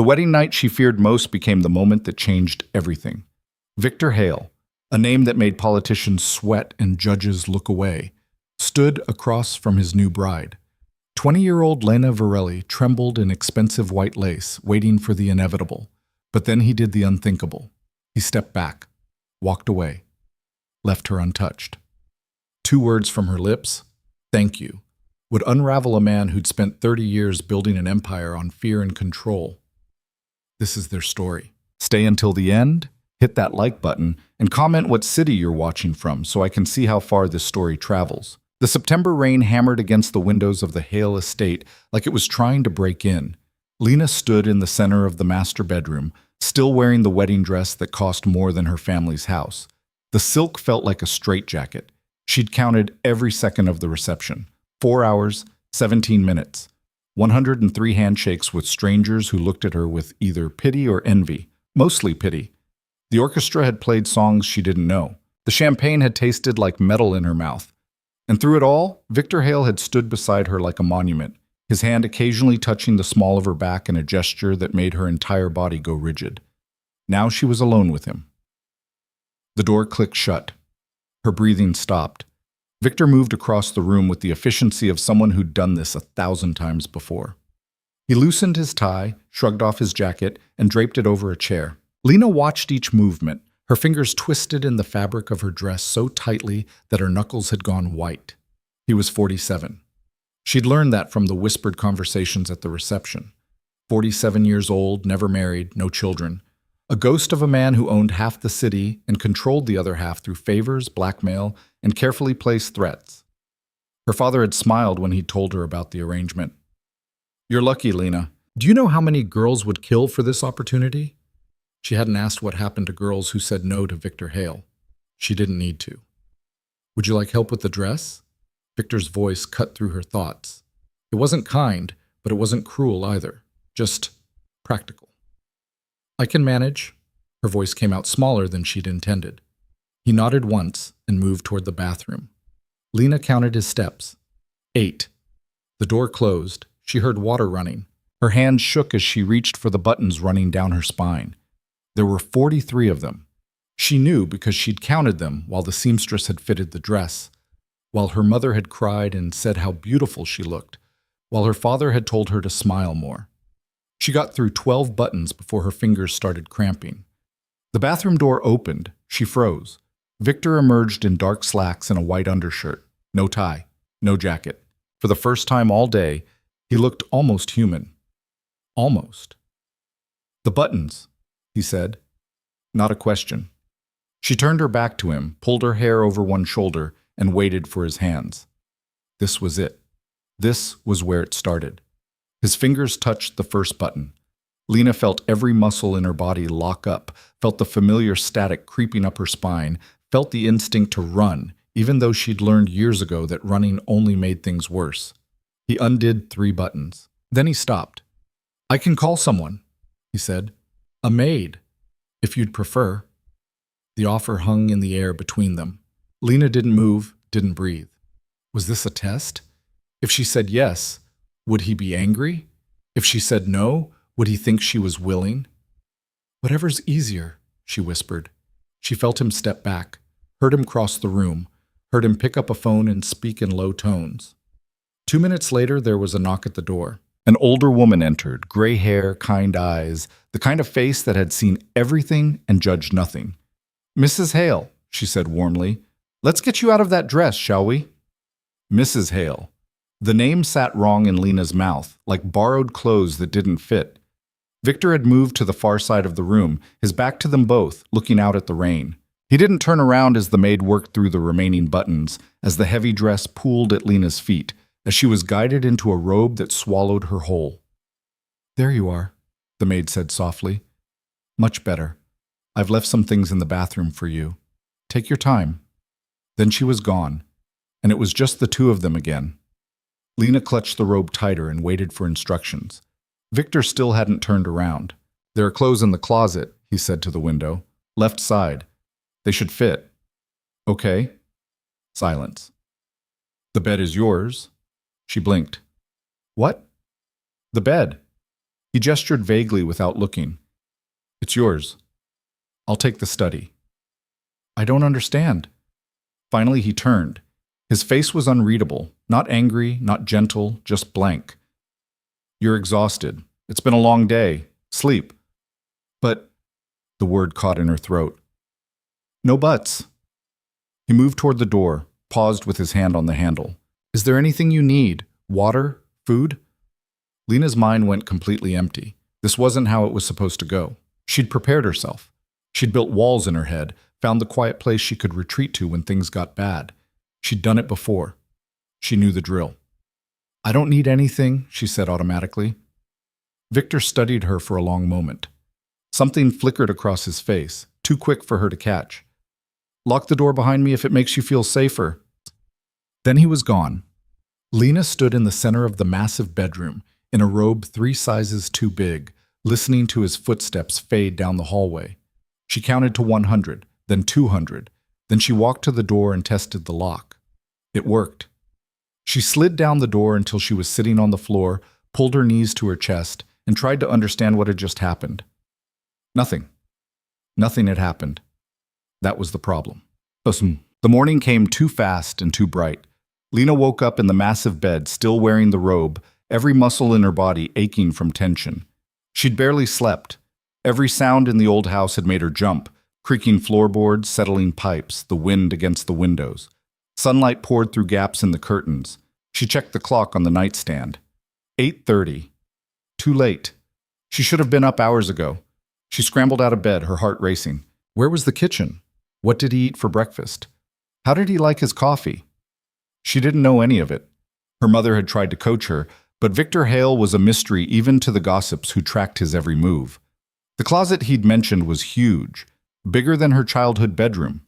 The wedding night she feared most became the moment that changed everything. Victor Hale, a name that made politicians sweat and judges look away, stood across from his new bride. 20-year-old Lena Varelli trembled in expensive white lace, waiting for the inevitable. But then he did the unthinkable. He stepped back, walked away, left her untouched. 2 words from her lips, "Thank you," would unravel a man who'd spent 30 years building an empire on fear and control. This is their story. Stay until the end, hit that like button, and comment what city you're watching from so I can see how far this story travels. The September rain hammered against the windows of the Hale estate like it was trying to break in. Lena stood in the center of the master bedroom, still wearing the wedding dress that cost more than her family's house. The silk felt like a straitjacket. She'd counted every second of the reception. 4 hours, 17 minutes. 103 handshakes with strangers who looked at her with either pity or envy, mostly pity. The orchestra had played songs she didn't know. The champagne had tasted like metal in her mouth. And through it all, Victor Hale had stood beside her like a monument, his hand occasionally touching the small of her back in a gesture that made her entire body go rigid. Now she was alone with him. The door clicked shut. Her breathing stopped. Victor moved across the room with the efficiency of someone who'd done this 1,000 times before. He loosened his tie, shrugged off his jacket, and draped it over a chair. Lena watched each movement, her fingers twisted in the fabric of her dress so tightly that her knuckles had gone white. He was 47. She'd learned that from the whispered conversations at the reception. 47 years old, never married, no children. A ghost of a man who owned half the city and controlled the other half through favors, blackmail, and carefully placed threats. Her father had smiled when he told her about the arrangement. "You're lucky, Lena. Do you know how many girls would kill for this opportunity?" She hadn't asked what happened to girls who said no to Victor Hale. She didn't need to. "Would you like help with the dress?" Victor's voice cut through her thoughts. It wasn't kind, but it wasn't cruel either. Just practical. "I can manage." Her voice came out smaller than she'd intended. He nodded once and moved toward the bathroom. Lena counted his steps. 8. The door closed. She heard water running. Her hands shook as she reached for the buttons running down her spine. There were 43 of them. She knew because she'd counted them while the seamstress had fitted the dress, while her mother had cried and said how beautiful she looked, while her father had told her to smile more. She got through 12 buttons before her fingers started cramping. The bathroom door opened. She froze. Victor emerged in dark slacks and a white undershirt. No tie, no jacket. For the first time all day, he looked almost human. Almost. "The buttons," he said. Not a question. She turned her back to him, pulled her hair over one shoulder, and waited for his hands. This was it. This was where it started. His fingers touched the first button. Lena felt every muscle in her body lock up, felt the familiar static creeping up her spine, felt the instinct to run, even though she'd learned years ago that running only made things worse. He undid 3 buttons. Then he stopped. "I can call someone," he said. "A maid, if you'd prefer." The offer hung in the air between them. Lena didn't move, didn't breathe. Was this a test? If she said yes, would he be angry? If she said no, would he think she was willing? "Whatever's easier," she whispered. She felt him step back, heard him cross the room, heard him pick up a phone and speak in low tones. 2 minutes later, there was a knock at the door. An older woman entered, gray hair, kind eyes, the kind of face that had seen everything and judged nothing. "Mrs. Hale," she said warmly, "let's get you out of that dress, shall we?" Mrs. Hale. The name sat wrong in Lena's mouth, like borrowed clothes that didn't fit. Victor had moved to the far side of the room, his back to them both, looking out at the rain. He didn't turn around as the maid worked through the remaining buttons, as the heavy dress pooled at Lena's feet, as she was guided into a robe that swallowed her whole. "There you are," the maid said softly. "Much better. I've left some things in the bathroom for you. Take your time." Then she was gone, and it was just the 2 of them again. Lena clutched the robe tighter and waited for instructions. Victor still hadn't turned around. "There are clothes in the closet," he said to the window. "Left side. They should fit." "Okay." Silence. "The bed is yours." She blinked. "What?" "The bed." He gestured vaguely without looking. It's yours. I'll take the study. I don't understand. Finally, he turned. His face was unreadable, not angry, not gentle, just blank. You're exhausted. It's been a long day. Sleep. But, the word caught in her throat. No buts. He moved toward the door, paused with his hand on the handle. Is there anything you need? Water? Food? Lena's mind went completely empty. This wasn't how it was supposed to go. She'd prepared herself. She'd built walls in her head, found the quiet place she could retreat to when things got bad. She'd done it before. She knew the drill. I don't need anything, she said automatically. Victor studied her for a long moment. Something flickered across his face, too quick for her to catch. Lock the door behind me if it makes you feel safer. Then he was gone. Lena stood in the center of the massive bedroom, in a robe 3 sizes too big, listening to his footsteps fade down the hallway. She counted to 100, then 200. Then she walked to the door and tested the lock. It worked. She slid down the door until she was sitting on the floor, pulled her knees to her chest, and tried to understand what had just happened. Nothing. Nothing had happened. That was the problem. The morning came too fast and too bright. Lena woke up in the massive bed, still wearing the robe, every muscle in her body aching from tension. She'd barely slept. Every sound in the old house had made her jump, creaking floorboards, settling pipes, the wind against the windows. Sunlight poured through gaps in the curtains. She checked the clock on the nightstand. 8:30. Too late. She should have been up hours ago. She scrambled out of bed, her heart racing. Where was the kitchen? What did he eat for breakfast? How did he like his coffee? She didn't know any of it. Her mother had tried to coach her, but Victor Hale was a mystery even to the gossips who tracked his every move. The closet he'd mentioned was huge, bigger than her childhood bedroom.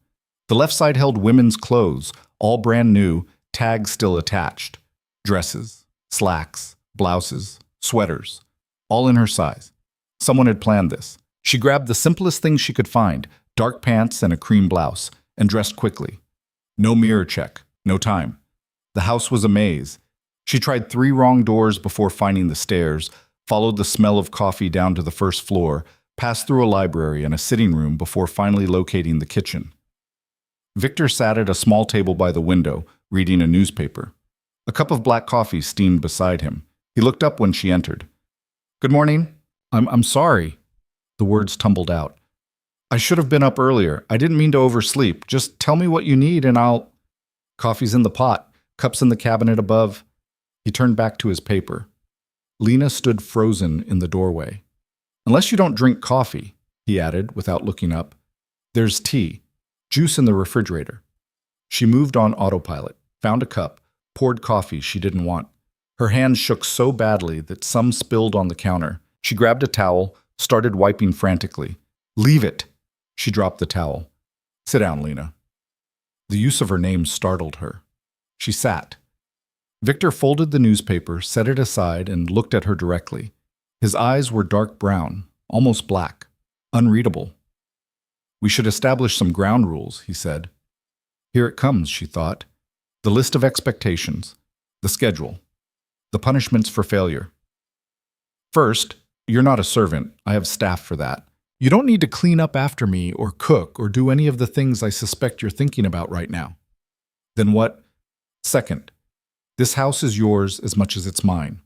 The left side held women's clothes, all brand new, tags still attached. Dresses, slacks, blouses, sweaters, all in her size. Someone had planned this. She grabbed the simplest thing she could find, dark pants and a cream blouse, and dressed quickly. No mirror check, no time. The house was a maze. She tried 3 wrong doors before finding the stairs, followed the smell of coffee down to the first floor, passed through a library and a sitting room before finally locating the kitchen. Victor sat at a small table by the window, reading a newspaper. A cup of black coffee steamed beside him. He looked up when she entered. Good morning. I'm sorry. The words tumbled out. I should have been up earlier. I didn't mean to oversleep. Just tell me what you need and I'll... Coffee's in the pot. Cups in the cabinet above. He turned back to his paper. Lena stood frozen in the doorway. Unless you don't drink coffee, he added without looking up. There's tea. Juice in the refrigerator. She moved on autopilot, found a cup, poured coffee she didn't want. Her hands shook so badly that some spilled on the counter. She grabbed a towel, started wiping frantically. Leave it! She dropped the towel. Sit down, Lena. The use of her name startled her. She sat. Victor folded the newspaper, set it aside, and looked at her directly. His eyes were dark brown, almost black, unreadable. We should establish some ground rules, he said. Here it comes, she thought. The list of expectations, the schedule, the punishments for failure. First, you're not a servant. I have staff for that. You don't need to clean up after me or cook or do any of the things I suspect you're thinking about right now. Then what? Second, this house is yours as much as it's mine.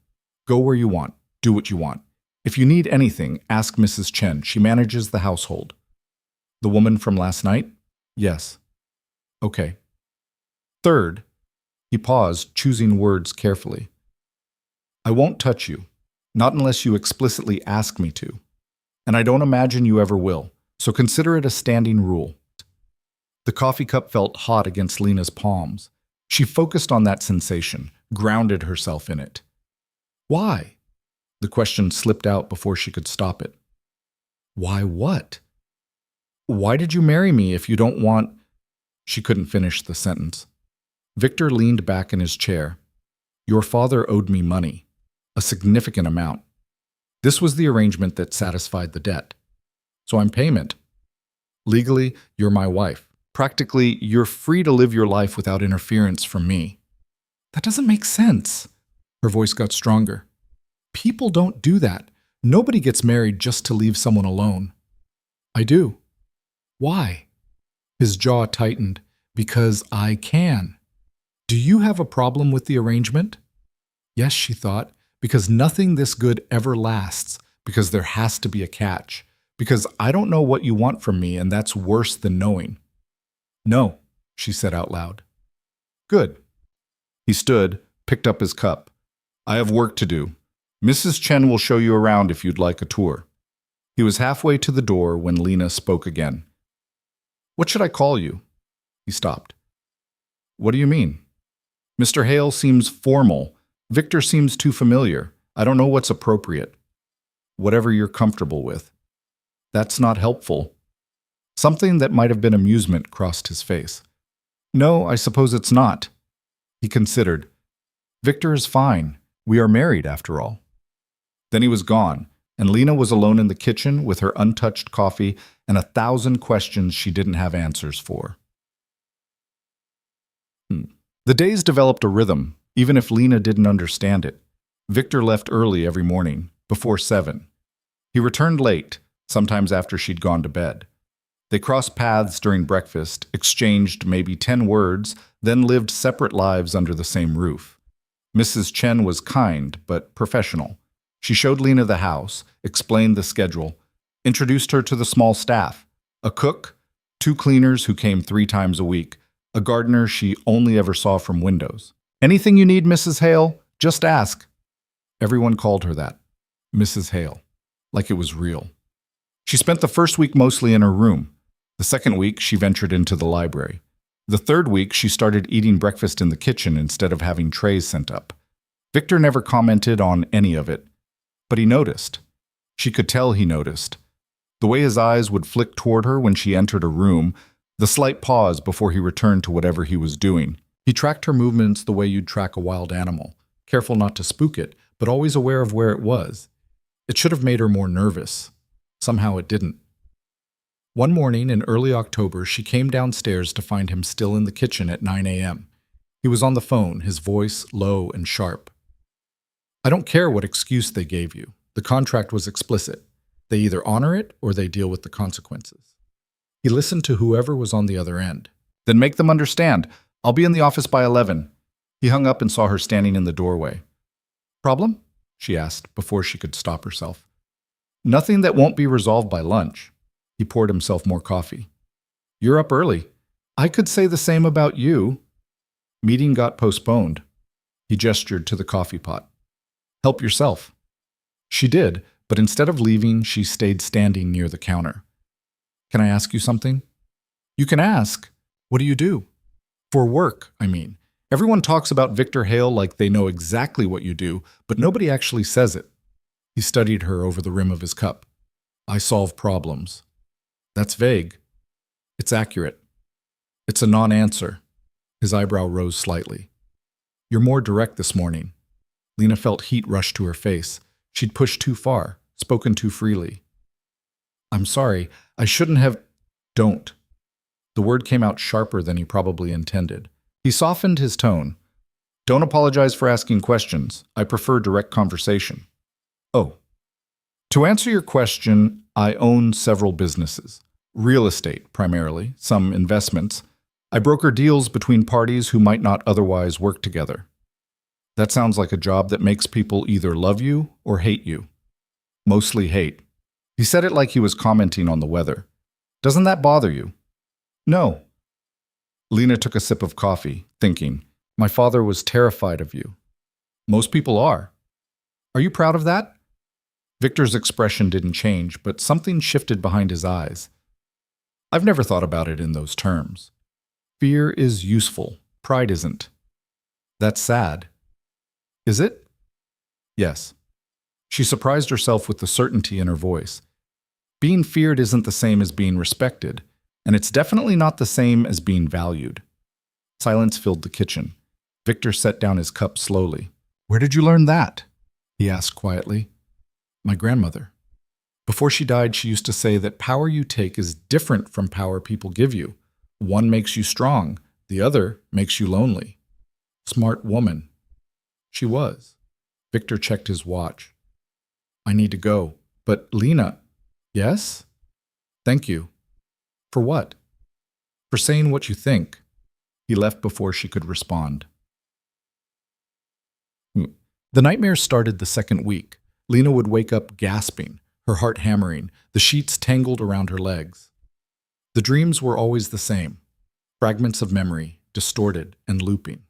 Go where you want. Do what you want. If you need anything, ask Mrs. Chen. She manages the household. The woman from last night? Yes. Okay. Third, he paused, choosing words carefully. I won't touch you, not unless you explicitly ask me to. And I don't imagine you ever will, so consider it a standing rule. The coffee cup felt hot against Lena's palms. She focused on that sensation, grounded herself in it. Why? The question slipped out before she could stop it. Why what? Why did you marry me if you don't want... She couldn't finish the sentence. Victor leaned back in his chair. Your father owed me money, a significant amount. This was the arrangement that satisfied the debt. So I'm payment. Legally, you're my wife. Practically, you're free to live your life without interference from me. That doesn't make sense. Her voice got stronger. People don't do that. Nobody gets married just to leave someone alone. I do. Why? His jaw tightened. Because I can. Do you have a problem with the arrangement? Yes, she thought, because nothing this good ever lasts, because there has to be a catch, because I don't know what you want from me, and that's worse than knowing. No, she said out loud. Good. He stood, picked up his cup. I have work to do. Mrs. Chen will show you around if you'd like a tour. He was halfway to the door when Lena spoke again. What should I call you? He stopped. What do you mean? Mr. Hale seems formal. Victor seems too familiar. I don't know what's appropriate. Whatever you're comfortable with. That's not helpful. Something that might have been amusement crossed his face. No, I suppose it's not. He considered. Victor is fine. We are married, after all. Then he was gone, and Lena was alone in the kitchen with her untouched coffee and 1,000 questions she didn't have answers for. The days developed a rhythm, even if Lena didn't understand it. Victor left early every morning, before 7. He returned late, sometimes after she'd gone to bed. They crossed paths during breakfast, exchanged maybe 10 words, then lived separate lives under the same roof. Mrs. Chen was kind, but professional. She showed Lena the house, explained the schedule, introduced her to the small staff, a cook, 2 cleaners who came 3 times a week, a gardener she only ever saw from windows. Anything you need, Mrs. Hale, just ask. Everyone called her that, Mrs. Hale, like it was real. She spent the first week mostly in her room. The second week, she ventured into the library. The third week, she started eating breakfast in the kitchen instead of having trays sent up. Victor never commented on any of it, but he noticed. She could tell he noticed. The way his eyes would flick toward her when she entered a room, the slight pause before he returned to whatever he was doing. He tracked her movements the way you'd track a wild animal, careful not to spook it, but always aware of where it was. It should have made her more nervous. Somehow it didn't. One morning in early October, she came downstairs to find him still in the kitchen at 9 a.m. He was on the phone, his voice low and sharp. I don't care what excuse they gave you. The contract was explicit. They either honor it or they deal with the consequences. He listened to whoever was on the other end. Then make them understand. I'll be in the office by 11. He hung up and saw her standing in the doorway. Problem? She asked before she could stop herself. Nothing that won't be resolved by lunch. He poured himself more coffee. You're up early. I could say the same about you. Meeting got postponed. He gestured to the coffee pot. Help yourself. She did, but instead of leaving, she stayed standing near the counter. Can I ask you something? You can ask. What do you do? For work, I mean. Everyone talks about Victor Hale like they know exactly what you do, but nobody actually says it. He studied her over the rim of his cup. I solve problems. That's vague. It's accurate. It's a non-answer. His eyebrow rose slightly. You're more direct this morning. Lena felt heat rush to her face. She'd pushed too far, spoken too freely. I'm sorry. I shouldn't have... Don't. The word came out sharper than he probably intended. He softened his tone. Don't apologize for asking questions. I prefer direct conversation. Oh. To answer your question, I own several businesses. Real estate, primarily, some investments. I broker deals between parties who might not otherwise work together. That sounds like a job that makes people either love you or hate you. Mostly hate. He said it like he was commenting on the weather. Doesn't that bother you? No. Lena took a sip of coffee, thinking, my father was terrified of you. Most people are. Are you proud of that? Victor's expression didn't change, but something shifted behind his eyes. I've never thought about it in those terms. Fear is useful. Pride isn't. That's sad. Is it? Yes. She surprised herself with the certainty in her voice. Being feared isn't the same as being respected, and it's definitely not the same as being valued. Silence filled the kitchen. Victor set down his cup slowly. Where did you learn that? He asked quietly. My grandmother. Before she died, she used to say that power you take is different from power people give you. One makes you strong, the other makes you lonely. Smart woman. She was. Victor checked his watch. I need to go. But Lena, yes? Thank you. For what? For saying what you think. He left before she could respond. The nightmare started the second week. Lena would wake up gasping, her heart hammering, the sheets tangled around her legs. The dreams were always the same. Fragments of memory, distorted and looping.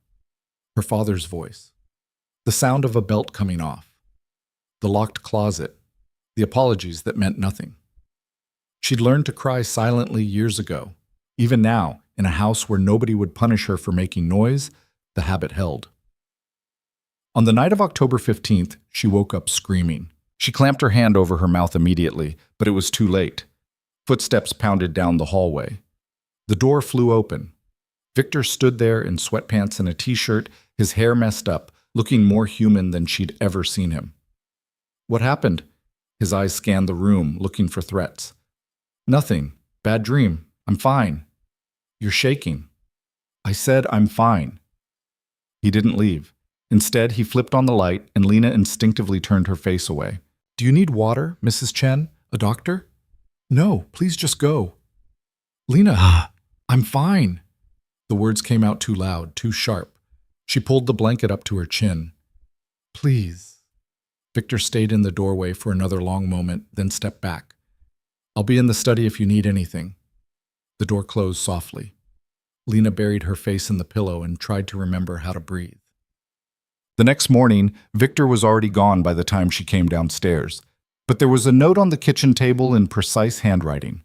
Her father's voice. The sound of a belt coming off. The locked closet. The apologies that meant nothing. She'd learned to cry silently years ago. Even now, in a house where nobody would punish her for making noise, the habit held. On the night of October 15th, she woke up screaming. She clamped her hand over her mouth immediately, but it was too late. Footsteps pounded down the hallway. The door flew open. Victor stood there in sweatpants and a t-shirt, his hair messed up, looking more human than she'd ever seen him. What happened? His eyes scanned the room, looking for threats. Nothing. Bad dream. I'm fine. You're shaking. I said I'm fine. He didn't leave. Instead, he flipped on the light, and Lena instinctively turned her face away. Do you need water, Mrs. Chen? A doctor? No, please just go. Lena, I'm fine. The words came out too loud, too sharp. She pulled the blanket up to her chin. Please. Victor stayed in the doorway for another long moment, then stepped back. I'll be in the study if you need anything. The door closed softly. Lena buried her face in the pillow and tried to remember how to breathe. The next morning, Victor was already gone by the time she came downstairs. But there was a note on the kitchen table in precise handwriting.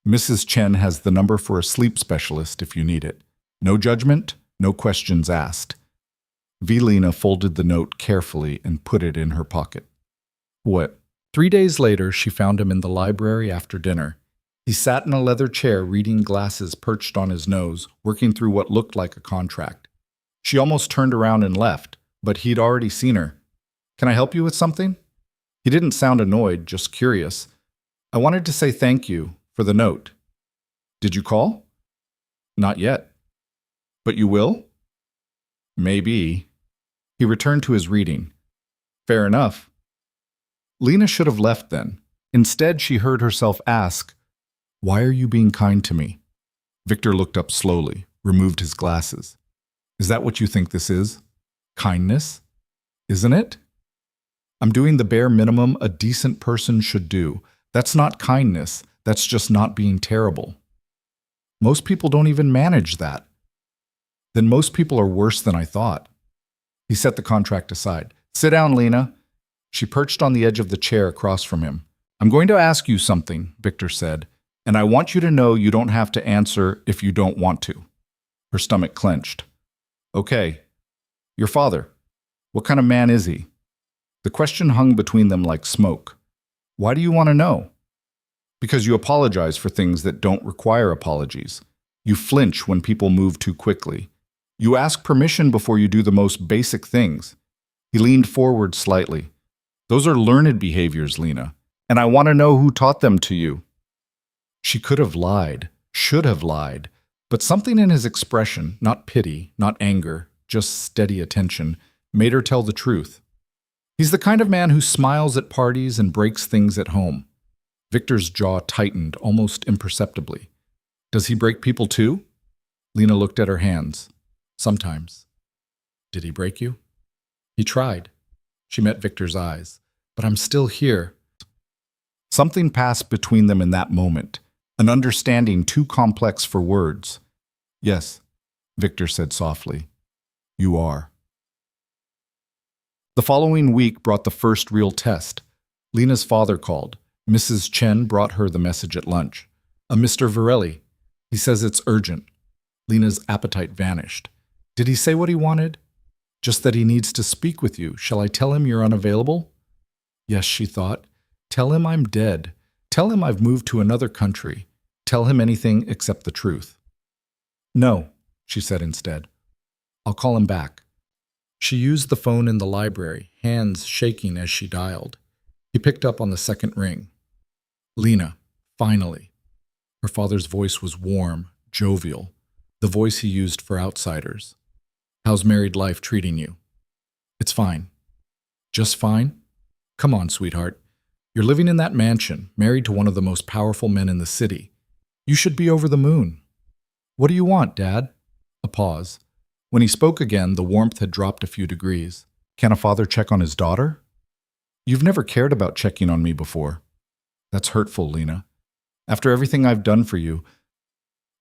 Mrs. Chen has the number for a sleep specialist if you need it. No judgment, no questions asked. Lena folded the note carefully and put it in her pocket. What? 3 days later, she found him in the library after dinner. He sat in a leather chair reading glasses perched on his nose, working through what looked like a contract. She almost turned around and left, but he'd already seen her. Can I help you with something? He didn't sound annoyed, just curious. I wanted to say thank you for the note. Did you call? Not yet. But you will? Maybe. He returned to his reading. Fair enough. Lena should have left then. Instead, she heard herself ask, Why are you being kind to me? Victor looked up slowly, removed his glasses. Is that what you think this is? Kindness? Isn't it? I'm doing the bare minimum a decent person should do. That's not kindness. That's just not being terrible. Most people don't even manage that. Then most people are worse than I thought. He set the contract aside. Sit down, Lena. She perched on the edge of the chair across from him. I'm going to ask you something, Victor said, and I want you to know you don't have to answer if you don't want to. Her stomach clenched. Okay. Your father. What kind of man is he? The question hung between them like smoke. Why do you want to know? Because you apologize for things that don't require apologies. You flinch when people move too quickly. You ask permission before you do the most basic things. He leaned forward slightly. Those are learned behaviors, Lena, and I want to know who taught them to you. She could have lied, should have lied, but something in his expression, not pity, not anger, just steady attention, made her tell the truth. He's the kind of man who smiles at parties and breaks things at home. Victor's jaw tightened almost imperceptibly. Does he break people too? Lena looked at her hands. Sometimes. Did he break you? He tried. She met Victor's eyes. But I'm still here. Something passed between them in that moment, an understanding too complex for words. Yes, Victor said softly. You are. The following week brought the first real test. Lena's father called. Mrs. Chen brought her the message at lunch. A Mr. Varelli. He says it's urgent. Lena's appetite vanished. Did he say what he wanted? Just that he needs to speak with you. Shall I tell him you're unavailable? Yes, she thought. Tell him I'm dead. Tell him I've moved to another country. Tell him anything except the truth. No, she said instead. I'll call him back. She used the phone in the library, hands shaking as she dialed. He picked up on the second ring. Lena, finally. Her father's voice was warm, jovial, the voice he used for outsiders. How's married life treating you? It's fine. Just fine? Come on, sweetheart. You're living in that mansion, married to one of the most powerful men in the city. You should be over the moon. What do you want, Dad? A pause. When he spoke again, the warmth had dropped a few degrees. Can a father check on his daughter? You've never cared about checking on me before. That's hurtful, Lena. After everything I've done for you,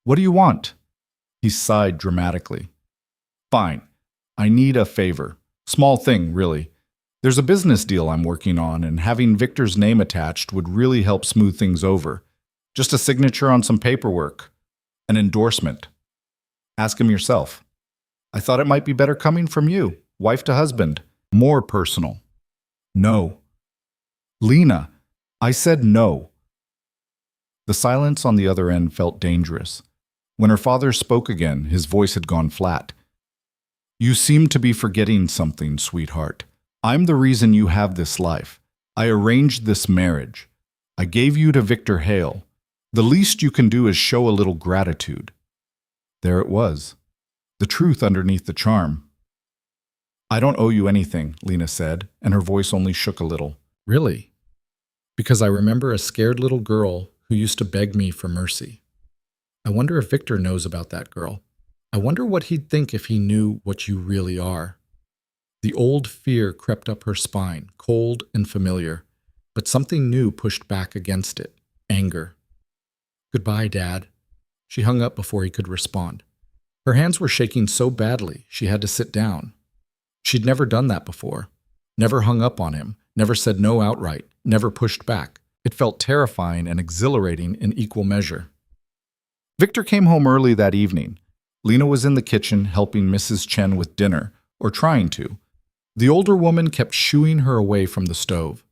what do you want? He sighed dramatically. Fine. I need a favor. Small thing, really. There's a business deal I'm working on, and having Victor's name attached would really help smooth things over. Just a signature on some paperwork. An endorsement. Ask him yourself. I thought it might be better coming from you, wife to husband. More personal. No. Lena, I said no. The silence on the other end felt dangerous. When her father spoke again, his voice had gone flat. You seem to be forgetting something, sweetheart. I'm the reason you have this life. I arranged this marriage. I gave you to Victor Hale. The least you can do is show a little gratitude. There it was. The truth underneath the charm. I don't owe you anything, Lena said, and her voice only shook a little. Really? Because I remember a scared little girl who used to beg me for mercy. I wonder if Victor knows about that girl. I wonder what he'd think if he knew what you really are. The old fear crept up her spine, cold and familiar, but something new pushed back against it, anger. Goodbye, Dad. She hung up before he could respond. Her hands were shaking so badly she had to sit down. She'd never done that before. Never hung up on him, never said no outright, never pushed back. It felt terrifying and exhilarating in equal measure. Victor came home early that evening. Lena was in the kitchen helping Mrs. Chen with dinner, or trying to. The older woman kept shooing her away from the stove.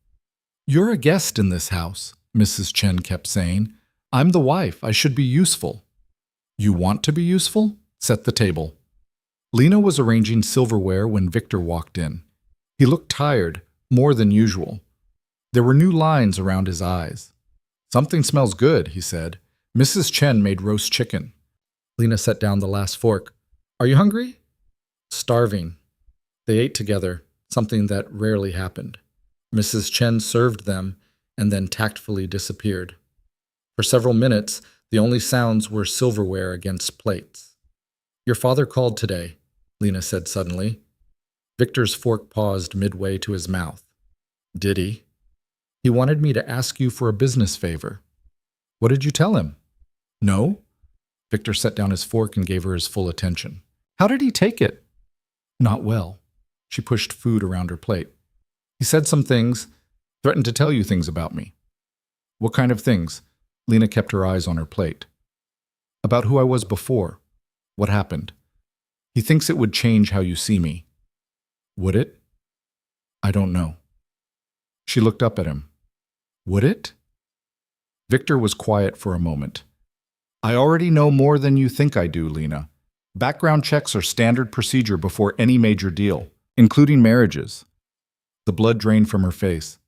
You're a guest in this house, Mrs. Chen kept saying. I'm the wife. I should be useful. You want to be useful? Set the table. Lena was arranging silverware when Victor walked in. He looked tired, more than usual. There were new lines around his eyes. Something smells good, he said. Mrs. Chen made roast chicken. Lena set down the last fork. Are you hungry? Starving. They ate together, something that rarely happened. Mrs. Chen served them and then tactfully disappeared. For several minutes, the only sounds were silverware against plates. Your father called today, Lena said suddenly. Victor's fork paused midway to his mouth. Did he? He wanted me to ask you for a business favor. What did you tell him? No? Victor set down his fork and gave her his full attention. How did he take it? Not well. She pushed food around her plate. He said some things, threatened to tell you things about me. What kind of things? Lena kept her eyes on her plate. About who I was before. What happened? He thinks it would change how you see me. Would it? I don't know. She looked up at him. Would it? Victor was quiet for a moment. I already know more than you think I do, Lena. Background checks are standard procedure before any major deal, including marriages. The blood drained from her face.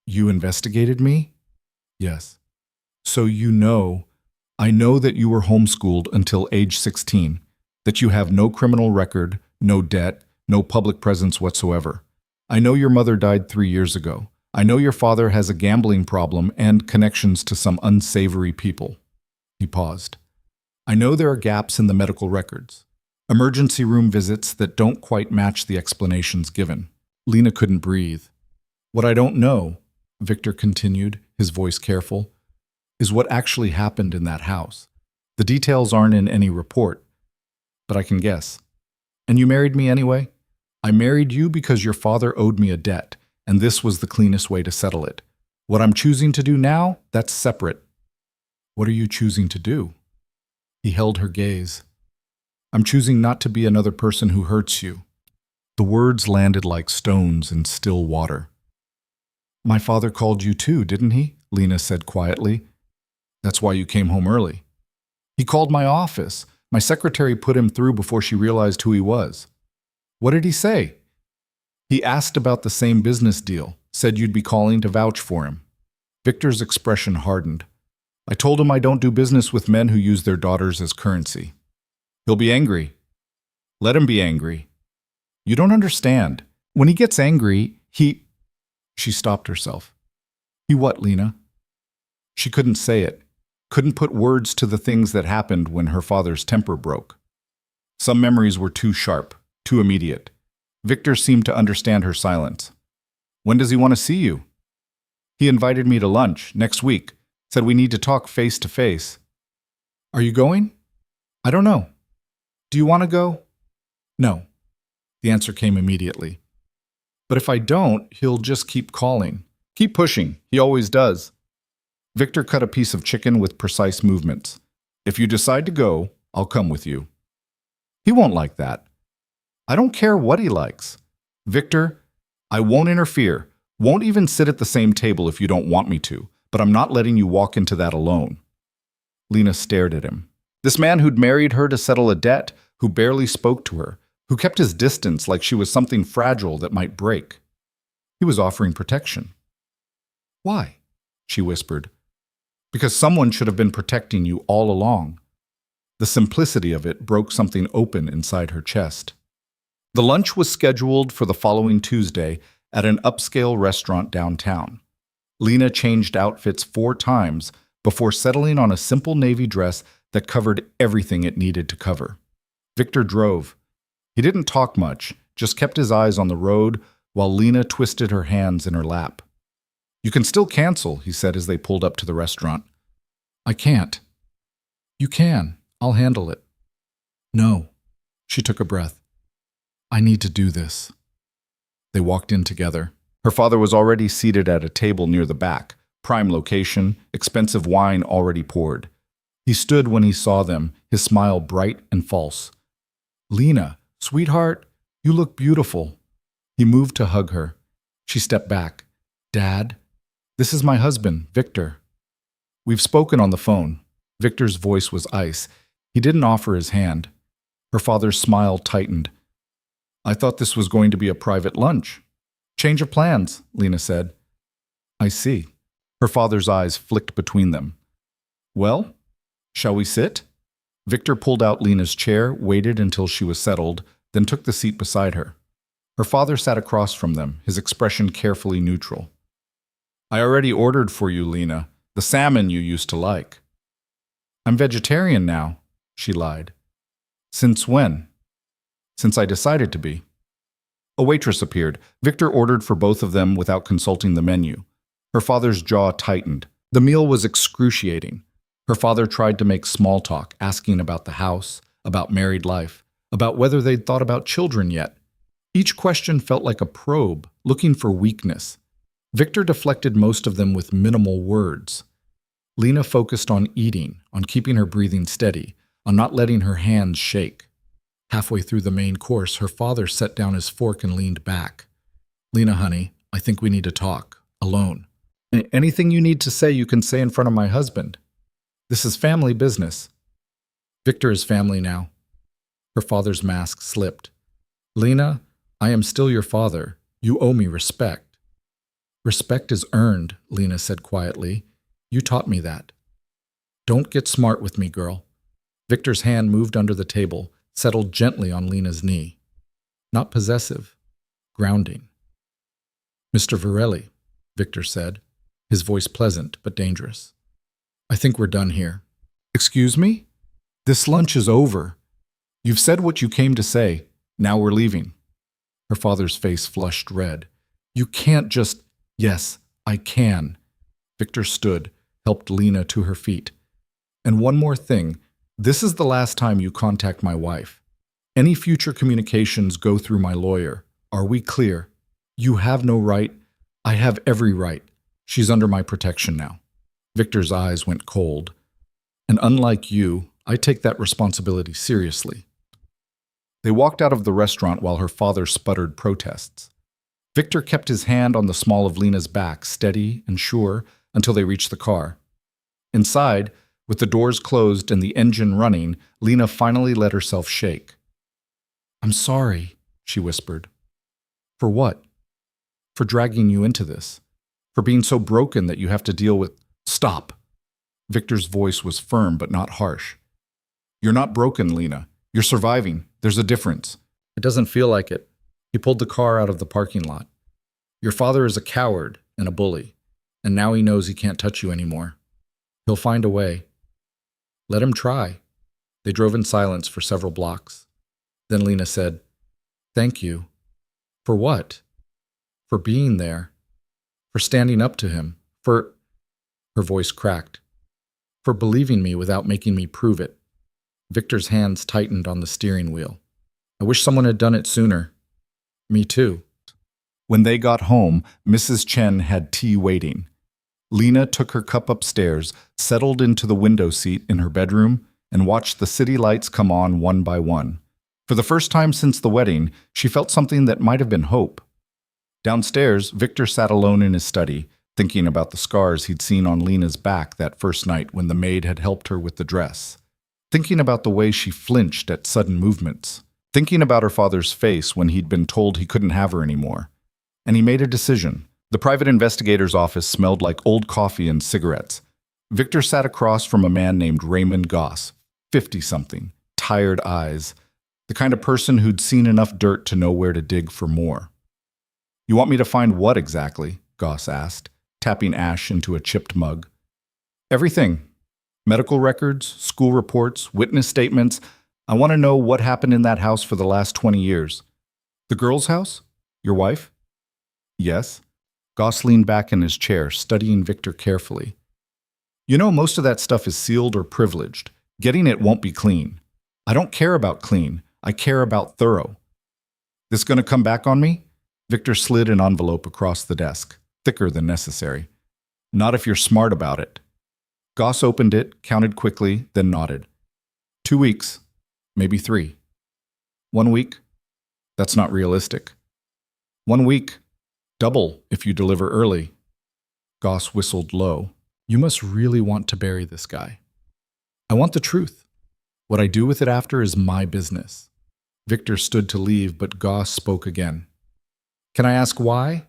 You investigated me? Yes. So you know, I know that you were homeschooled until age 16, that you have no criminal record, no debt, no public presence whatsoever. I know your mother died 3 years ago. I know your father has a gambling problem and connections to some unsavory people. He paused. I know there are gaps in the medical records. Emergency room visits that don't quite match the explanations given. Lena couldn't breathe. What I don't know, Victor continued, his voice careful, is what actually happened in that house. The details aren't in any report, but I can guess. And you married me anyway? I married you because your father owed me a debt, and this was the cleanest way to settle it. What I'm choosing to do now, that's separate. What are you choosing to do? He held her gaze. I'm choosing not to be another person who hurts you. The words landed like stones in still water. My father called you too, didn't he? Lena said quietly. That's why you came home early. He called my office. My secretary put him through before she realized who he was. What did he say? He asked about the same business deal, said you'd be calling to vouch for him. Victor's expression hardened. I told him I don't do business with men who use their daughters as currency. He'll be angry. Let him be angry. You don't understand. When he gets angry, he... She stopped herself. He what, Lena? She couldn't say it, couldn't put words to the things that happened when her father's temper broke. Some memories were too sharp, too immediate. Victor seemed to understand her silence. When does he want to see you? He invited me to lunch next week, said we need to talk face to face. Are you going? I don't know. Do you want to go? No. The answer came immediately. But if I don't, he'll just keep calling. Keep pushing. He always does. Victor cut a piece of chicken with precise movements. If you decide to go, I'll come with you. He won't like that. I don't care what he likes. Victor, I won't interfere, won't even sit at the same table if you don't want me to, but I'm not letting you walk into that alone. Lena stared at him. This man who'd married her to settle a debt, who barely spoke to her, who kept his distance like she was something fragile that might break. He was offering protection. Why? She whispered. Because someone should have been protecting you all along. The simplicity of it broke something open inside her chest. The lunch was scheduled for the following Tuesday at an upscale restaurant downtown. Lena changed outfits 4 times before settling on a simple navy dress that covered everything it needed to cover. Victor drove. He didn't talk much, just kept his eyes on the road while Lena twisted her hands in her lap. You can still cancel, he said as they pulled up to the restaurant. I can't. You can. I'll handle it. No. She took a breath. I need to do this. They walked in together. Her father was already seated at a table near the back, prime location, expensive wine already poured. He stood when he saw them, his smile bright and false. Lena, sweetheart, you look beautiful. He moved to hug her. She stepped back. Dad, this is my husband, Victor. We've spoken on the phone. Victor's voice was ice. He didn't offer his hand. Her father's smile tightened. I thought this was going to be a private lunch. Change of plans, Lena said. I see. Her father's eyes flicked between them. Well, shall we sit? Victor pulled out Lena's chair, waited until she was settled, then took the seat beside her. Her father sat across from them, his expression carefully neutral. I already ordered for you, Lena, the salmon you used to like. I'm vegetarian now, she lied. Since when? Since I decided to be. A waitress appeared. Victor ordered for both of them without consulting the menu. Her father's jaw tightened. The meal was excruciating. Her father tried to make small talk, asking about the house, about married life, about whether they'd thought about children yet. Each question felt like a probe, looking for weakness. Victor deflected most of them with minimal words. Lena focused on eating, on keeping her breathing steady, on not letting her hands shake. Halfway through the main course, her father set down his fork and leaned back. Lena, honey, I think we need to talk, alone. Anything you need to say, you can say in front of my husband. This is family business. Victor is family now. Her father's mask slipped. Lena, I am still your father. You owe me respect. Respect is earned, Lena said quietly. You taught me that. Don't get smart with me, girl. Victor's hand moved under the table, settled gently on Lena's knee. Not possessive, grounding. Mr. Varelli, Victor said, his voice pleasant but dangerous. I think we're done here. Excuse me? This lunch is over. You've said what you came to say. Now we're leaving. Her father's face flushed red. You can't just... Yes, I can. Victor stood, helped Lena to her feet. And one more thing. This is the last time you contact my wife. Any future communications go through my lawyer. Are we clear? You have no right. I have every right. She's under my protection now. Victor's eyes went cold. And unlike you, I take that responsibility seriously. They walked out of the restaurant while her father sputtered protests. Victor kept his hand on the small of Lena's back, steady and sure, until they reached the car. Inside, with the doors closed and the engine running, Lena finally let herself shake. I'm sorry, she whispered. For what? For dragging you into this. For being so broken that you have to deal with... Stop! Victor's voice was firm but not harsh. You're not broken, Lena. You're surviving. There's a difference. It doesn't feel like it. He pulled the car out of the parking lot. Your father is a coward and a bully, and now he knows he can't touch you anymore. He'll find a way. Let him try. They drove in silence for several blocks. Then Lena said, "Thank you." "For what?" "For being there. For standing up to him. For—" Her voice cracked. "For believing me without making me prove it." Victor's hands tightened on the steering wheel. "I wish someone had done it sooner." "Me too." When they got home, Mrs. Chen had tea waiting. Lena took her cup upstairs, settled into the window seat in her bedroom, and watched the city lights come on one by one. For the first time since the wedding, she felt something that might have been hope. Downstairs, Victor sat alone in his study, thinking about the scars he'd seen on Lena's back that first night when the maid had helped her with the dress. Thinking about the way she flinched at sudden movements. Thinking about her father's face when he'd been told he couldn't have her anymore. And he made a decision. The private investigator's office smelled like old coffee and cigarettes. Victor sat across from a man named Raymond Goss, 50-something, tired eyes, the kind of person who'd seen enough dirt to know where to dig for more. "You want me to find what exactly?" Goss asked, tapping ash into a chipped mug. "Everything. Medical records, school reports, witness statements. I want to know what happened in that house for the last 20 years. "The girl's house? Your wife?" "Yes." Goss leaned back in his chair, studying Victor carefully. "You know, most of that stuff is sealed or privileged. Getting it won't be clean. I don't care about clean. I care about thorough. This gonna come back on me?" Victor slid an envelope across the desk, thicker than necessary. "Not if you're smart about it." Goss opened it, counted quickly, then nodded. 2 weeks, maybe 3. 1 week? That's not realistic. 1 week, double if you deliver early. Goss whistled low. "You must really want to bury this guy." "I want the truth. What I do with it after is my business." Victor stood to leave, but Goss spoke again. "Can I ask why?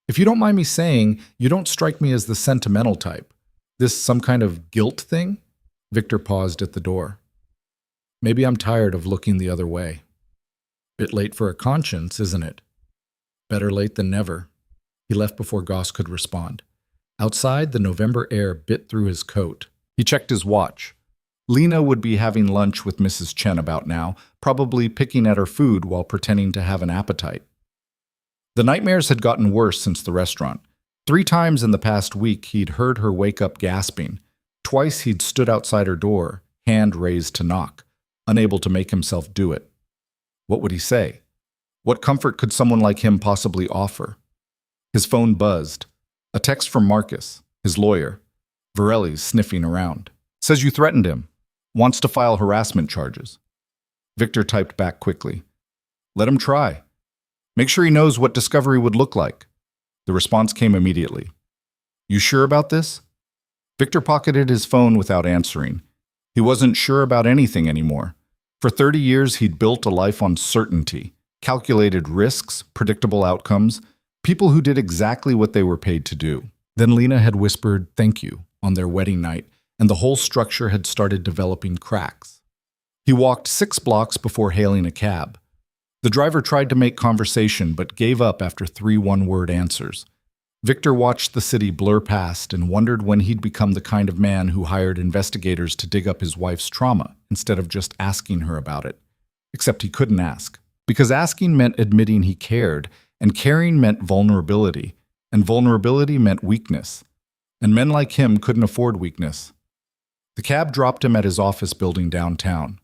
If you don't mind me saying, you don't strike me as the sentimental type. This some kind of guilt thing?" Victor paused at the door. "Maybe I'm tired of looking the other way." "Bit late for a conscience, isn't it?" "Better late than never." He left before Goss could respond. Outside, the November air bit through his coat. He checked his watch. Lena would be having lunch with Mrs. Chen about now, probably picking at her food while pretending to have an appetite. The nightmares had gotten worse since the restaurant. 3 times in the past week he'd heard her wake up gasping. Twice he'd stood outside her door, hand raised to knock, unable to make himself do it. What would he say? What comfort could someone like him possibly offer? His phone buzzed. A text from Marcus, his lawyer. Varelli's sniffing around. "Says you threatened him. Wants to file harassment charges." Victor typed back quickly. "Let him try. Make sure he knows what discovery would look like." The response came immediately. "You sure about this?" Victor pocketed his phone without answering. He wasn't sure about anything anymore. For 30 years he'd built a life on certainty, calculated risks, predictable outcomes, people who did exactly what they were paid to do. Then Lena had whispered "thank you" on their wedding night, and the whole structure had started developing cracks. He walked 6 blocks before hailing a cab. The driver tried to make conversation but gave up after 3 one-word answers. Victor watched the city blur past and wondered when he'd become the kind of man who hired investigators to dig up his wife's trauma instead of just asking her about it. Except he couldn't ask. Because asking meant admitting he cared, and caring meant vulnerability, and vulnerability meant weakness. And men like him couldn't afford weakness. The cab dropped him at his office building downtown.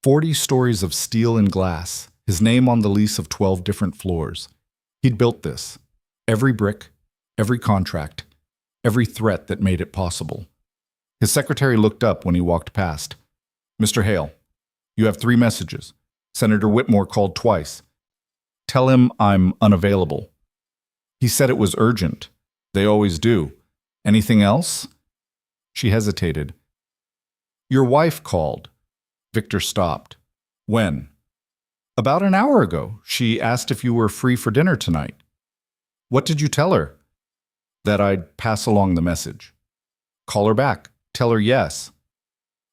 40 stories of steel and glass, his name on the lease of 12 different floors. He'd built this. Every brick, every contract, every threat that made it possible. His secretary looked up when he walked past. "Mr. Hale, you have 3 messages. Senator Whitmore called twice. Tell him I'm unavailable." He said it was urgent. They always do. "Anything else?" She hesitated. "Your wife called." Victor stopped. "When?" "About an hour ago. She asked if you were free for dinner tonight." "What did you tell her?" "That I'd pass along the message." "Call her back. Tell her yes."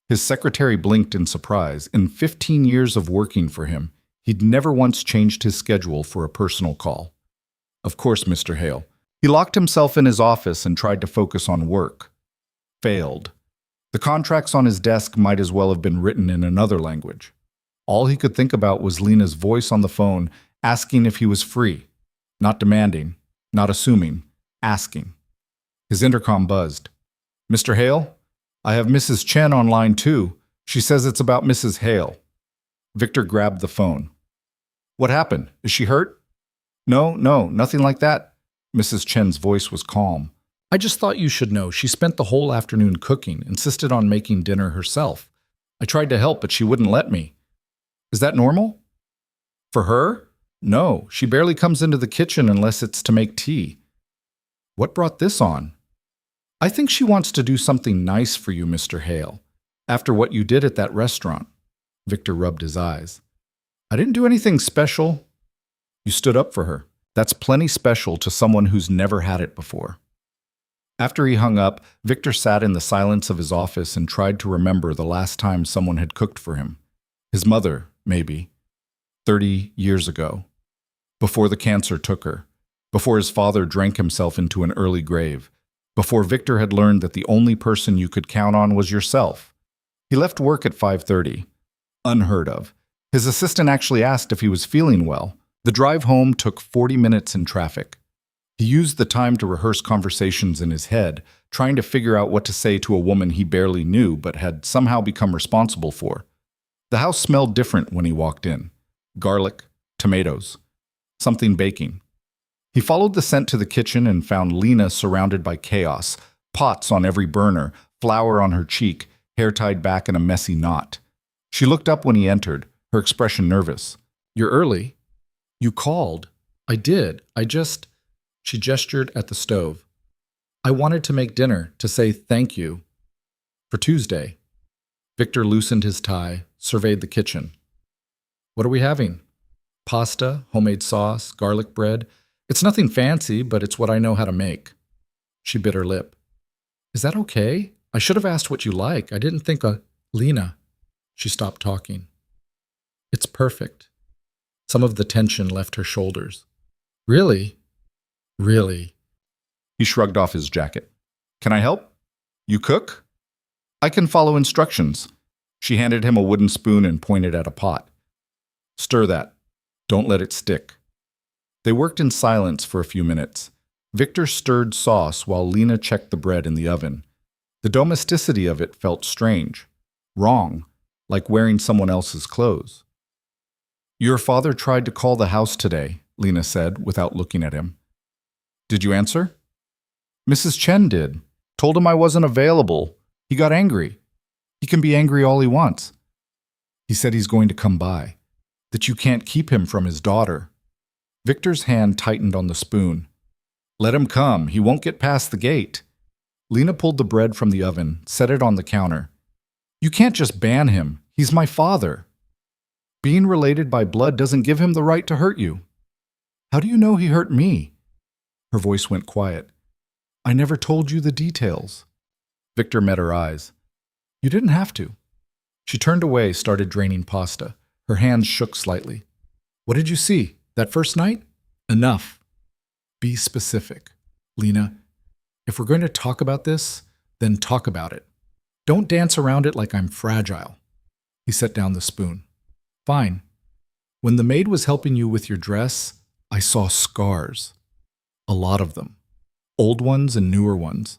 His secretary blinked in surprise. In 15 years of working for him, he'd never once changed his schedule for a personal call. Of course, Mr. Hale. He locked himself in his office and tried to focus on work. Failed. The contracts on his desk might as well have been written in another language. All he could think about was Lena's voice on the phone, asking if he was free. Not demanding, not assuming, asking. His intercom buzzed. Mr. Hale? I have Mrs. Chen on line 2. She says it's about Mrs. Hale. Victor grabbed the phone. What happened? Is she hurt? No, nothing like that. Mrs. Chen's voice was calm. I just thought you should know she spent the whole afternoon cooking, insisted on making dinner herself. I tried to help, but she wouldn't let me. Is that normal? For her? No, she barely comes into the kitchen unless it's to make tea. What brought this on? I think she wants to do something nice for you, Mr. Hale, after what you did at that restaurant. Victor rubbed his eyes. I didn't do anything special. You stood up for her. That's plenty special to someone who's never had it before. After he hung up, Victor sat in the silence of his office and tried to remember the last time someone had cooked for him. His mother, maybe. 30 years ago. Before the cancer took her. Before his father drank himself into an early grave. Before Victor had learned that the only person you could count on was yourself. He left work at 5:30. Unheard of. His assistant actually asked if he was feeling well. The drive home took 40 minutes in traffic. He used the time to rehearse conversations in his head, trying to figure out what to say to a woman he barely knew but had somehow become responsible for. The house smelled different when he walked in. Garlic, tomatoes, something baking. He followed the scent to the kitchen and found Lena surrounded by chaos, pots on every burner, flour on her cheek, hair tied back in a messy knot. She looked up when he entered, her expression nervous. You're early. You called. I did. She gestured at the stove. I wanted to make dinner, to say thank you. For Tuesday. Victor loosened his tie, surveyed the kitchen. What are we having? Pasta, homemade sauce, garlic bread. It's nothing fancy, but it's what I know how to make. She bit her lip. Is that okay? I should have asked what you like. I didn't think Lena. She stopped talking. It's perfect. Some of the tension left her shoulders. Really? Really? He shrugged off his jacket. Can I help? You cook? I can follow instructions. She handed him a wooden spoon and pointed at a pot. Stir that. Don't let it stick. They worked in silence for a few minutes. Victor stirred sauce while Lena checked the bread in the oven. The domesticity of it felt strange. Wrong. Like wearing someone else's clothes. Your father tried to call the house today, Lena said, without looking at him. Did you answer? Mrs. Chen did. Told him I wasn't available. He got angry. He can be angry all he wants. He said he's going to come by. That you can't keep him from his daughter. Victor's hand tightened on the spoon. Let him come. He won't get past the gate. Lena pulled the bread from the oven, set it on the counter. You can't just ban him. He's my father. Being related by blood doesn't give him the right to hurt you. How do you know he hurt me? Her voice went quiet. I never told you the details. Victor met her eyes. You didn't have to. She turned away, started draining pasta. Her hands shook slightly. What did you see? That first night? Enough. Be specific. Lena, if we're going to talk about this, then talk about it. Don't dance around it like I'm fragile. He set down the spoon. Fine. When the maid was helping you with your dress, I saw scars. A lot of them. Old ones and newer ones.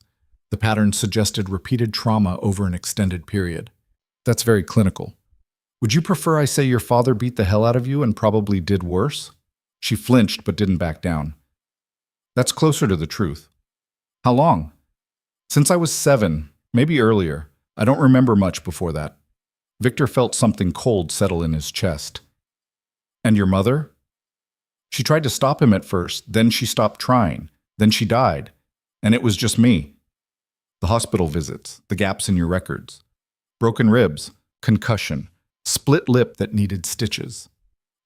The pattern suggested repeated trauma over an extended period. That's very clinical. Would you prefer I say your father beat the hell out of you and probably did worse? She flinched but didn't back down. That's closer to the truth. How long? Since I was 7, maybe earlier. I don't remember much before that. Victor felt something cold settle in his chest. And your mother? She tried to stop him at first, then she stopped trying, then she died, and it was just me. The hospital visits, the gaps in your records. Broken ribs, concussion, split lip that needed stitches.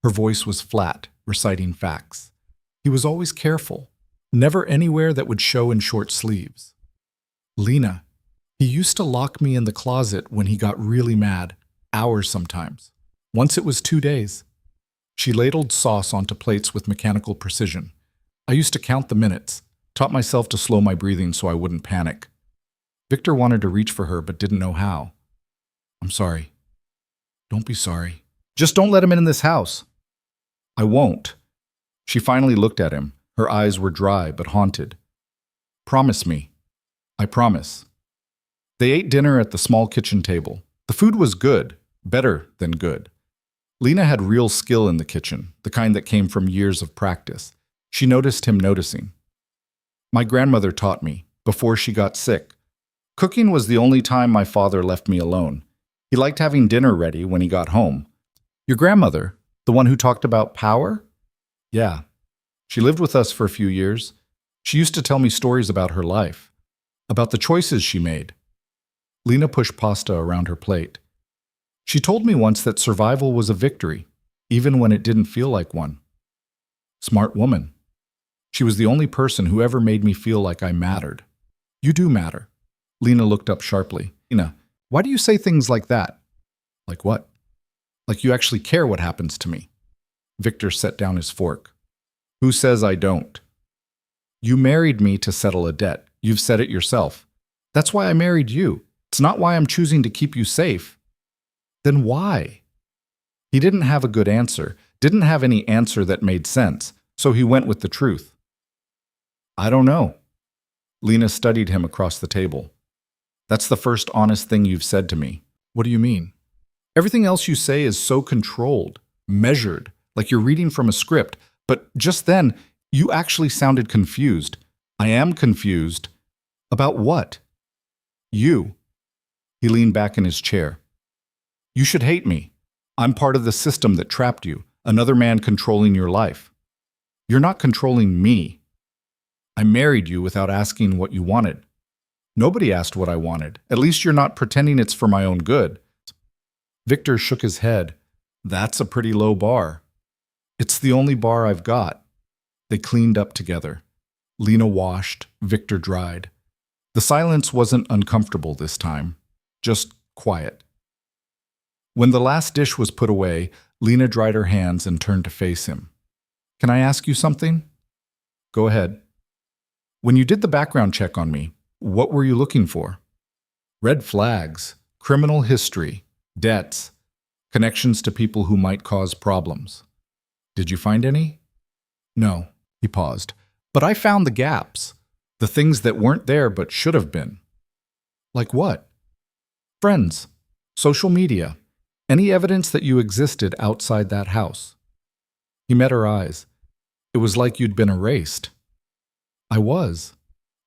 Her voice was flat, reciting facts. He was always careful, never anywhere that would show in short sleeves. Lena, he used to lock me in the closet when he got really mad, hours sometimes. Once it was 2 days. She ladled sauce onto plates with mechanical precision. I used to count the minutes, taught myself to slow my breathing so I wouldn't panic. Victor wanted to reach for her but didn't know how. I'm sorry. Don't be sorry. Just don't let him in this house. I won't. She finally looked at him. Her eyes were dry but haunted. Promise me. I promise. They ate dinner at the small kitchen table. The food was good, better than good. Lena had real skill in the kitchen, the kind that came from years of practice. She noticed him noticing. My grandmother taught me, before she got sick. Cooking was the only time my father left me alone. He liked having dinner ready when he got home. Your grandmother, the one who talked about power? Yeah. She lived with us for a few years. She used to tell me stories about her life, about the choices she made. Lena pushed pasta around her plate. She told me once that survival was a victory, even when it didn't feel like one. Smart woman. She was the only person who ever made me feel like I mattered. You do matter. Lena looked up sharply. Lena, why do you say things like that? Like what? Like you actually care what happens to me. Victor set down his fork. Who says I don't? You married me to settle a debt. You've said it yourself. That's why I married you. It's not why I'm choosing to keep you safe. Then why? He didn't have a good answer, didn't have any answer that made sense, so he went with the truth. I don't know. Lena studied him across the table. That's the first honest thing you've said to me. What do you mean? Everything else you say is so controlled, measured, like you're reading from a script, but just then, you actually sounded confused. I am confused. About what? You. He leaned back in his chair. You should hate me. I'm part of the system that trapped you, another man controlling your life. You're not controlling me. I married you without asking what you wanted. Nobody asked what I wanted. At least you're not pretending it's for my own good. Victor shook his head. That's a pretty low bar. It's the only bar I've got. They cleaned up together. Lena washed, Victor dried. The silence wasn't uncomfortable this time, just quiet. When the last dish was put away, Lena dried her hands and turned to face him. Can I ask you something? Go ahead. When you did the background check on me, what were you looking for? Red flags, criminal history, debts, connections to people who might cause problems. Did you find any? No, he paused. But I found the gaps, the things that weren't there but should have been. Like what? Friends, social media, any evidence that you existed outside that house. He met her eyes. It was like you'd been erased. I was.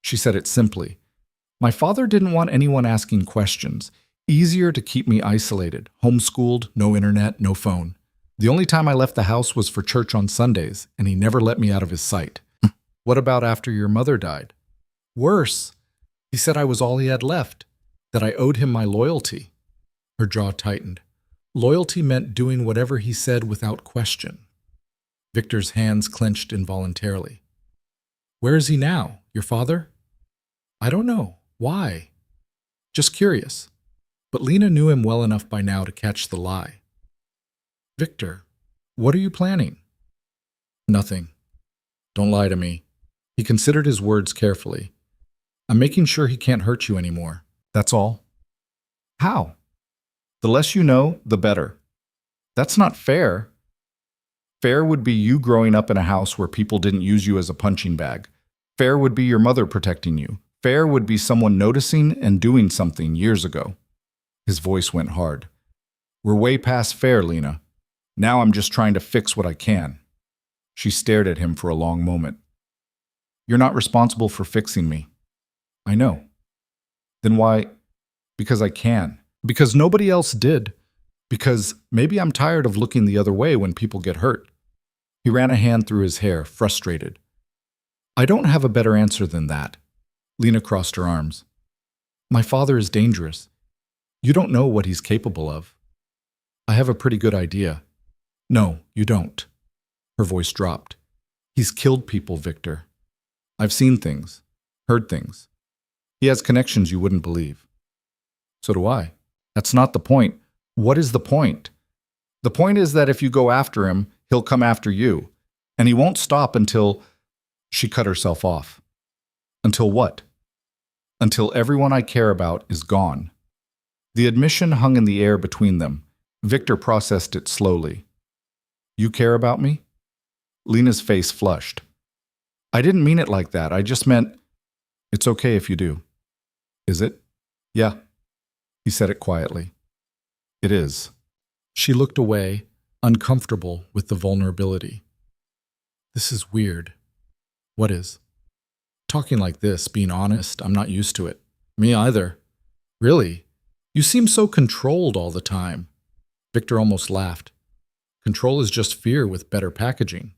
She said it simply. My father didn't want anyone asking questions. Easier to keep me isolated, homeschooled, no internet, no phone. The only time I left the house was for church on Sundays, and he never let me out of his sight. What about after your mother died? Worse. He said I was all he had left, that I owed him my loyalty. Her jaw tightened. Loyalty meant doing whatever he said without question. Victor's hands clenched involuntarily. Where is he now? Your father? I don't know. Why? Just curious. But Lena knew him well enough by now to catch the lie. Victor, what are you planning? Nothing. Don't lie to me. He considered his words carefully. I'm making sure he can't hurt you anymore. That's all. How? The less you know, the better. That's not fair. Fair would be you growing up in a house where people didn't use you as a punching bag. Fair would be your mother protecting you. Fair would be someone noticing and doing something years ago. His voice went hard. We're way past fair, Lena. Now I'm just trying to fix what I can. She stared at him for a long moment. You're not responsible for fixing me. I know. Then why? Because I can. Because nobody else did. Because maybe I'm tired of looking the other way when people get hurt. He ran a hand through his hair, frustrated. I don't have a better answer than that. Lena crossed her arms. My father is dangerous. You don't know what he's capable of. I have a pretty good idea. No, you don't. Her voice dropped. He's killed people, Victor. I've seen things, heard things. He has connections you wouldn't believe. So do I. That's not the point. What is the point? The point is that if you go after him, he'll come after you. And he won't stop until... She cut herself off. Until what? Until everyone I care about is gone. The admission hung in the air between them. Victor processed it slowly. You care about me? Lena's face flushed. I didn't mean it like that. I just meant, it's okay if you do. Is it? Yeah. He said it quietly. It is. She looked away, uncomfortable with the vulnerability. This is weird. What is? Talking like this, being honest, I'm not used to it. Me either. Really? You seem so controlled all the time. Victor almost laughed. Control is just fear with better packaging.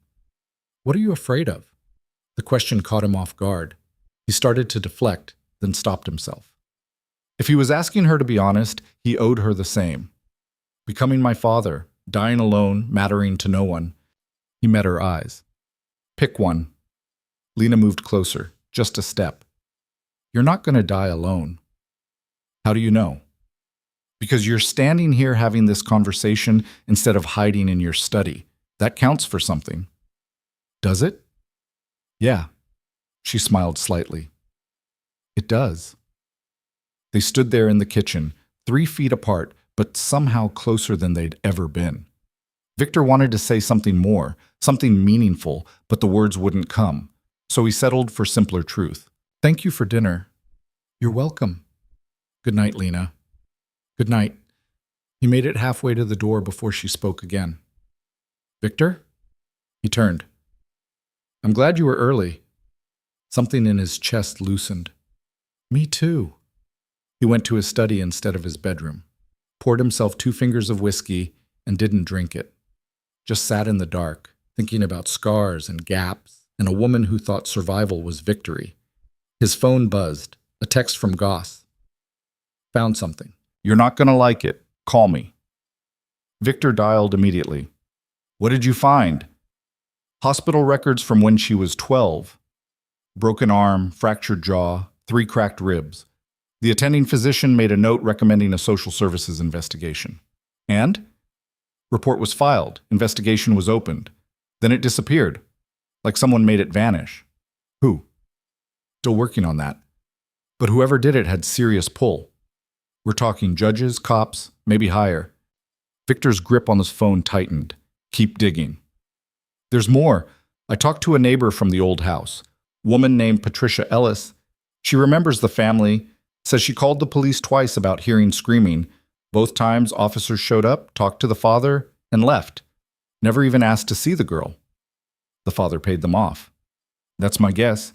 What are you afraid of? The question caught him off guard. He started to deflect, then stopped himself. If he was asking her to be honest, he owed her the same. Becoming my father, dying alone, mattering to no one. He met her eyes. Pick one. Lena moved closer, just a step. You're not going to die alone. How do you know? Because you're standing here having this conversation instead of hiding in your study. That counts for something. Does it? Yeah. She smiled slightly. It does. They stood there in the kitchen, 3 feet apart, but somehow closer than they'd ever been. Victor wanted to say something more, something meaningful, but the words wouldn't come. So he settled for simpler truth. Thank you for dinner. You're welcome. Good night, Lena. Good night. He made it halfway to the door before she spoke again. Victor? He turned. I'm glad you were early. Something in his chest loosened. Me too. He went to his study instead of his bedroom, poured himself 2 fingers of whiskey, and didn't drink it. Just sat in the dark, thinking about scars and gaps, and a woman who thought survival was victory. His phone buzzed, a text from Goss. Found something. You're not going to like it. Call me. Victor dialed immediately. What did you find? Hospital records from when she was 12. Broken arm, fractured jaw, 3 cracked ribs. The attending physician made a note recommending a social services investigation. And? Report was filed. Investigation was opened. Then it disappeared. Like someone made it vanish. Who? Still working on that. But whoever did it had serious pull. We're talking judges, cops, maybe higher. Victor's grip on his phone tightened. Keep digging. There's more. I talked to a neighbor from the old house. Woman named Patricia Ellis. She remembers the family, says she called the police twice about hearing screaming. Both times officers showed up, talked to the father, and left. Never even asked to see the girl. The father paid them off. That's my guess.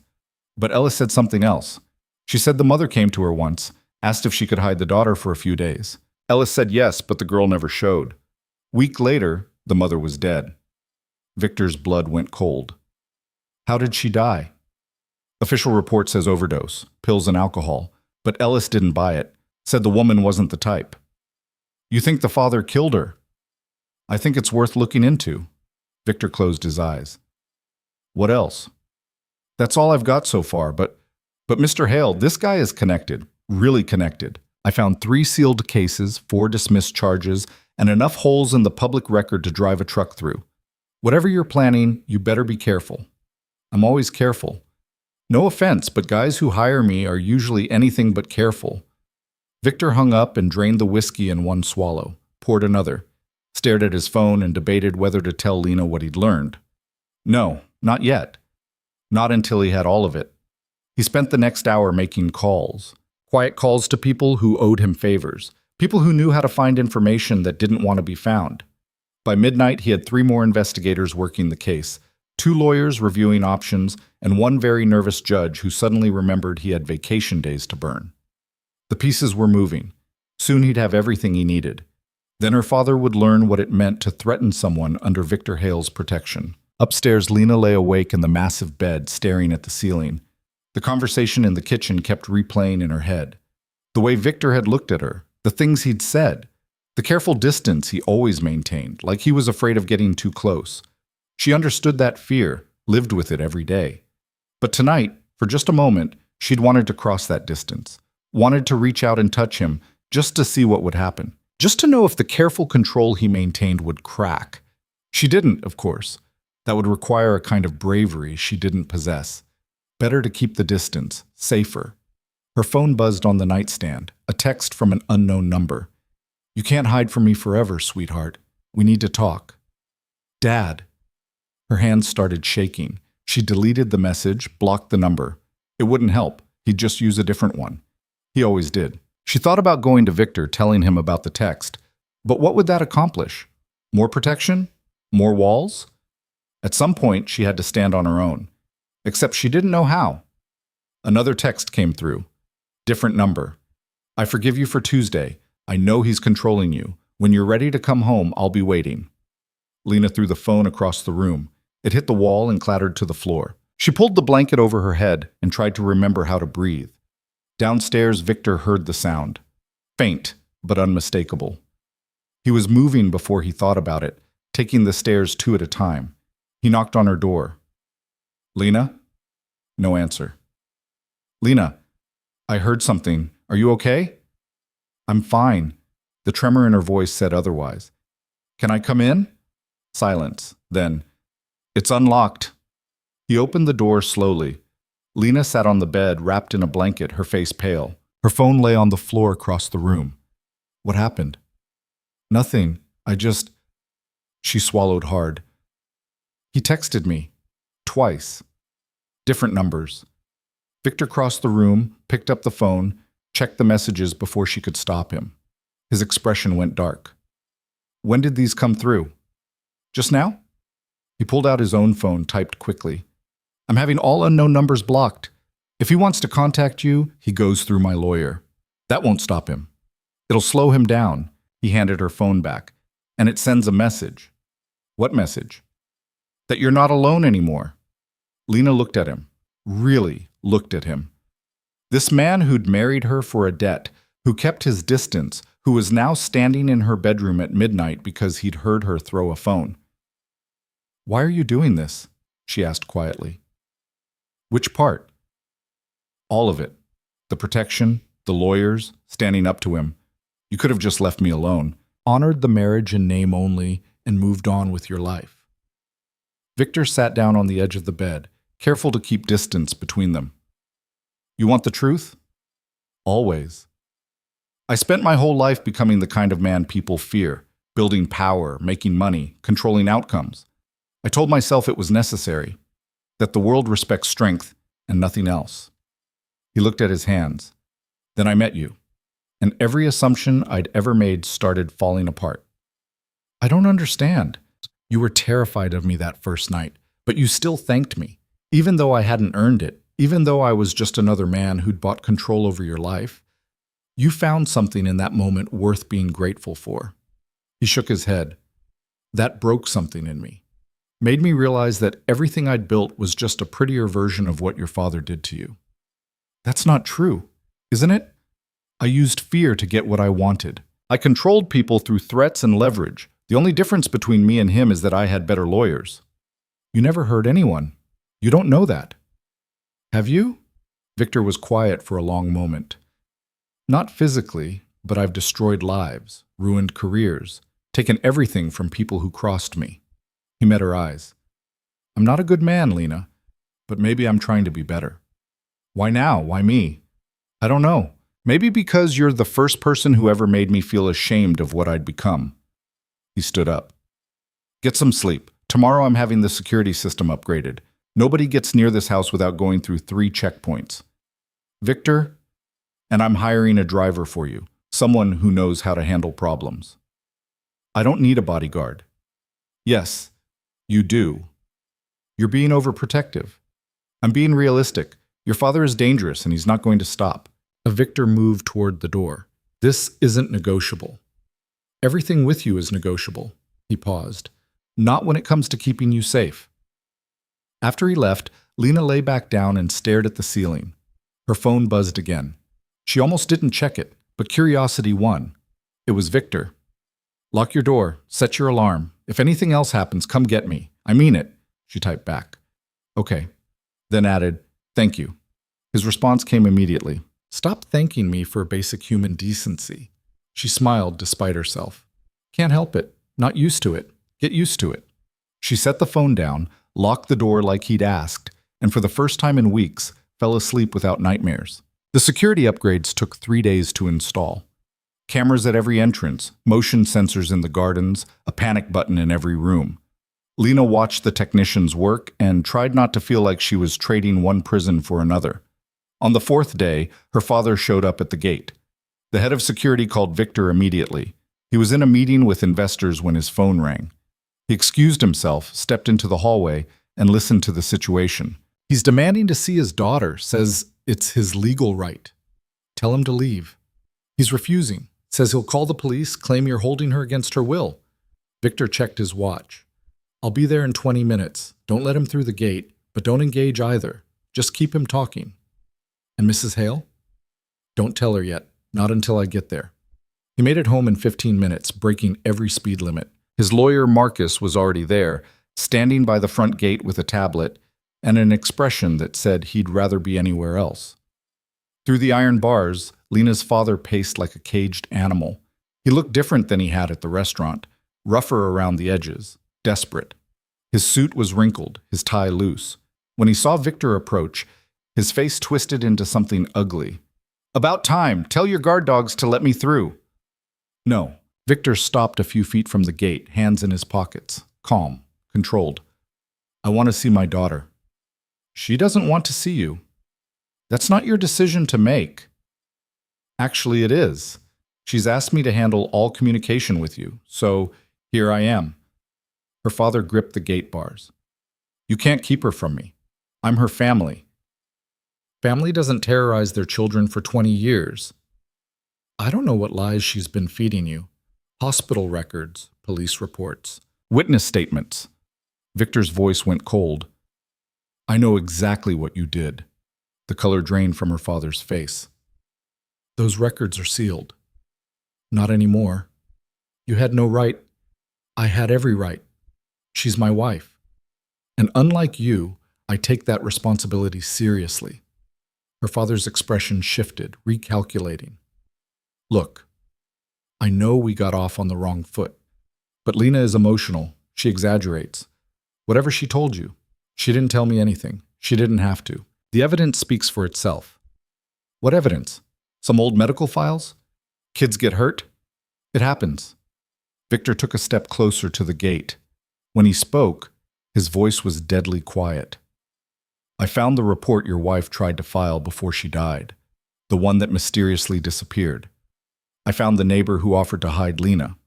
But Ellis said something else. She said the mother came to her once, asked if she could hide the daughter for a few days. Ellis said yes, but the girl never showed. Week later, the mother was dead. Victor's blood went cold. How did she die? Official report says overdose, pills and alcohol, but Ellis didn't buy it, said the woman wasn't the type. You think the father killed her? I think it's worth looking into. Victor closed his eyes. What else? That's all I've got so far, but Mr. Hale, this guy is connected, really connected. I found 3 sealed cases, 4 dismissed charges, and enough holes in the public record to drive a truck through. Whatever you're planning, you better be careful. I'm always careful. No offense, but guys who hire me are usually anything but careful. Victor hung up and drained the whiskey in one swallow, poured another, stared at his phone and debated whether to tell Lena what he'd learned. No, not yet. Not until he had all of it. He spent the next hour making calls. Quiet calls to people who owed him favors. People who knew how to find information that didn't want to be found. By midnight, he had 3 more investigators working the case, 2 lawyers reviewing options, and 1 very nervous judge who suddenly remembered he had vacation days to burn. The pieces were moving. Soon he'd have everything he needed. Then her father would learn what it meant to threaten someone under Victor Hale's protection. Upstairs, Lena lay awake in the massive bed, staring at the ceiling. The conversation in the kitchen kept replaying in her head. The way Victor had looked at her, the things he'd said, the careful distance he always maintained, like he was afraid of getting too close. She understood that fear, lived with it every day. But tonight, for just a moment, she'd wanted to cross that distance, wanted to reach out and touch him, just to see what would happen, just to know if the careful control he maintained would crack. She didn't, of course. That would require a kind of bravery she didn't possess. Better to keep the distance, safer. Her phone buzzed on the nightstand, a text from an unknown number. "You can't hide from me forever, sweetheart. We need to talk." "Dad." Her hands started shaking. She deleted the message, blocked the number. It wouldn't help. He'd just use a different one. He always did. She thought about going to Victor, telling him about the text. But what would that accomplish? More protection? More walls? At some point, she had to stand on her own. Except she didn't know how. Another text came through. Different number. "I forgive you for Tuesday. I know he's controlling you. When you're ready to come home, I'll be waiting." Lena threw the phone across the room. It hit the wall and clattered to the floor. She pulled the blanket over her head and tried to remember how to breathe. Downstairs, Victor heard the sound. Faint, but unmistakable. He was moving before he thought about it, taking the stairs 2 at a time. He knocked on her door. "Lena?" No answer. "Lena, I heard something. Are you okay?" "I'm fine." The tremor in her voice said otherwise. "Can I come in?" Silence. Then, "It's unlocked." He opened the door slowly. Lena sat on the bed, wrapped in a blanket, her face pale. Her phone lay on the floor across the room. "What happened?" "Nothing. She swallowed hard. "He texted me. Twice. Different numbers." Victor crossed the room, picked up the phone, checked the messages before she could stop him. His expression went dark. "When did these come through?" "Just now?" He pulled out his own phone, typed quickly. "I'm having all unknown numbers blocked. If he wants to contact you, he goes through my lawyer. That won't stop him. It'll slow him down." He handed her phone back. "And it sends a message." "What message?" "That you're not alone anymore." Lena looked at him. Really looked at him. This man who'd married her for a debt, who kept his distance, who was now standing in her bedroom at midnight because he'd heard her throw a phone. "Why are you doing this?" she asked quietly. "Which part?" "All of it. The protection, the lawyers, standing up to him. You could have just left me alone, honored the marriage in name only, and moved on with your life." Victor sat down on the edge of the bed, careful to keep distance between them. "You want the truth?" "Always." "I spent my whole life becoming the kind of man people fear, building power, making money, controlling outcomes. I told myself it was necessary, that the world respects strength and nothing else." He looked at his hands. "Then I met you, and every assumption I'd ever made started falling apart." "I don't understand. You were terrified of me that first night, but you still thanked me, even though I hadn't earned it, even though I was just another man who'd bought control over your life. You found something in that moment worth being grateful for." He shook his head. "That broke something in me. Made me realize that everything I'd built was just a prettier version of what your father did to you." "That's not true, isn't it? I used fear to get what I wanted. I controlled people through threats and leverage. The only difference between me and him is that I had better lawyers." "You never hurt anyone. You don't know that." "Have you?" Victor was quiet for a long moment. "Not physically, but I've destroyed lives, ruined careers, taken everything from people who crossed me." He met her eyes. "I'm not a good man, Lena, but maybe I'm trying to be better." "Why now? Why me?" "I don't know. Maybe because you're the first person who ever made me feel ashamed of what I'd become." He stood up. "Get some sleep. Tomorrow I'm having the security system upgraded. Nobody gets near this house without going through 3 checkpoints. Victor, and I'm hiring a driver for you, someone who knows how to handle problems." "I don't need a bodyguard." "Yes, you do. You're being overprotective." "I'm being realistic. Your father is dangerous and he's not going to stop." Victor moved toward the door. "This isn't negotiable." "Everything with you is negotiable." He paused. "Not when it comes to keeping you safe." After he left, Lena lay back down and stared at the ceiling. Her phone buzzed again. She almost didn't check it, but curiosity won. It was Victor. "Lock your door. Set your alarm. If anything else happens, come get me. I mean it," she typed back. "Okay." Then added, "Thank you." His response came immediately. "Stop thanking me for basic human decency." She smiled despite herself. "Can't help it. Not used to it. Get used to it." She set the phone down, locked the door like he'd asked, and for the first time in weeks, fell asleep without nightmares. The security upgrades took 3 days to install. Cameras at every entrance, motion sensors in the gardens, a panic button in every room. Lena watched the technicians work and tried not to feel like she was trading one prison for another. On the 4th day, her father showed up at the gate. The head of security called Victor immediately. He was in a meeting with investors when his phone rang. He excused himself, stepped into the hallway, and listened to the situation. He's demanding to see his daughter, says it's his legal right. Tell him to leave. He's refusing, says he'll call the police, claim you're holding her against her will. Victor checked his watch. I'll be there in 20 minutes. Don't let him through the gate, but don't engage either. Just keep him talking. And Mrs. Hale? Don't tell her yet, not until I get there. He made it home in 15 minutes, breaking every speed limit. His lawyer, Marcus, was already there, standing by the front gate with a tablet and an expression that said he'd rather be anywhere else. Through the iron bars, Lena's father paced like a caged animal. He looked different than he had at the restaurant, rougher around the edges, desperate. His suit was wrinkled, his tie loose. When he saw Victor approach, his face twisted into something ugly. About time! Tell your guard dogs to let me through. No. Victor stopped a few feet from the gate, hands in his pockets, calm, controlled. I want to see my daughter. She doesn't want to see you. That's not your decision to make. Actually, it is. She's asked me to handle all communication with you, so here I am. Her father gripped the gate bars. You can't keep her from me. I'm her family. Family doesn't terrorize their children for 20 years. I don't know what lies she's been feeding you. Hospital records, police reports, witness statements. Victor's voice went cold. I know exactly what you did. The color drained from her father's face. Those records are sealed. Not anymore. You had no right. I had every right. She's my wife. And unlike you, I take that responsibility seriously. Her father's expression shifted, recalculating. Look, I know we got off on the wrong foot, but Lena is emotional. She exaggerates. Whatever she told you, she didn't tell me anything. She didn't have to. The evidence speaks for itself. What evidence? Some old medical files? Kids get hurt? It happens. Victor took a step closer to the gate. When he spoke, his voice was deadly quiet. I found the report your wife tried to file before she died, the one that mysteriously disappeared. I found the neighbor who offered to hide Lena.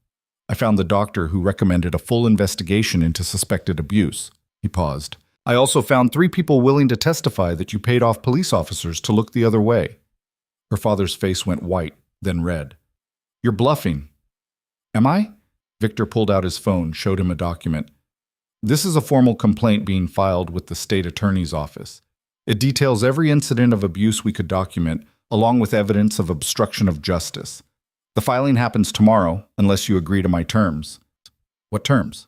I found the doctor who recommended a full investigation into suspected abuse. He paused. I also found 3 people willing to testify that you paid off police officers to look the other way. Her father's face went white, then red. You're bluffing. Am I? Victor pulled out his phone, showed him a document. This is a formal complaint being filed with the state attorney's office. It details every incident of abuse we could document, along with evidence of obstruction of justice. The filing happens tomorrow, unless you agree to my terms. What terms?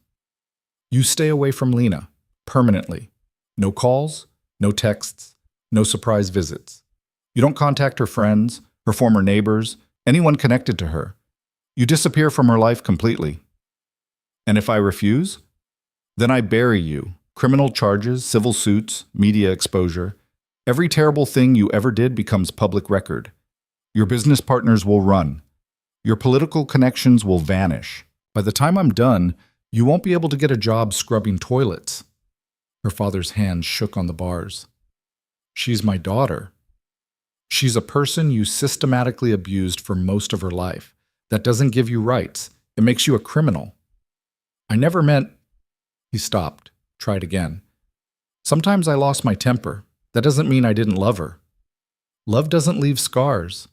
You stay away from Lena, permanently. No calls, no texts, no surprise visits. You don't contact her friends, her former neighbors, anyone connected to her. You disappear from her life completely. And if I refuse? Then I bury you. Criminal charges, civil suits, media exposure. Every terrible thing you ever did becomes public record. Your business partners will run. Your political connections will vanish. By the time I'm done, you won't be able to get a job scrubbing toilets. Her father's hand shook on the bars. She's my daughter. She's a person you systematically abused for most of her life. That doesn't give you rights. It makes you a criminal. I never meant... He stopped, tried again. Sometimes I lost my temper. That doesn't mean I didn't love her. Love doesn't leave scars.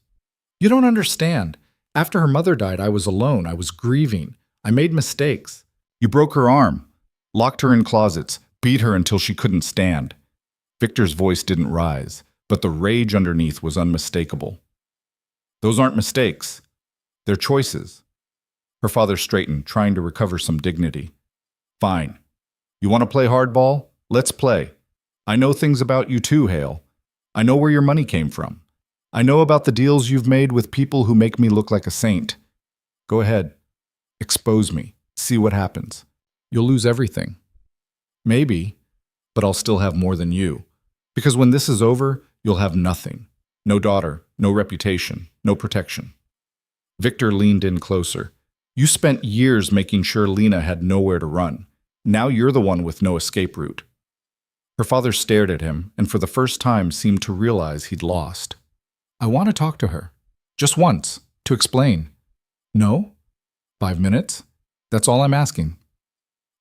You don't understand. After her mother died, I was alone. I was grieving. I made mistakes. You broke her arm, locked her in closets, beat her until she couldn't stand. Victor's voice didn't rise, but the rage underneath was unmistakable. Those aren't mistakes. They're choices. Her father straightened, trying to recover some dignity. Fine. You want to play hardball? Let's play. I know things about you too, Hale. I know where your money came from. I know about the deals you've made with people who make me look like a saint. Go ahead. Expose me. See what happens. You'll lose everything. Maybe, but I'll still have more than you. Because when this is over, you'll have nothing. No daughter, no reputation, no protection. Victor leaned in closer. You spent years making sure Lena had nowhere to run. Now you're the one with no escape route. Her father stared at him and for the first time seemed to realize he'd lost. I want to talk to her. Just once, to explain. No? 5 minutes? That's all I'm asking.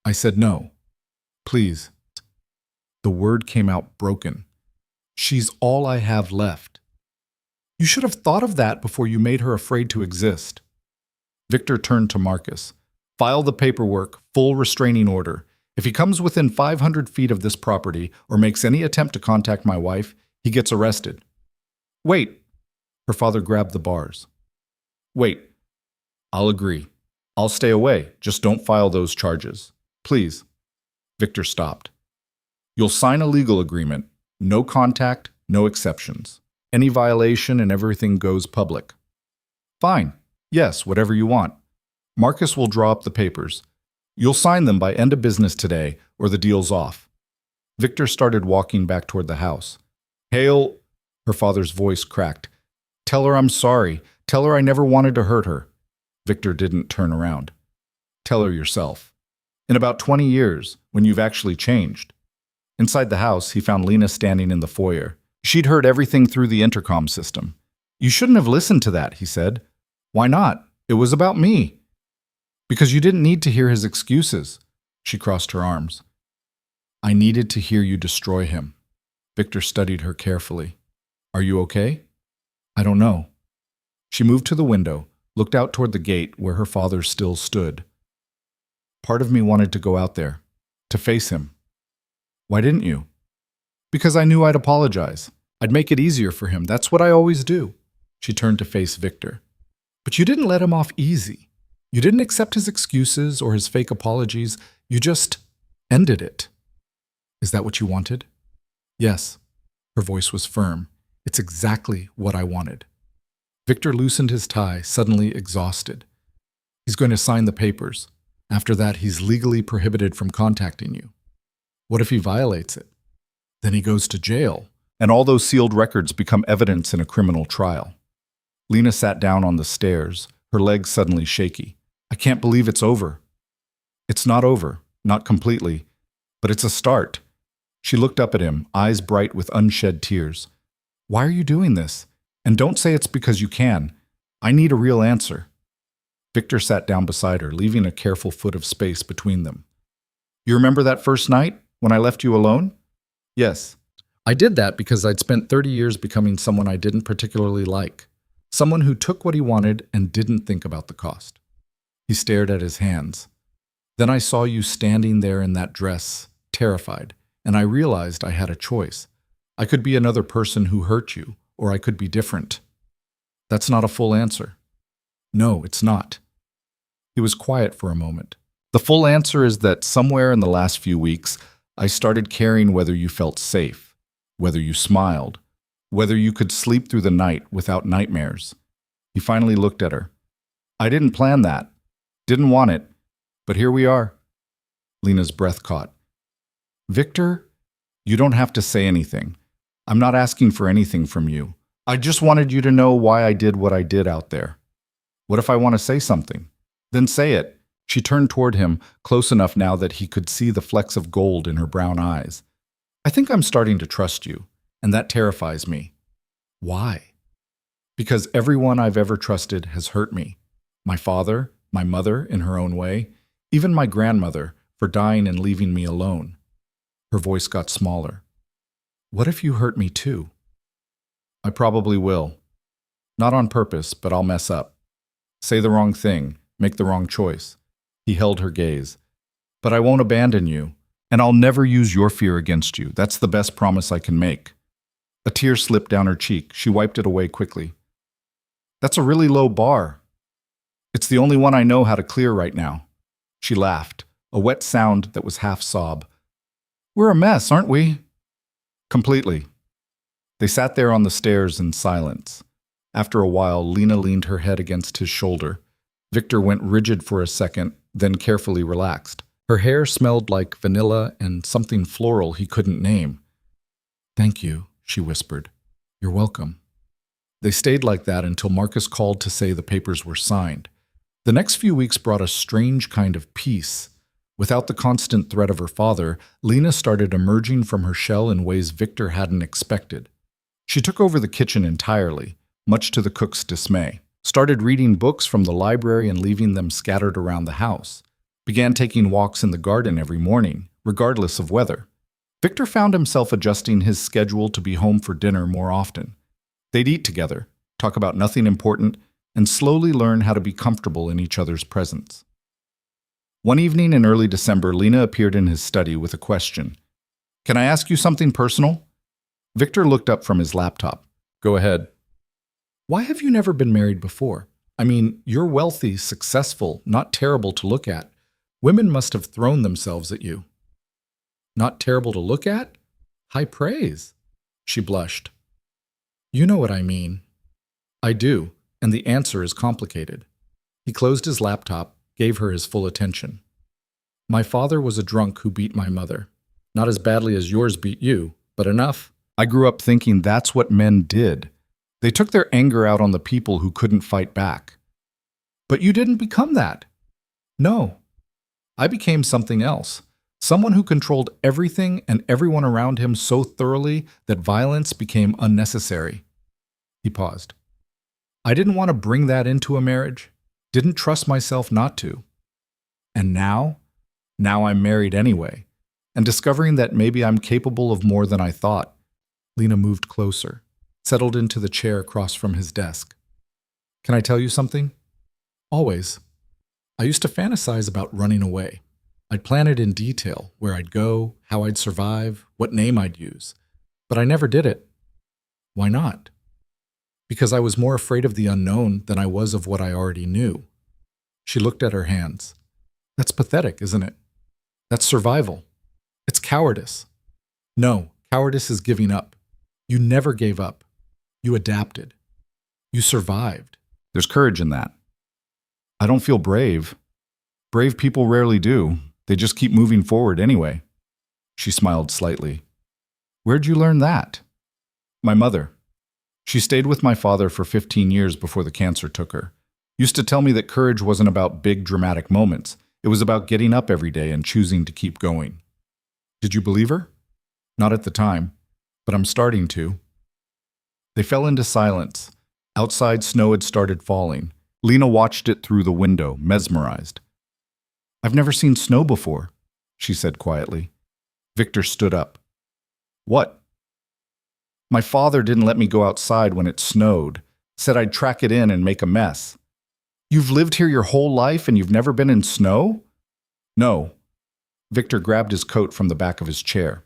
I said no. Please. The word came out broken. She's all I have left. You should have thought of that before you made her afraid to exist. Victor turned to Marcus. File the paperwork, full restraining order. If he comes within 500 feet of this property or makes any attempt to contact my wife, he gets arrested. Wait. Her father grabbed the bars. Wait. I'll agree. I'll stay away. Just don't file those charges. Please. Victor stopped. You'll sign a legal agreement. No contact, no exceptions. Any violation and everything goes public. Fine. Yes, whatever you want. Marcus will draw up the papers. You'll sign them by end of business today, or the deal's off. Victor started walking back toward the house. Hale, her father's voice cracked. Tell her I'm sorry. Tell her I never wanted to hurt her. Victor didn't turn around. Tell her yourself. In about 20 years, when you've actually changed. Inside the house, he found Lena standing in the foyer. She'd heard everything through the intercom system. You shouldn't have listened to that, he said. Why not? It was about me. Because you didn't need to hear his excuses. She crossed her arms. I needed to hear you destroy him. Victor studied her carefully. Are you okay? I don't know. She moved to the window, looked out toward the gate where her father still stood. Part of me wanted to go out there, to face him. Why didn't you? Because I knew I'd apologize. I'd make it easier for him. That's what I always do. She turned to face Victor. But you didn't let him off easy. You didn't accept his excuses or his fake apologies. You just ended it. Is that what you wanted? Yes. Her voice was firm. It's exactly what I wanted. Victor loosened his tie, suddenly exhausted. He's going to sign the papers. After that, he's legally prohibited from contacting you. What if he violates it? Then he goes to jail, and all those sealed records become evidence in a criminal trial. Lena sat down on the stairs, her legs suddenly shaky. I can't believe it's over. It's not over, not completely, but it's a start. She looked up at him, eyes bright with unshed tears. Why are you doing this? And don't say it's because you can. I need a real answer. Victor sat down beside her, leaving a careful foot of space between them. You remember that first night, when I left you alone? Yes. I did that because I'd spent 30 years becoming someone I didn't particularly like. Someone who took what he wanted and didn't think about the cost. He stared at his hands. Then I saw you standing there in that dress, terrified, and I realized I had a choice. I could be another person who hurt you, or I could be different. That's not a full answer. No, it's not. He was quiet for a moment. The full answer is that somewhere in the last few weeks, I started caring whether you felt safe, whether you smiled, whether you could sleep through the night without nightmares. He finally looked at her. I didn't plan that. Didn't want it. But here we are. Lena's breath caught. Victor, you don't have to say anything. I'm not asking for anything from you. I just wanted you to know why I did what I did out there. What if I want to say something? Then say it. She turned toward him, close enough now that he could see the flecks of gold in her brown eyes. I think I'm starting to trust you, and that terrifies me. Why? Because everyone I've ever trusted has hurt me. My father, my mother in her own way, even my grandmother for dying and leaving me alone. Her voice got smaller. What if you hurt me too? I probably will. Not on purpose, but I'll mess up. Say the wrong thing, make the wrong choice. He held her gaze. But I won't abandon you, and I'll never use your fear against you. That's the best promise I can make. A tear slipped down her cheek. She wiped it away quickly. That's a really low bar. It's the only one I know how to clear right now. She laughed, a wet sound that was half sob. We're a mess, aren't we? Completely. They sat there on the stairs in silence. After a while, Lena leaned her head against his shoulder. Victor went rigid for a second, then carefully relaxed. Her hair smelled like vanilla and something floral he couldn't name. "Thank you," she whispered. "You're welcome." They stayed like that until Marcus called to say the papers were signed. The next few weeks brought a strange kind of peace. Without the constant threat of her father, Lena started emerging from her shell in ways Victor hadn't expected. She took over the kitchen entirely, much to the cook's dismay. Started reading books from the library and leaving them scattered around the house. Began taking walks in the garden every morning, regardless of weather. Victor found himself adjusting his schedule to be home for dinner more often. They'd eat together, talk about nothing important, and slowly learn how to be comfortable in each other's presence. One evening in early December, Lena appeared in his study with a question. "Can I ask you something personal?" Victor looked up from his laptop. "Go ahead." "Why have you never been married before? I mean, you're wealthy, successful, not terrible to look at. Women must have thrown themselves at you." "Not terrible to look at? High praise." She blushed. "You know what I mean." "I do, and the answer is complicated." He closed his laptop, gave her his full attention. "My father was a drunk who beat my mother. Not as badly as yours beat you, but enough. I grew up thinking that's what men did. They took their anger out on the people who couldn't fight back." "But you didn't become that." "No. I became something else. Someone who controlled everything and everyone around him so thoroughly that violence became unnecessary." He paused. "I didn't want to bring that into a marriage. Didn't trust myself not to. And now I'm married anyway, and discovering that maybe I'm capable of more than I thought." Lena moved closer, settled into the chair across from his desk. "Can I tell you something?" "Always. I used to fantasize about running away. I'd plan it in detail, where I'd go, how I'd survive, what name I'd use. But I never did it." "Why not?" "Because I was more afraid of the unknown than I was of what I already knew." She looked at her hands. "That's pathetic, isn't it? That's survival. It's cowardice." "No, cowardice is giving up. You never gave up. You adapted. You survived." "There's courage in that." "I don't feel brave. Brave people rarely do. They just keep moving forward anyway." She smiled slightly. "Where'd you learn that?" "My mother. She stayed with my father for 15 years before the cancer took her. Used to tell me that courage wasn't about big dramatic moments. It was about getting up every day and choosing to keep going." "Did you believe her?" "Not at the time, but I'm starting to." They fell into silence. Outside, snow had started falling. Lena watched it through the window, mesmerized. "I've never seen snow before," she said quietly. Victor stood up. "What?" "My father didn't let me go outside when it snowed. Said I'd track it in and make a mess." "You've lived here your whole life and you've never been in snow?" "No." Victor grabbed his coat from the back of his chair.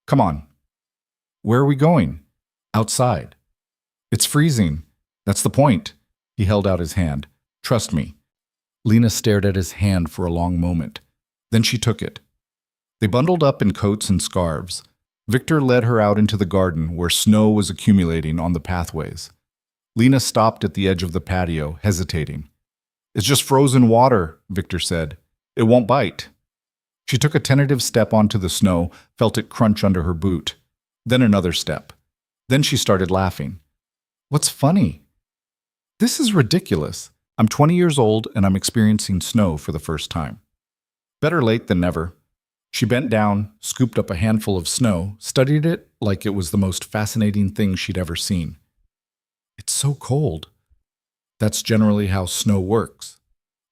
"Come on." "Where are we going?" "Outside." "It's freezing. That's the point." He held out his hand. "Trust me." Lena stared at his hand for a long moment. Then she took it. They bundled up in coats and scarves. Victor led her out into the garden where snow was accumulating on the pathways. Lena stopped at the edge of the patio, hesitating. "It's just frozen water," Victor said. "It won't bite." She took a tentative step onto the snow, felt it crunch under her boot. Then another step. Then she started laughing. "What's funny?" "This is ridiculous. I'm 20 years old and I'm experiencing snow for the first time." Better late than never. She bent down, scooped up a handful of snow, studied it like it was the most fascinating thing she'd ever seen. "It's so cold." "That's generally how snow works."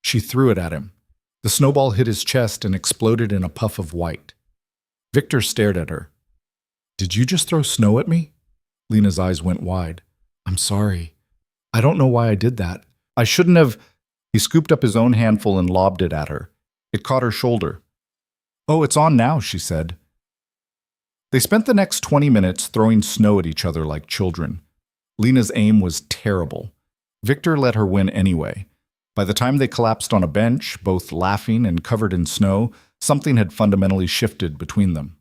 She threw it at him. The snowball hit his chest and exploded in a puff of white. Victor stared at her. "Did you just throw snow at me?" Lena's eyes went wide. "I'm sorry. I don't know why I did that. I shouldn't have." He scooped up his own handful and lobbed it at her. It caught her shoulder. "Oh, it's on now," she said. They spent the next 20 minutes throwing snow at each other like children. Lena's aim was terrible. Victor let her win anyway. By the time they collapsed on a bench, both laughing and covered in snow, something had fundamentally shifted between them.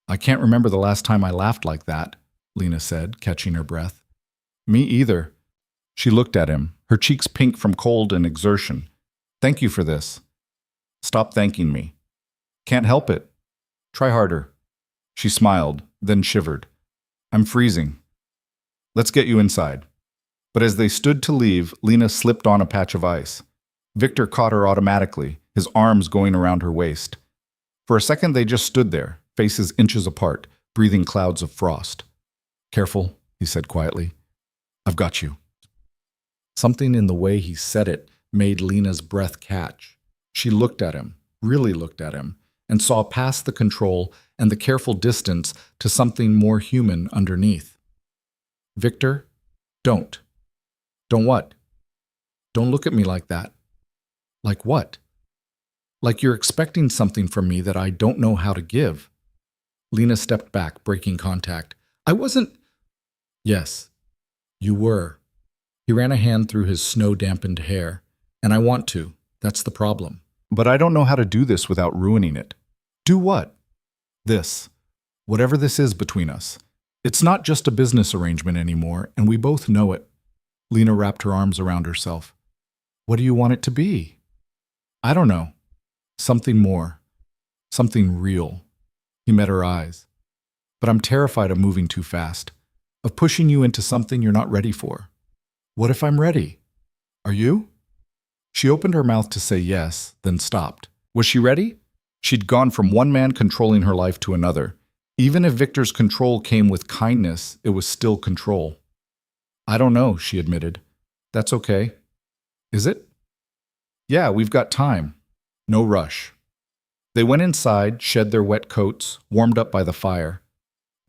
"I can't remember the last time I laughed like that," Lena said, catching her breath. "Me either." She looked at him, her cheeks pink from cold and exertion. "Thank you for this." "Stop thanking me." Can't help it. Try harder. She smiled, then shivered. I'm freezing. Let's get you inside. But as they stood to leave, Lena slipped on a patch of ice. Victor caught her automatically, his arms going around her waist. For a second they just stood there, faces inches apart, breathing clouds of frost. Careful, he said quietly. I've got you. Something in the way he said it made Lena's breath catch. She looked at him, really looked at him, and saw past the control and the careful distance to something more human underneath. Victor, don't. Don't what? Don't look at me like that. Like what? Like you're expecting something from me that I don't know how to give. Lena stepped back, breaking contact. I wasn't... Yes, you were. He ran a hand through his snow-dampened hair. And I want to. That's the problem. But I don't know how to do this without ruining it. Do what? This. Whatever this is between us. It's not just a business arrangement anymore, and we both know it. Lena wrapped her arms around herself. What do you want it to be? I don't know. Something more. Something real. He met her eyes. But I'm terrified of moving too fast, of pushing you into something you're not ready for. What if I'm ready? Are you? She opened her mouth to say yes, then stopped. Was she ready? She'd gone from one man controlling her life to another. Even if Victor's control came with kindness, it was still control. I don't know, she admitted. That's okay. Is it? Yeah, we've got time. No rush. They went inside, shed their wet coats, warmed up by the fire.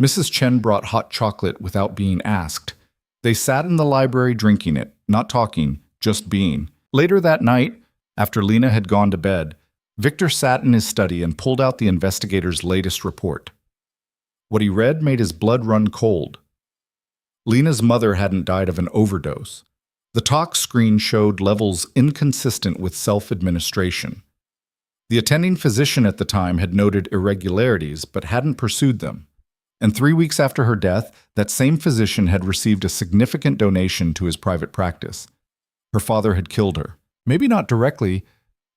Mrs. Chen brought hot chocolate without being asked. They sat in the library drinking it, not talking, just being. Later that night, after Lena had gone to bed, Victor sat in his study and pulled out the investigator's latest report. What he read made his blood run cold. Lena's mother hadn't died of an overdose. The tox screen showed levels inconsistent with self-administration. The attending physician at the time had noted irregularities but hadn't pursued them. And 3 weeks after her death, that same physician had received a significant donation to his private practice. Her father had killed her. Maybe not directly,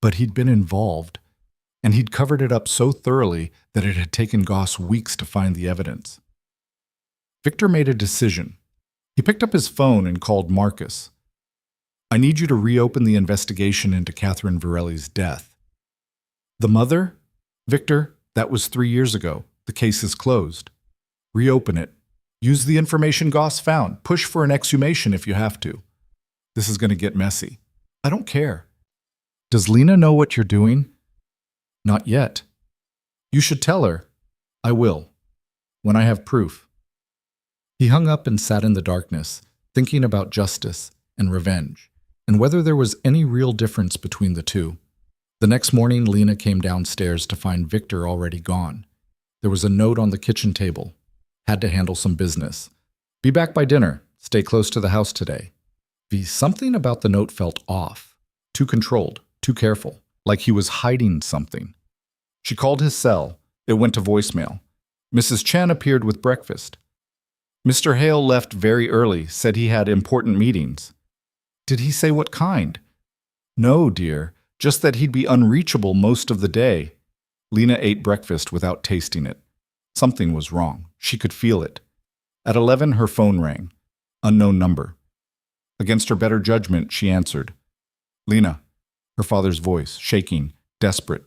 but he'd been involved. And he'd covered it up so thoroughly that it had taken Goss weeks to find the evidence. Victor made a decision. He picked up his phone and called Marcus. I need you to reopen the investigation into Catherine Varelli's death. The mother? Victor, that was 3 years ago. The case is closed. Reopen it. Use the information Goss found. Push for an exhumation if you have to. This is going to get messy. I don't care. Does Lena know what you're doing? Not yet. You should tell her. I will. When I have proof. He hung up and sat in the darkness, thinking about justice and revenge, and whether there was any real difference between the two. The next morning, Lena came downstairs to find Victor already gone. There was a note on the kitchen table. Had to handle some business. Be back by dinner. Stay close to the house today. Something about the note felt off. Too controlled, too careful, like he was hiding something. She called his cell. It went to voicemail. Mrs. Chen appeared with breakfast. Mr. Hale left very early, said he had important meetings. Did he say what kind? No, dear, just that he'd be unreachable most of the day. Lena ate breakfast without tasting it. Something was wrong. She could feel it. At 11, her phone rang. Unknown number. Against her better judgment, she answered. Lena, her father's voice, shaking, desperate.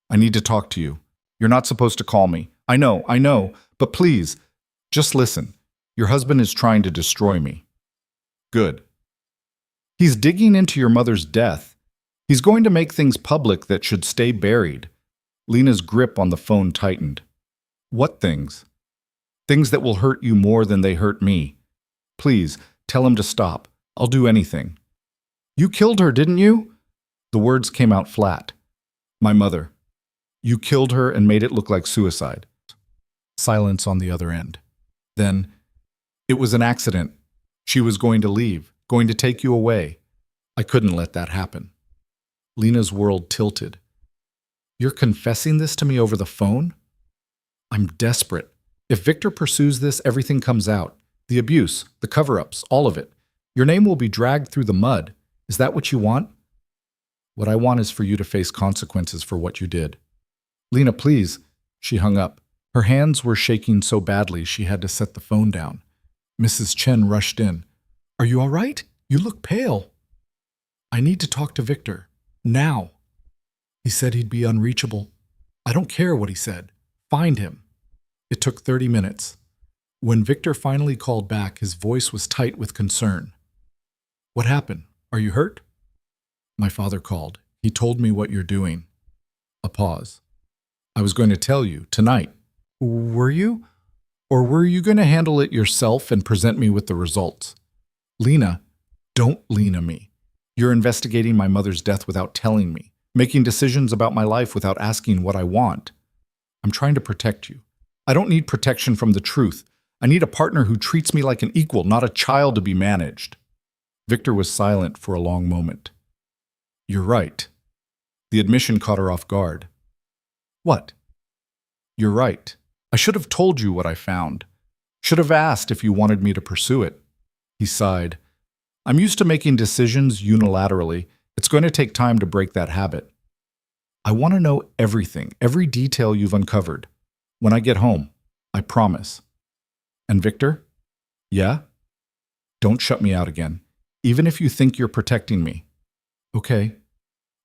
I need to talk to you. You're not supposed to call me. I know, but please, just listen. Your husband is trying to destroy me. Good. He's digging into your mother's death. He's going to make things public that should stay buried. Lena's grip on the phone tightened. What things? Things that will hurt you more than they hurt me. Please, tell him to stop. I'll do anything. You killed her, didn't you? The words came out flat. My mother. You killed her and made it look like suicide. Silence on the other end. Then, it was an accident. She was going to leave, going to take you away. I couldn't let that happen. Lena's world tilted. You're confessing this to me over the phone? I'm desperate. If Victor pursues this, everything comes out. The abuse, the cover-ups, all of it. Your name will be dragged through the mud. Is that what you want? What I want is for you to face consequences for what you did. Lena, please. She hung up. Her hands were shaking so badly she had to set the phone down. Mrs. Chen rushed in. Are you all right? You look pale. I need to talk to Victor. Now. He said he'd be unreachable. I don't care what he said. Find him. It took 30 minutes. When Victor finally called back, his voice was tight with concern. What happened? Are you hurt? My father called. He told me what you're doing. A pause. I was going to tell you, tonight. Were you? Or were you going to handle it yourself and present me with the results? Lena, don't Lena me. You're investigating my mother's death without telling me, making decisions about my life without asking what I want. I'm trying to protect you. I don't need protection from the truth. I need a partner who treats me like an equal, not a child to be managed. Victor was silent for a long moment. You're right. The admission caught her off guard. What? You're right. I should have told you what I found. Should have asked if you wanted me to pursue it. He sighed. I'm used to making decisions unilaterally. It's going to take time to break that habit. I want to know everything, every detail you've uncovered. When I get home, I promise. And Victor? Yeah? Don't shut me out again, even if you think you're protecting me. Okay.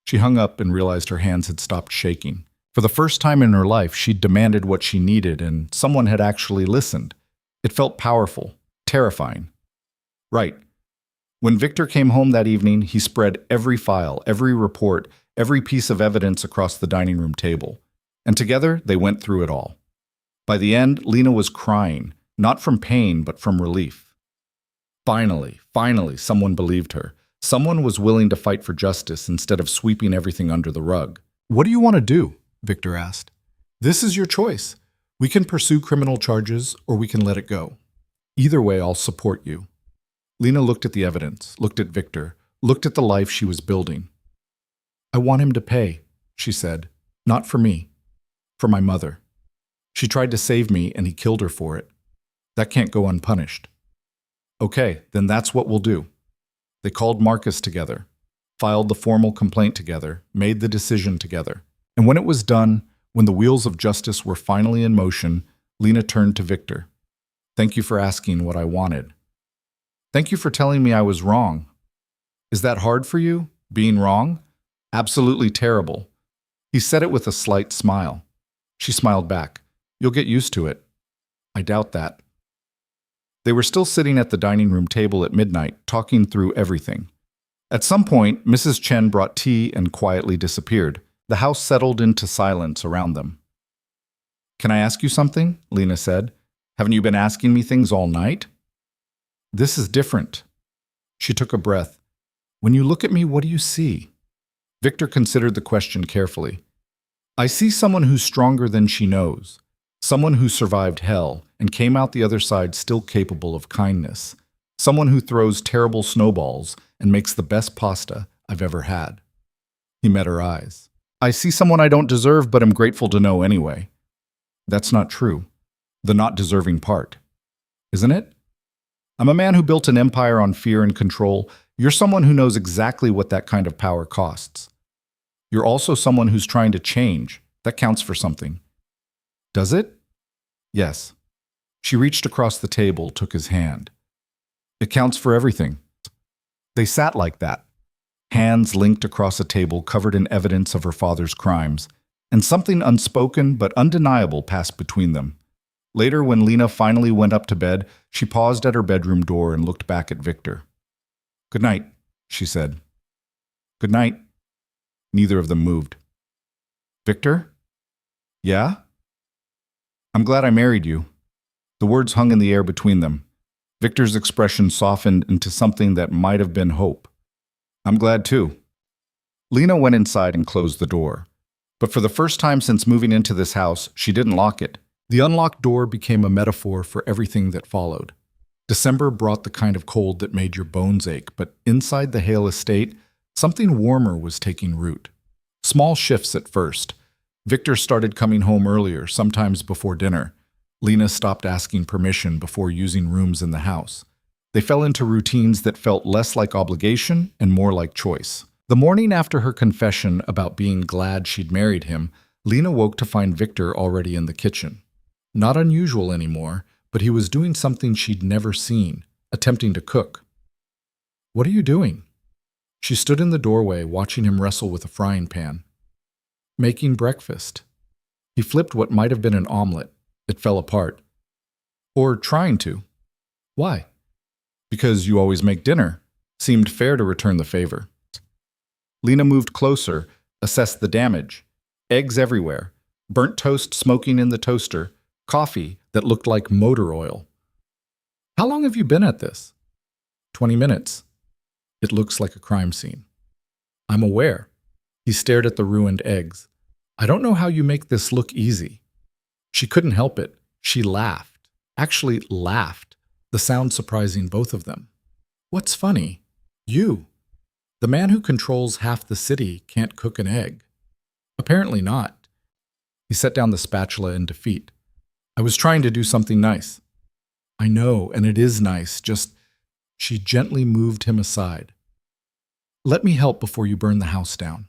She hung up and realized her hands had stopped shaking. For the first time in her life, she'd demanded what she needed, and someone had actually listened. It felt powerful, terrifying. Right. When Victor came home that evening, he spread every file, every report, every piece of evidence across the dining room table. And together, they went through it all. By the end, Lena was crying, not from pain, but from relief. Finally, someone believed her. Someone was willing to fight for justice instead of sweeping everything under the rug. What do you want to do? Victor asked. This is your choice. We can pursue criminal charges, or we can let it go. Either way, I'll support you. Lena looked at the evidence, looked at Victor, looked at the life she was building. I want him to pay, she said. Not for me. For my mother. She tried to save me, and he killed her for it. That can't go unpunished. Okay, then that's what we'll do. They called Marcus together, filed the formal complaint together, made the decision together. And when it was done, when the wheels of justice were finally in motion, Lena turned to Victor. Thank you for asking what I wanted. Thank you for telling me I was wrong. Is that hard for you, being wrong? Absolutely terrible. He said it with a slight smile. She smiled back. You'll get used to it. I doubt that. They were still sitting at the dining room table at midnight, talking through everything. At some point, Mrs. Chen brought tea and quietly disappeared. The house settled into silence around them. Can I ask you something? Lena said. Haven't you been asking me things all night? This is different. She took a breath. When you look at me, what do you see? Victor considered the question carefully. I see someone who's stronger than she knows. Someone who survived hell and came out the other side still capable of kindness. Someone who throws terrible snowballs and makes the best pasta I've ever had. He met her eyes. I see someone I don't deserve, but am grateful to know anyway. That's not true. The not deserving part. Isn't it? I'm a man who built an empire on fear and control. You're someone who knows exactly what that kind of power costs. You're also someone who's trying to change. That counts for something. Does it? Yes. She reached across the table, took his hand. It counts for everything. They sat like that, hands linked across a table covered in evidence of her father's crimes, and something unspoken but undeniable passed between them. Later, when Lena finally went up to bed, she paused at her bedroom door and looked back at Victor. Good night, she said. Good night. Neither of them moved. Victor? Yeah? I'm glad I married you. The words hung in the air between them. Victor's expression softened into something that might have been hope. I'm glad too. Lena went inside and closed the door. But for the first time since moving into this house, she didn't lock it. The unlocked door became a metaphor for everything that followed. December brought the kind of cold that made your bones ache, but inside the Hale estate, something warmer was taking root. Small shifts at first. Victor started coming home earlier, sometimes before dinner. Lena stopped asking permission before using rooms in the house. They fell into routines that felt less like obligation and more like choice. The morning after her confession about being glad she'd married him, Lena woke to find Victor already in the kitchen. Not unusual anymore, but he was doing something she'd never seen, attempting to cook. "What are you doing?" She stood in the doorway, watching him wrestle with a frying pan. "Making breakfast." He flipped what might have been an omelet. It fell apart. "Or trying to." "Why?" "Because you always make dinner." Seemed fair to return the favor. Lena moved closer, assessed the damage. Eggs everywhere, burnt toast smoking in the toaster, coffee that looked like motor oil. "How long have you been at this?" 20 minutes. "It looks like a crime scene." "I'm aware." He stared at the ruined eggs. "I don't know how you make this look easy." She couldn't help it. She laughed. Actually laughed, the sound surprising both of them. "What's funny? You. The man who controls half the city can't cook an egg." "Apparently not." He set down the spatula in defeat. "I was trying to do something nice." "I know, and it is nice, just—" She gently moved him aside. "Let me help before you burn the house down."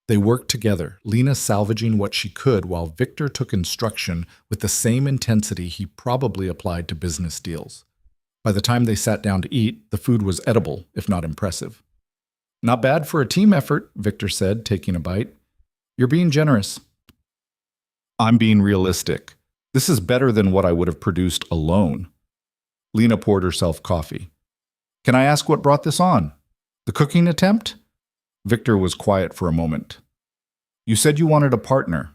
They worked together, Lena salvaging what she could while Victor took instruction with the same intensity he probably applied to business deals. By the time they sat down to eat, the food was edible, if not impressive. "Not bad for a team effort," Victor said, taking a bite. "You're being generous." "I'm being realistic. This is better than what I would have produced alone." Lena poured herself coffee. "Can I ask what brought this on? The cooking attempt?" Victor was quiet for a moment. "You said you wanted a partner.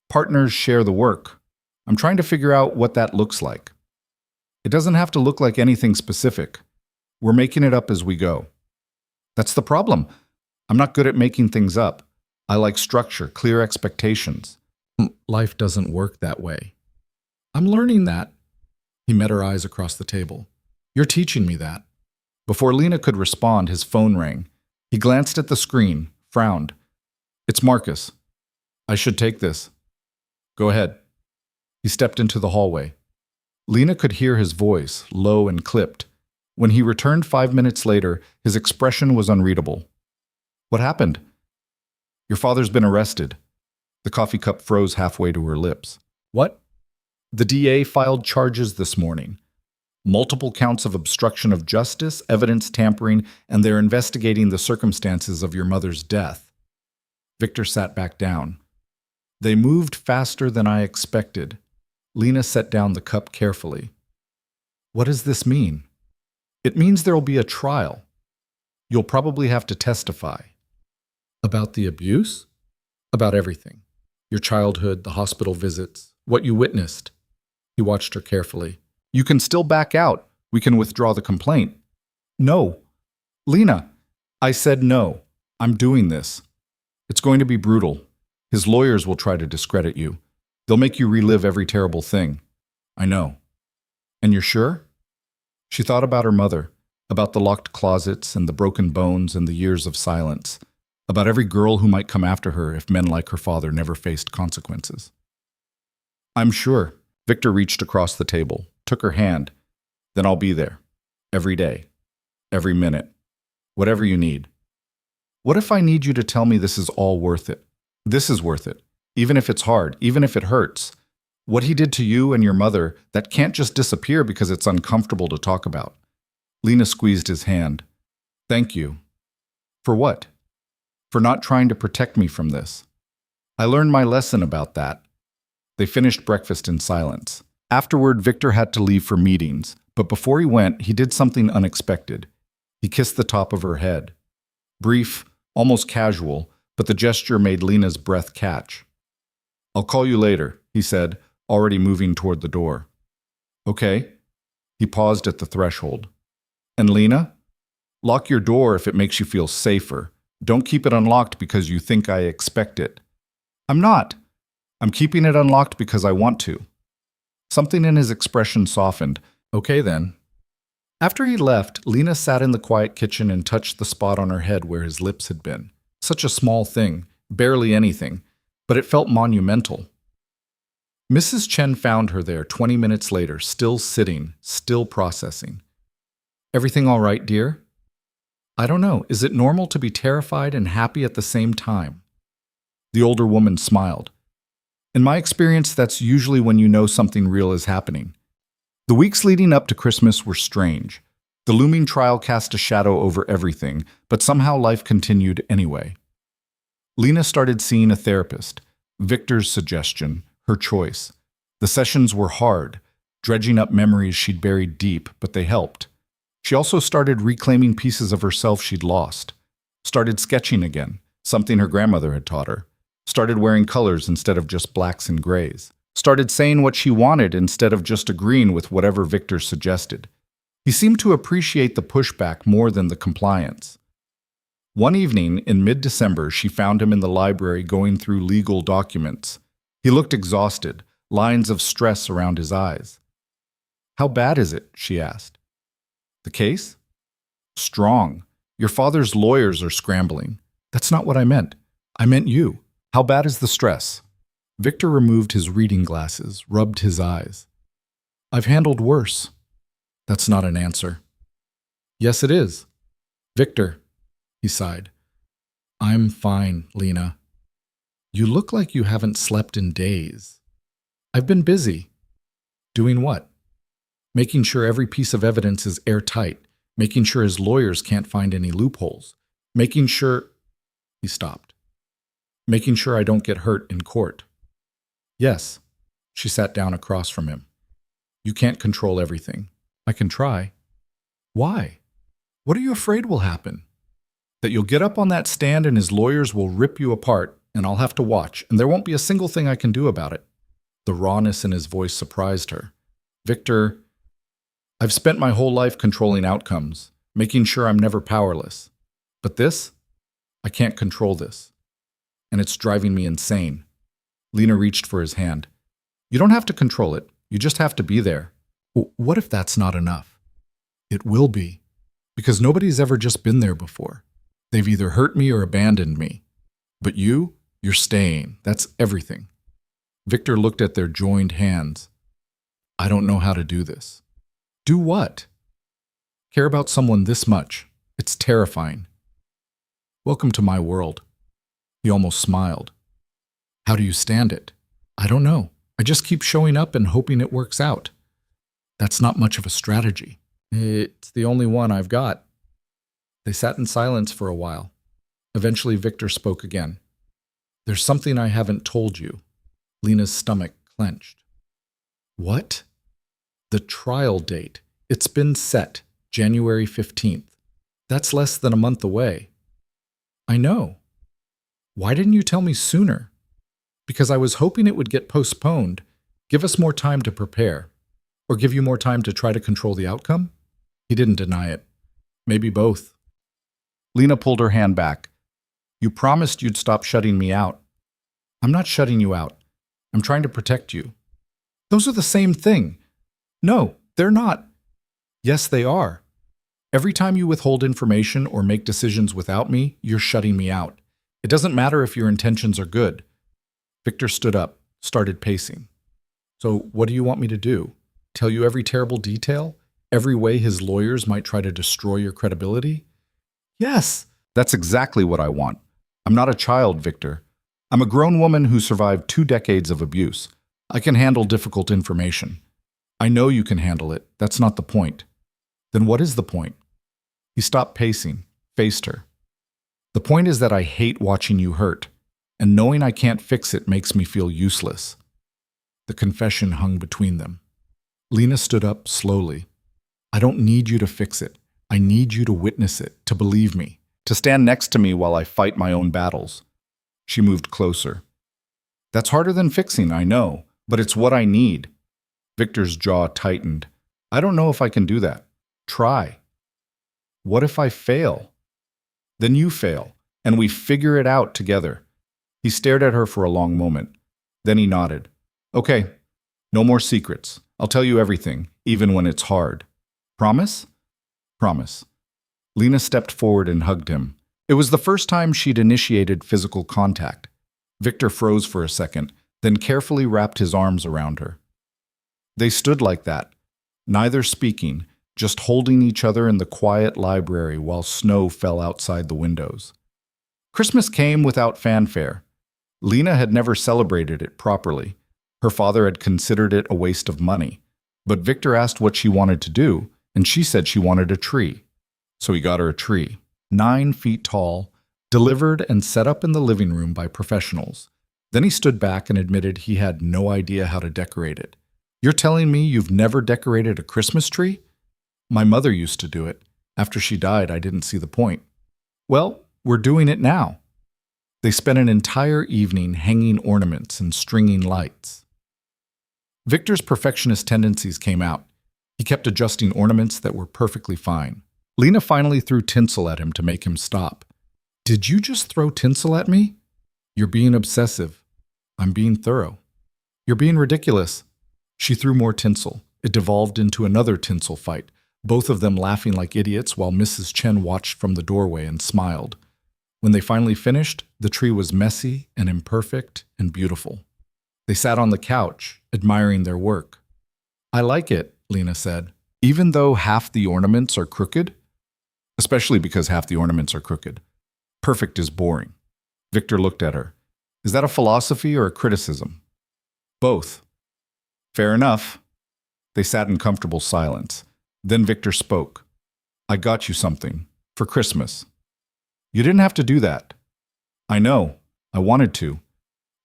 Partners share the work. I'm trying to figure out what that looks like. It doesn't have to look like anything specific. We're making it up as we go." "That's the problem. I'm not good at making things up. I like structure, clear expectations." "Life doesn't work that way." "I'm learning that." He met her eyes across the table. "You're teaching me that." Before Lena could respond, his phone rang. He glanced at the screen, frowned. "It's Marcus. I should take this." "Go ahead." He stepped into the hallway. Lena could hear his voice, low and clipped. When he returned 5 minutes later, his expression was unreadable. "What happened?" "Your father's been arrested." The coffee cup froze halfway to her lips. "What?" "The DA filed charges this morning. Multiple counts of obstruction of justice, evidence tampering, and they're investigating the circumstances of your mother's death." Victor sat back down. "They moved faster than I expected." Lena set down the cup carefully. "What does this mean?" "It means there'll be a trial. You'll probably have to testify." "About the abuse?" "About everything. Your childhood, the hospital visits, what you witnessed." He watched her carefully. "You can still back out. We can withdraw the complaint." "No." "Lena." "I said no. I'm doing this. It's going to be brutal. His lawyers will try to discredit you. They'll make you relive every terrible thing." "I know." "And you're sure?" She thought about her mother, about the locked closets and the broken bones and the years of silence, about every girl who might come after her if men like her father never faced consequences. "I'm sure." Victor reached across the table, took her hand. "Then I'll be there. Every day. Every minute. Whatever you need." "What if I need you to tell me this is all worth it?" "This is worth it. Even if it's hard, even if it hurts. What he did to you and your mother, that can't just disappear because it's uncomfortable to talk about." Lena squeezed his hand. "Thank you." "For what?" "For not trying to protect me from this. I learned my lesson about that." They finished breakfast in silence. Afterward, Victor had to leave for meetings, but before he went, he did something unexpected. He kissed the top of her head. Brief, almost casual, but the gesture made Lena's breath catch. "I'll call you later," he said, already moving toward the door. "Okay." He paused at the threshold. "And Lena? Lock your door if it makes you feel safer. Don't keep it unlocked because you think I expect it." "I'm not. I'm keeping it unlocked because I want to." Something in his expression softened. "Okay then." After he left, Lena sat in the quiet kitchen and touched the spot on her head where his lips had been. Such a small thing, barely anything, but it felt monumental. Mrs. Chen found her there 20 minutes later, still sitting, still processing. "Everything all right, dear?" "I don't know. Is it normal to be terrified and happy at the same time?" The older woman smiled. In my experience, that's usually when you know something real is happening. The weeks leading up to Christmas were strange. The looming trial cast a shadow over everything, but somehow life continued anyway. Lena started seeing a therapist. Victor's suggestion, her choice. The sessions were hard, dredging up memories she'd buried deep, but they helped. She also started reclaiming pieces of herself she'd lost. Started sketching again, something her grandmother had taught her. Started wearing colors instead of just blacks and grays. Started saying what she wanted instead of just agreeing with whatever Victor suggested. He seemed to appreciate the pushback more than the compliance. One evening in mid-December, she found him in the library going through legal documents. He looked exhausted, lines of stress around his eyes. "How bad is it?" she asked. "The case?" "Strong. Your father's lawyers are scrambling." "That's not what I meant. I meant you. How bad is the stress?" Victor removed his reading glasses, rubbed his eyes. "I've handled worse." "That's not an answer." "Yes, it is." "Victor," he sighed. "I'm fine, Lena. You look like you haven't slept in days." "I've been busy." "Doing what?" "Making sure every piece of evidence is airtight, making sure his lawyers can't find any loopholes, making sure—" He stopped. "Making sure I don't get hurt in court." "Yes." She sat down across from him. "You can't control everything." "I can try." "Why? What are you afraid will happen?" "That you'll get up on that stand and his lawyers will rip you apart, and I'll have to watch, and there won't be a single thing I can do about it." The rawness in his voice surprised her. "Victor, I've spent my whole life controlling outcomes, making sure I'm never powerless. But this? I can't control this. And it's driving me insane." Lena reached for his hand. "You don't have to control it. You just have to be there." "What if that's not enough?" "It will be. Because nobody's ever just been there before. They've either hurt me or abandoned me. But you're staying. That's everything." Victor looked at their joined hands. "I don't know how to do this." "Do what?" "Care about someone this much. It's terrifying." "Welcome to my world." He almost smiled. "How do you stand it?" "I don't know. I just keep showing up and hoping it works out." "That's not much of a strategy." "It's the only one I've got." They sat in silence for a while. Eventually Victor spoke again. "There's something I haven't told you." Lena's stomach clenched. "What?" "The trial date. It's been set, January 15th. That's less than a month away." "I know." "Why didn't you tell me sooner?" "Because I was hoping it would get postponed. Give us more time to prepare." "Or give you more time to try to control the outcome?" He didn't deny it. "Maybe both." Lena pulled her hand back. "You promised you'd stop shutting me out." "I'm not shutting you out. I'm trying to protect you." "Those are the same thing." "No, they're not." "Yes, they are. Every time you withhold information or make decisions without me, you're shutting me out. It doesn't matter if your intentions are good." Victor stood up, started pacing. "So what do you want me to do? Tell you every terrible detail? Every way his lawyers might try to destroy your credibility?" "Yes." "That's exactly what I want. I'm not a child, Victor. I'm a grown woman who survived 2 decades of abuse. I can handle difficult information." "I know you can handle it. That's not the point." "Then what is the point?" He stopped pacing, faced her. "The point is that I hate watching you hurt, and knowing I can't fix it makes me feel useless." The confession hung between them. Lena stood up slowly. "I don't need you to fix it. I need you to witness it, to believe me, to stand next to me while I fight my own battles." She moved closer. "That's harder than fixing, I know, but it's what I need." Victor's jaw tightened. "I don't know if I can do that." "Try." "What if I fail?" "Then you fail, and we figure it out together." He stared at her for a long moment. Then he nodded. "Okay, no more secrets. I'll tell you everything, even when it's hard. Promise?" "Promise." Lena stepped forward and hugged him. It was the first time she'd initiated physical contact. Victor froze for a second, then carefully wrapped his arms around her. They stood like that, neither speaking, just holding each other in the quiet library while snow fell outside the windows. Christmas came without fanfare. Lena had never celebrated it properly. Her father had considered it a waste of money. But Victor asked what she wanted to do, and she said she wanted a tree. So he got her a tree, 9 feet tall, delivered and set up in the living room by professionals. Then he stood back and admitted he had no idea how to decorate it. "You're telling me you've never decorated a Christmas tree?" "My mother used to do it. After she died, I didn't see the point." "Well, we're doing it now." They spent an entire evening hanging ornaments and stringing lights. Victor's perfectionist tendencies came out. He kept adjusting ornaments that were perfectly fine. Lena finally threw tinsel at him to make him stop. "Did you just throw tinsel at me?" "You're being obsessive." "I'm being thorough." "You're being ridiculous." She threw more tinsel. It devolved into another tinsel fight, both of them laughing like idiots while Mrs. Chen watched from the doorway and smiled. When they finally finished, the tree was messy and imperfect and beautiful. They sat on the couch, admiring their work. "I like it," Lena said, "even though half the ornaments are crooked." "Especially because half the ornaments are crooked. Perfect is boring." Victor looked at her. "Is that a philosophy or a criticism?" "Both." "Fair enough." They sat in comfortable silence. Then Victor spoke. "I got you something. For Christmas." "You didn't have to do that." "I know. I wanted to."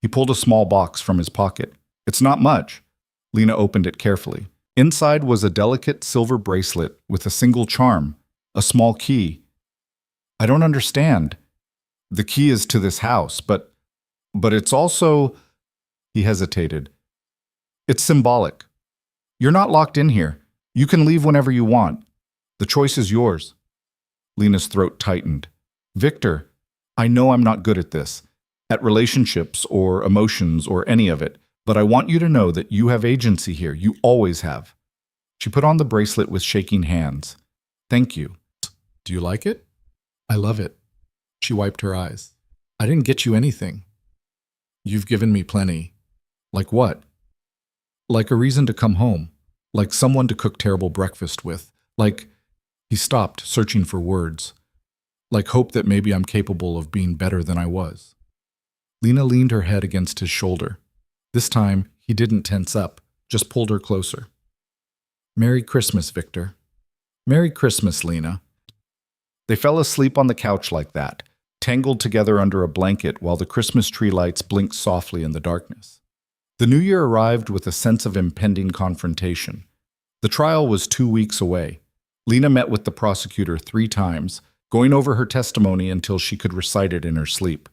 He pulled a small box from his pocket. "It's not much." Lena opened it carefully. Inside was a delicate silver bracelet with a single charm, a small key. "I don't understand." "The key is to this house, but it's also—" He hesitated. "It's symbolic. You're not locked in here. You can leave whenever you want. The choice is yours." Lena's throat tightened. "Victor, I know I'm not good at this, at relationships or emotions or any of it, but I want you to know that you have agency here. You always have." She put on the bracelet with shaking hands. "Thank you." "Do you like it?" "I love it." She wiped her eyes. "I didn't get you anything." "You've given me plenty." "Like what?" "Like a reason to come home. Like someone to cook terrible breakfast with. Like—" He stopped, searching for words. "Like hope that maybe I'm capable of being better than I was." Lena leaned her head against his shoulder. This time, he didn't tense up, just pulled her closer. "Merry Christmas, Victor." "Merry Christmas, Lena." They fell asleep on the couch like that, tangled together under a blanket while the Christmas tree lights blinked softly in the darkness. The new year arrived with a sense of impending confrontation. The trial was 2 weeks away. Lena met with the prosecutor 3 times, going over her testimony until she could recite it in her sleep.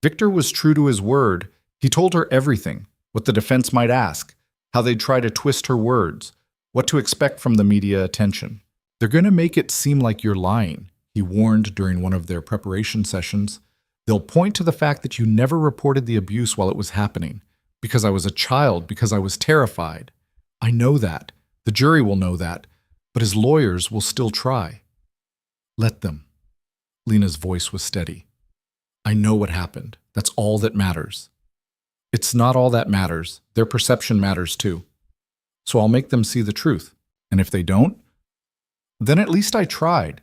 Victor was true to his word. He told her everything, what the defense might ask, how they'd try to twist her words, what to expect from the media attention. "They're going to make it seem like you're lying," he warned during one of their preparation sessions. "They'll point to the fact that you never reported the abuse while it was happening. Because I was a child, because I was terrified. I know that. The jury will know that. But his lawyers will still try." "Let them." Lena's voice was steady. "I know what happened. That's all that matters." "It's not all that matters. Their perception matters too. So I'll make them see the truth. And if they don't, then at least I tried.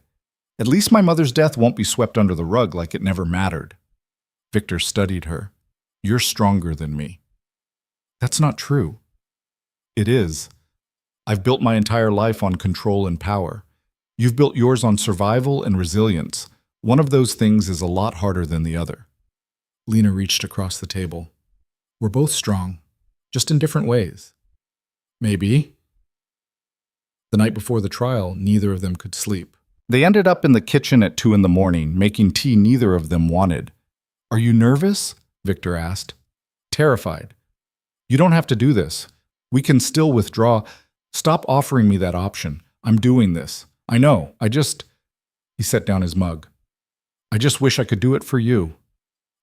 At least my mother's death won't be swept under the rug like it never mattered." Victor studied her. "You're stronger than me." "That's not true." "It is. I've built my entire life on control and power. You've built yours on survival and resilience. One of those things is a lot harder than the other." Lena reached across the table. "We're both strong, just in different ways." "Maybe." The night before the trial, neither of them could sleep. They ended up in the kitchen at 2 a.m, making tea neither of them wanted. "Are you nervous?" Victor asked. "Terrified." "You don't have to do this. We can still withdraw." "Stop offering me that option. I'm doing this. I know. He set down his mug. "I just wish I could do it for you."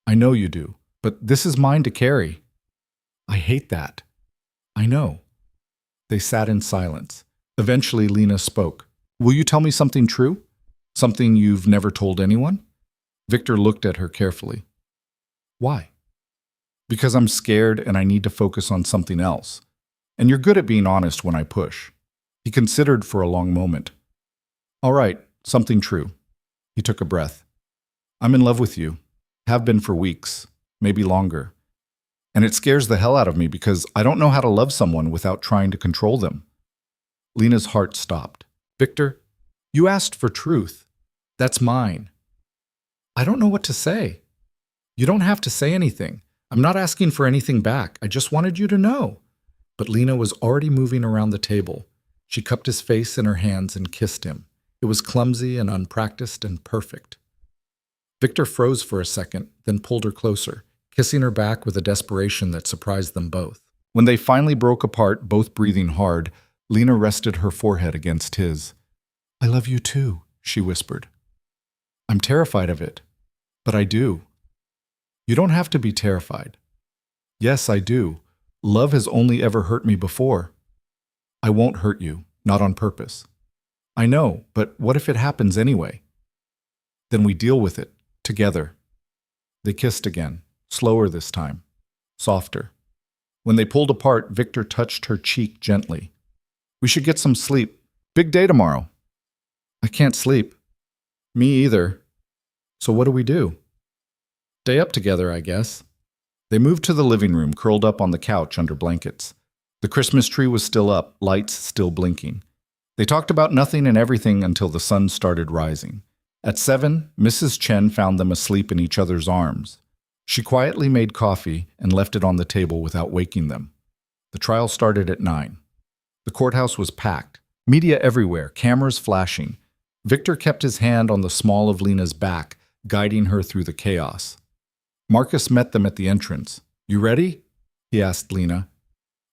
"I know you do, but this is mine to carry." "I hate that." "I know." They sat in silence. Eventually, Lena spoke. "Will you tell me something true? Something you've never told anyone?" Victor looked at her carefully. "Why?" "Because I'm scared and I need to focus on something else. And you're good at being honest when I push." He considered for a long moment. "All right, something true." He took a breath. "I'm in love with you. Have been for weeks. maybe longer. And it scares the hell out of me because I don't know how to love someone without trying to control them. Lena's heart stopped. Victor, you asked for truth. That's mine. I don't know what to say. You don't have to say anything. I'm not asking for anything back. I just wanted you to know. But Lena was already moving around the table. She cupped his face in her hands and kissed him. It was clumsy and unpracticed and perfect. Victor froze for a second, then pulled her closer, kissing her back with a desperation that surprised them both. When they finally broke apart, both breathing hard, Lena rested her forehead against his. I love you too, she whispered. I'm terrified of it, but I do. You don't have to be terrified. Yes, I do. Love has only ever hurt me before. I won't hurt you, not on purpose. I know, but what if it happens anyway? Then we deal with it, together. They kissed again, slower this time, softer. When they pulled apart, Victor touched her cheek gently. We should get some sleep. Big day tomorrow. I can't sleep. Me either. So what do we do? Stay up together, I guess. They moved to the living room, curled up on the couch under blankets. The Christmas tree was still up, lights still blinking. They talked about nothing and everything until the sun started rising. At 7, Mrs. Chen found them asleep in each other's arms. She quietly made coffee and left it on the table without waking them. The trial started at 9. The courthouse was packed. Media everywhere, cameras flashing. Victor kept his hand on the small of Lena's back, guiding her through the chaos. Marcus met them at the entrance. You ready? He asked Lena.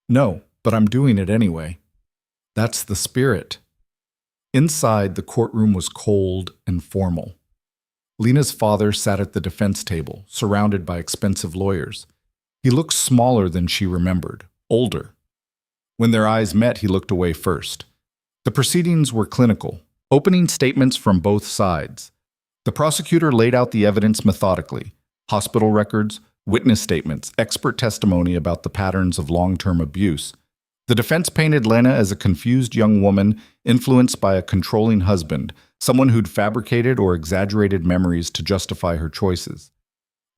No, but I'm doing it anyway. That's the spirit. Inside, the courtroom was cold and formal. Lena's father sat at the defense table, surrounded by expensive lawyers. He looked smaller than she remembered, older. When their eyes met, he looked away first. The proceedings were clinical, opening statements from both sides. The prosecutor laid out the evidence methodically: hospital records, witness statements, expert testimony about the patterns of long-term abuse. The defense painted Lena as a confused young woman influenced by a controlling husband, someone who'd fabricated or exaggerated memories to justify her choices.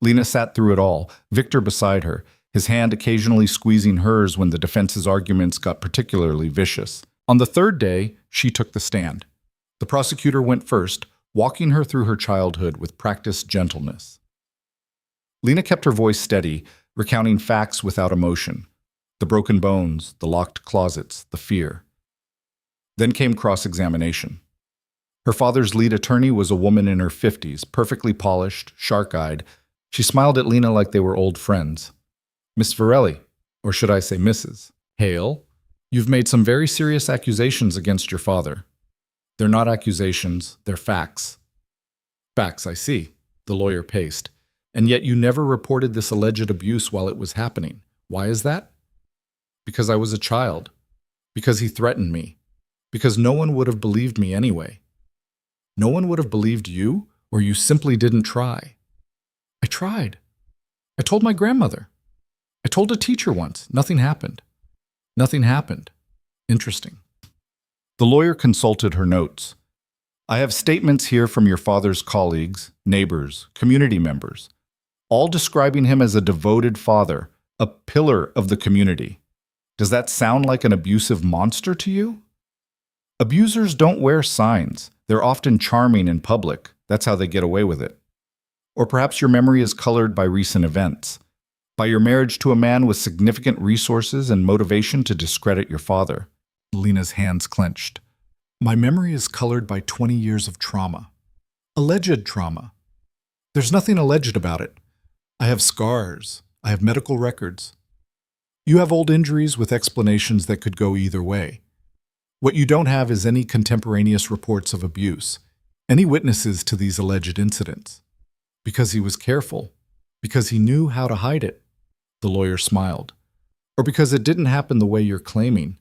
Lena sat through it all, Victor beside her, his hand occasionally squeezing hers when the defense's arguments got particularly vicious. On the third day, she took the stand. The prosecutor went first, walking her through her childhood with practiced gentleness. Lena kept her voice steady, recounting facts without emotion. The broken bones, the locked closets, the fear. Then came cross-examination. Her father's lead attorney was a woman in her 50s, perfectly polished, shark-eyed. She smiled at Lena like they were old friends. Miss Varelli, or should I say Mrs. Hale, you've made some very serious accusations against your father. They're not accusations, they're facts. Facts, I see, the lawyer paced. And yet you never reported this alleged abuse while it was happening. Why is that? Because I was a child. Because he threatened me. Because no one would have believed me anyway. No one would have believed you, or you simply didn't try. I tried. I told my grandmother. I told a teacher once. Nothing happened. Nothing happened. Interesting. The lawyer consulted her notes. I have statements here from your father's colleagues, neighbors, community members, all describing him as a devoted father, a pillar of the community. Does that sound like an abusive monster to you? Abusers don't wear signs. They're often charming in public. That's how they get away with it. Or perhaps your memory is colored by recent events, by your marriage to a man with significant resources and motivation to discredit your father. Lena's hands clenched. My memory is colored by 20 years of trauma. Alleged trauma. There's nothing alleged about it. I have scars. I have medical records. You have old injuries with explanations that could go either way. What you don't have is any contemporaneous reports of abuse, any witnesses to these alleged incidents. Because he was careful. Because he knew how to hide it. The lawyer smiled. Or because it didn't happen the way you're claiming.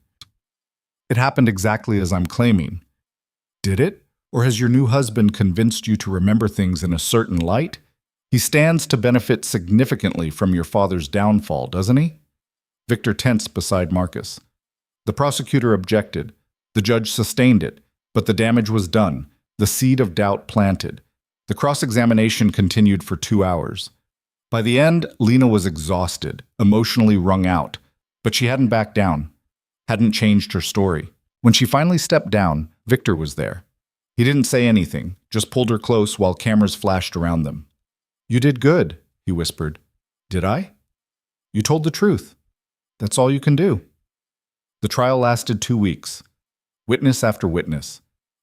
It happened exactly as I'm claiming. Did it? Or has your new husband convinced you to remember things in a certain light? He stands to benefit significantly from your father's downfall, doesn't he? Victor tensed beside Marcus. The prosecutor objected. The judge sustained it, but the damage was done, the seed of doubt planted. The cross-examination continued for 2 hours. By the end, Lena was exhausted, emotionally wrung out, but she hadn't backed down, hadn't changed her story. When she finally stepped down, Victor was there. He didn't say anything, just pulled her close while cameras flashed around them. "You did good," he whispered. "Did I?" "You told the truth. That's all you can do." The trial lasted 2 weeks. Witness after witness.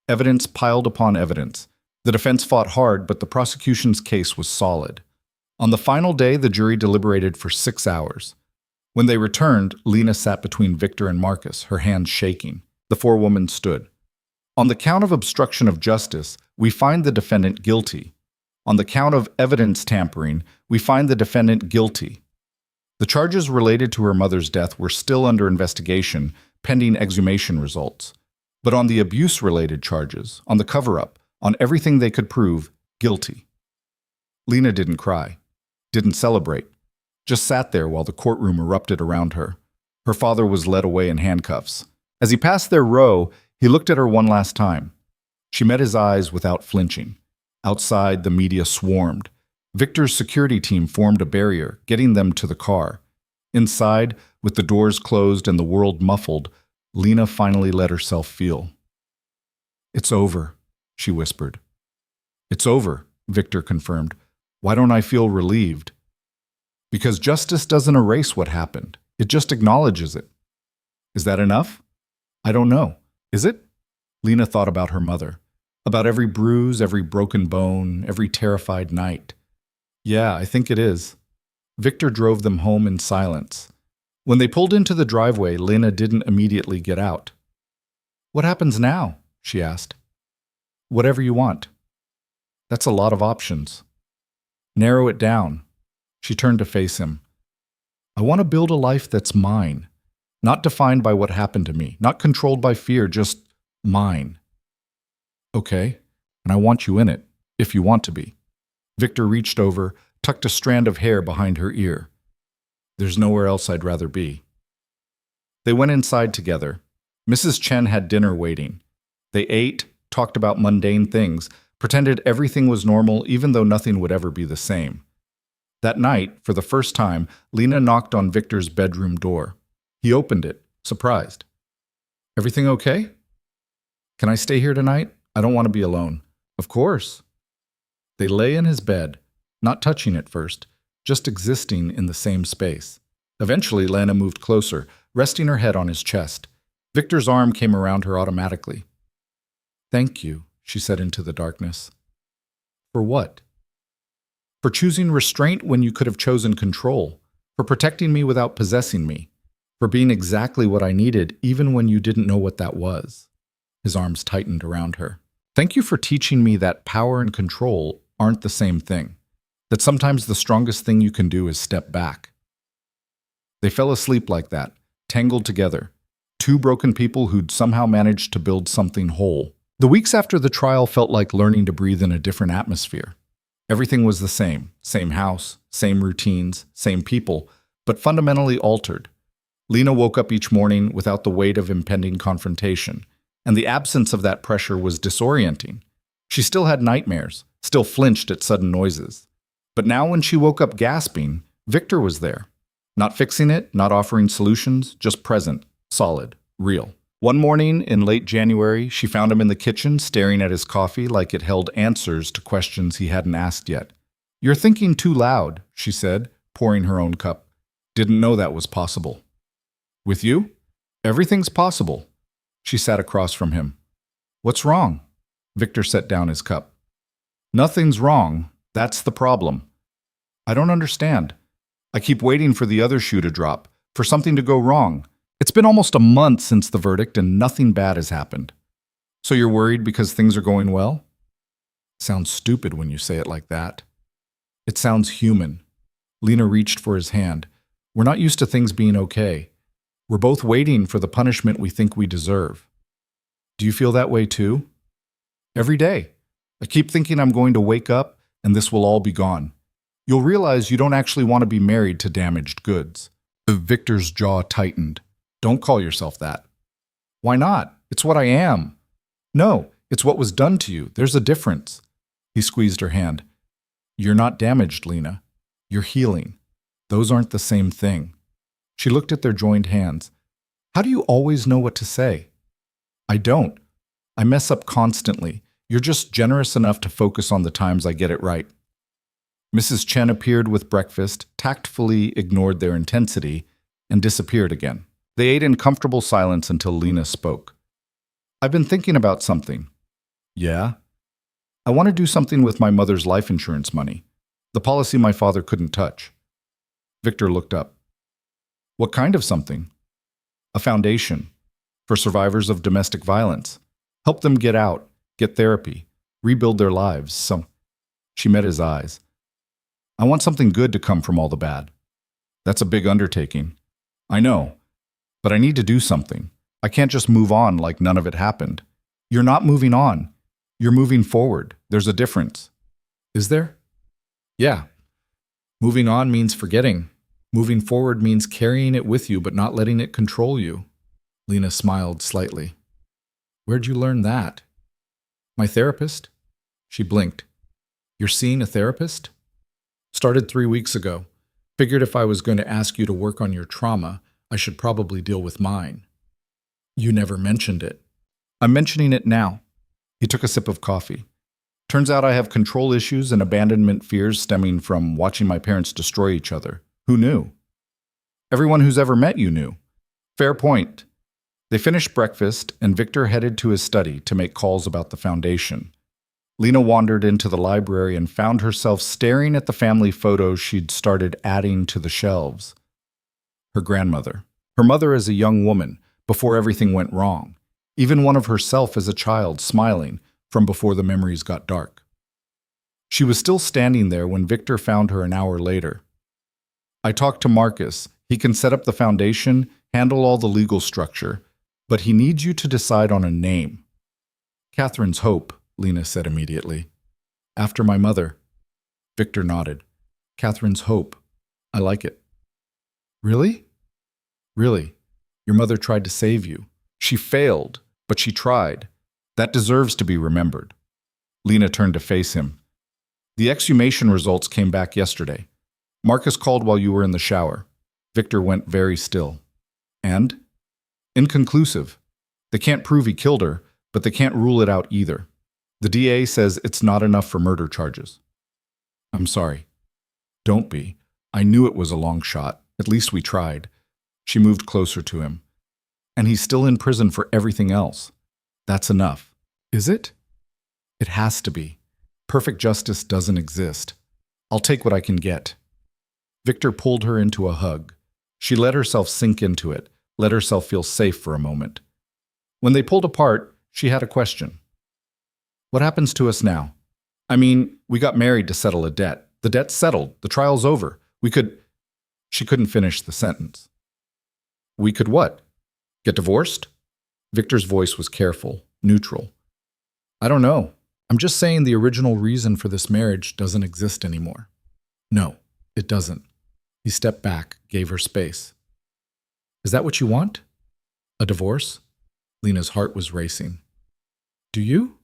Evidence piled upon evidence. The defense fought hard, but the prosecution's case was solid. On the final day, the jury deliberated for 6 hours. When they returned, Lena sat between Victor and Marcus, her hands shaking. The forewoman stood. "On the count of obstruction of justice, we find the defendant guilty. On the count of evidence tampering, we find the defendant guilty." The charges related to her mother's death were still under investigation, pending exhumation results. But on the abuse-related charges, on the cover-up, on everything they could prove, guilty. Lena didn't cry, didn't celebrate, just sat there while the courtroom erupted around her. Her father was led away in handcuffs. As he passed their row, he looked at her one last time. She met his eyes without flinching. Outside, the media swarmed. Victor's security team formed a barrier, getting them to the car. Inside, with the doors closed and the world muffled, Lena finally let herself feel. "It's over," she whispered. "It's over," Victor confirmed. "Why don't I feel relieved?" "Because justice doesn't erase what happened. It just acknowledges it." "Is that enough?" "I don't know. Is it?" Lena thought about her mother, about every bruise, every broken bone, every terrified night. "Yeah, I think it is." Victor drove them home in silence. When they pulled into the driveway, Lena didn't immediately get out. "What happens now?" she asked. "Whatever you want." "That's a lot of options." "Narrow it down." She turned to face him. "I want to build a life that's mine, not defined by what happened to me, not controlled by fear, just mine." "Okay, and I want you in it, if you want to be." Victor reached over, tucked a strand of hair behind her ear. "There's nowhere else I'd rather be." They went inside together. Mrs. Chen had dinner waiting. They ate, talked about mundane things, pretended everything was normal even though nothing would ever be the same. That night, for the first time, Lena knocked on Victor's bedroom door. He opened it, surprised. "Everything okay?" "Can I stay here tonight? I don't want to be alone." "Of course." They lay in his bed, not touching at first, just existing in the same space. Eventually, Lena moved closer, resting her head on his chest. Victor's arm came around her automatically. "Thank you," she said into the darkness. "For what?" "For choosing restraint when you could have chosen control. For protecting me without possessing me. For being exactly what I needed even when you didn't know what that was." His arms tightened around her. "Thank you for teaching me that power and control aren't the same thing. That sometimes the strongest thing you can do is step back." They fell asleep like that, tangled together. Two broken people who'd somehow managed to build something whole. The weeks after the trial felt like learning to breathe in a different atmosphere. Everything was the same house, same routines, same people, but fundamentally altered. Lena woke up each morning without the weight of impending confrontation, and the absence of that pressure was disorienting. She still had nightmares, still flinched at sudden noises. But now when she woke up gasping, Victor was there. Not fixing it, not offering solutions, just present, solid, real. One morning in late January, she found him in the kitchen staring at his coffee like it held answers to questions he hadn't asked yet. "You're thinking too loud," she said, pouring her own cup. "Didn't know that was possible." "With you? Everything's possible." She sat across from him. "What's wrong?" Victor set down his cup. "Nothing's wrong. That's the problem." "I don't understand. I keep waiting for the other shoe to drop, for something to go wrong. It's been almost a month since the verdict and nothing bad has happened." "So you're worried because things are going well?" Sounds stupid when you say it like that. It sounds human. Lena reached for his hand. "We're not used to things being okay. We're both waiting for the punishment we think we deserve." "Do you feel that way too?" "Every day. I keep thinking I'm going to wake up and this will all be gone. You'll realize you don't actually want to be married to damaged goods." Victor's jaw tightened. "Don't call yourself that." "Why not? It's what I am." "No, it's what was done to you. There's a difference." He squeezed her hand. "You're not damaged, Lena. You're healing. Those aren't the same thing. She looked at their joined hands. How do you always know what to say? I don't. I mess up constantly. You're just generous enough to focus on the times I get it right. Mrs. Chen appeared with breakfast, tactfully ignored their intensity, and disappeared again. They ate in comfortable silence until Lena spoke. I've been thinking about something. Yeah? I want to do something with my mother's life insurance money, the policy my father couldn't touch. Victor looked up. What kind of something? A foundation for survivors of domestic violence. Help them get out, get therapy, rebuild their lives. She met his eyes. I want something good to come from all the bad. That's a big undertaking. I know, but I need to do something. I can't just move on like none of it happened. You're not moving on. You're moving forward. There's a difference. Is there? Yeah. Moving on means forgetting. Moving forward means carrying it with you but not letting it control you. Lena smiled slightly. Where'd you learn that? My therapist? She blinked. You're seeing a therapist? Started 3 weeks ago. Figured if I was going to ask you to work on your trauma, I should probably deal with mine. You never mentioned it. I'm mentioning it now. He took a sip of coffee. Turns out I have control issues and abandonment fears stemming from watching my parents destroy each other. Who knew? Everyone who's ever met you knew. Fair point. They finished breakfast, and Victor headed to his study to make calls about the foundation. Lena wandered into the library and found herself staring at the family photos she'd started adding to the shelves. Her grandmother. Her mother as a young woman, before everything went wrong. Even one of herself as a child, smiling, from before the memories got dark. She was still standing there when Victor found her an hour later. I talked to Marcus. He can set up the foundation, handle all the legal structure, but he needs you to decide on a name. Catherine's Hope, Lena said immediately. After my mother. Victor nodded. Catherine's Hope. I like it. Really? Really. Your mother tried to save you. She failed, but she tried. That deserves to be remembered. Lena turned to face him. The exhumation results came back yesterday. Marcus called while you were in the shower. Victor went very still. And? Inconclusive. They can't prove he killed her, but they can't rule it out either. The DA says it's not enough for murder charges. I'm sorry. Don't be. I knew it was a long shot. At least we tried. She moved closer to him. And he's still in prison for everything else. That's enough. Is it? It has to be. Perfect justice doesn't exist. I'll take what I can get. Victor pulled her into a hug. She let herself sink into it, let herself feel safe for a moment. When they pulled apart, she had a question. What happens to us now? I mean, we got married to settle a debt. The debt's settled. The trial's over. She couldn't finish the sentence. We could what? Get divorced? Victor's voice was careful, neutral. I don't know. I'm just saying the original reason for this marriage doesn't exist anymore. No, it doesn't. He stepped back, gave her space. Is that what you want? A divorce? Lena's heart was racing. Do you?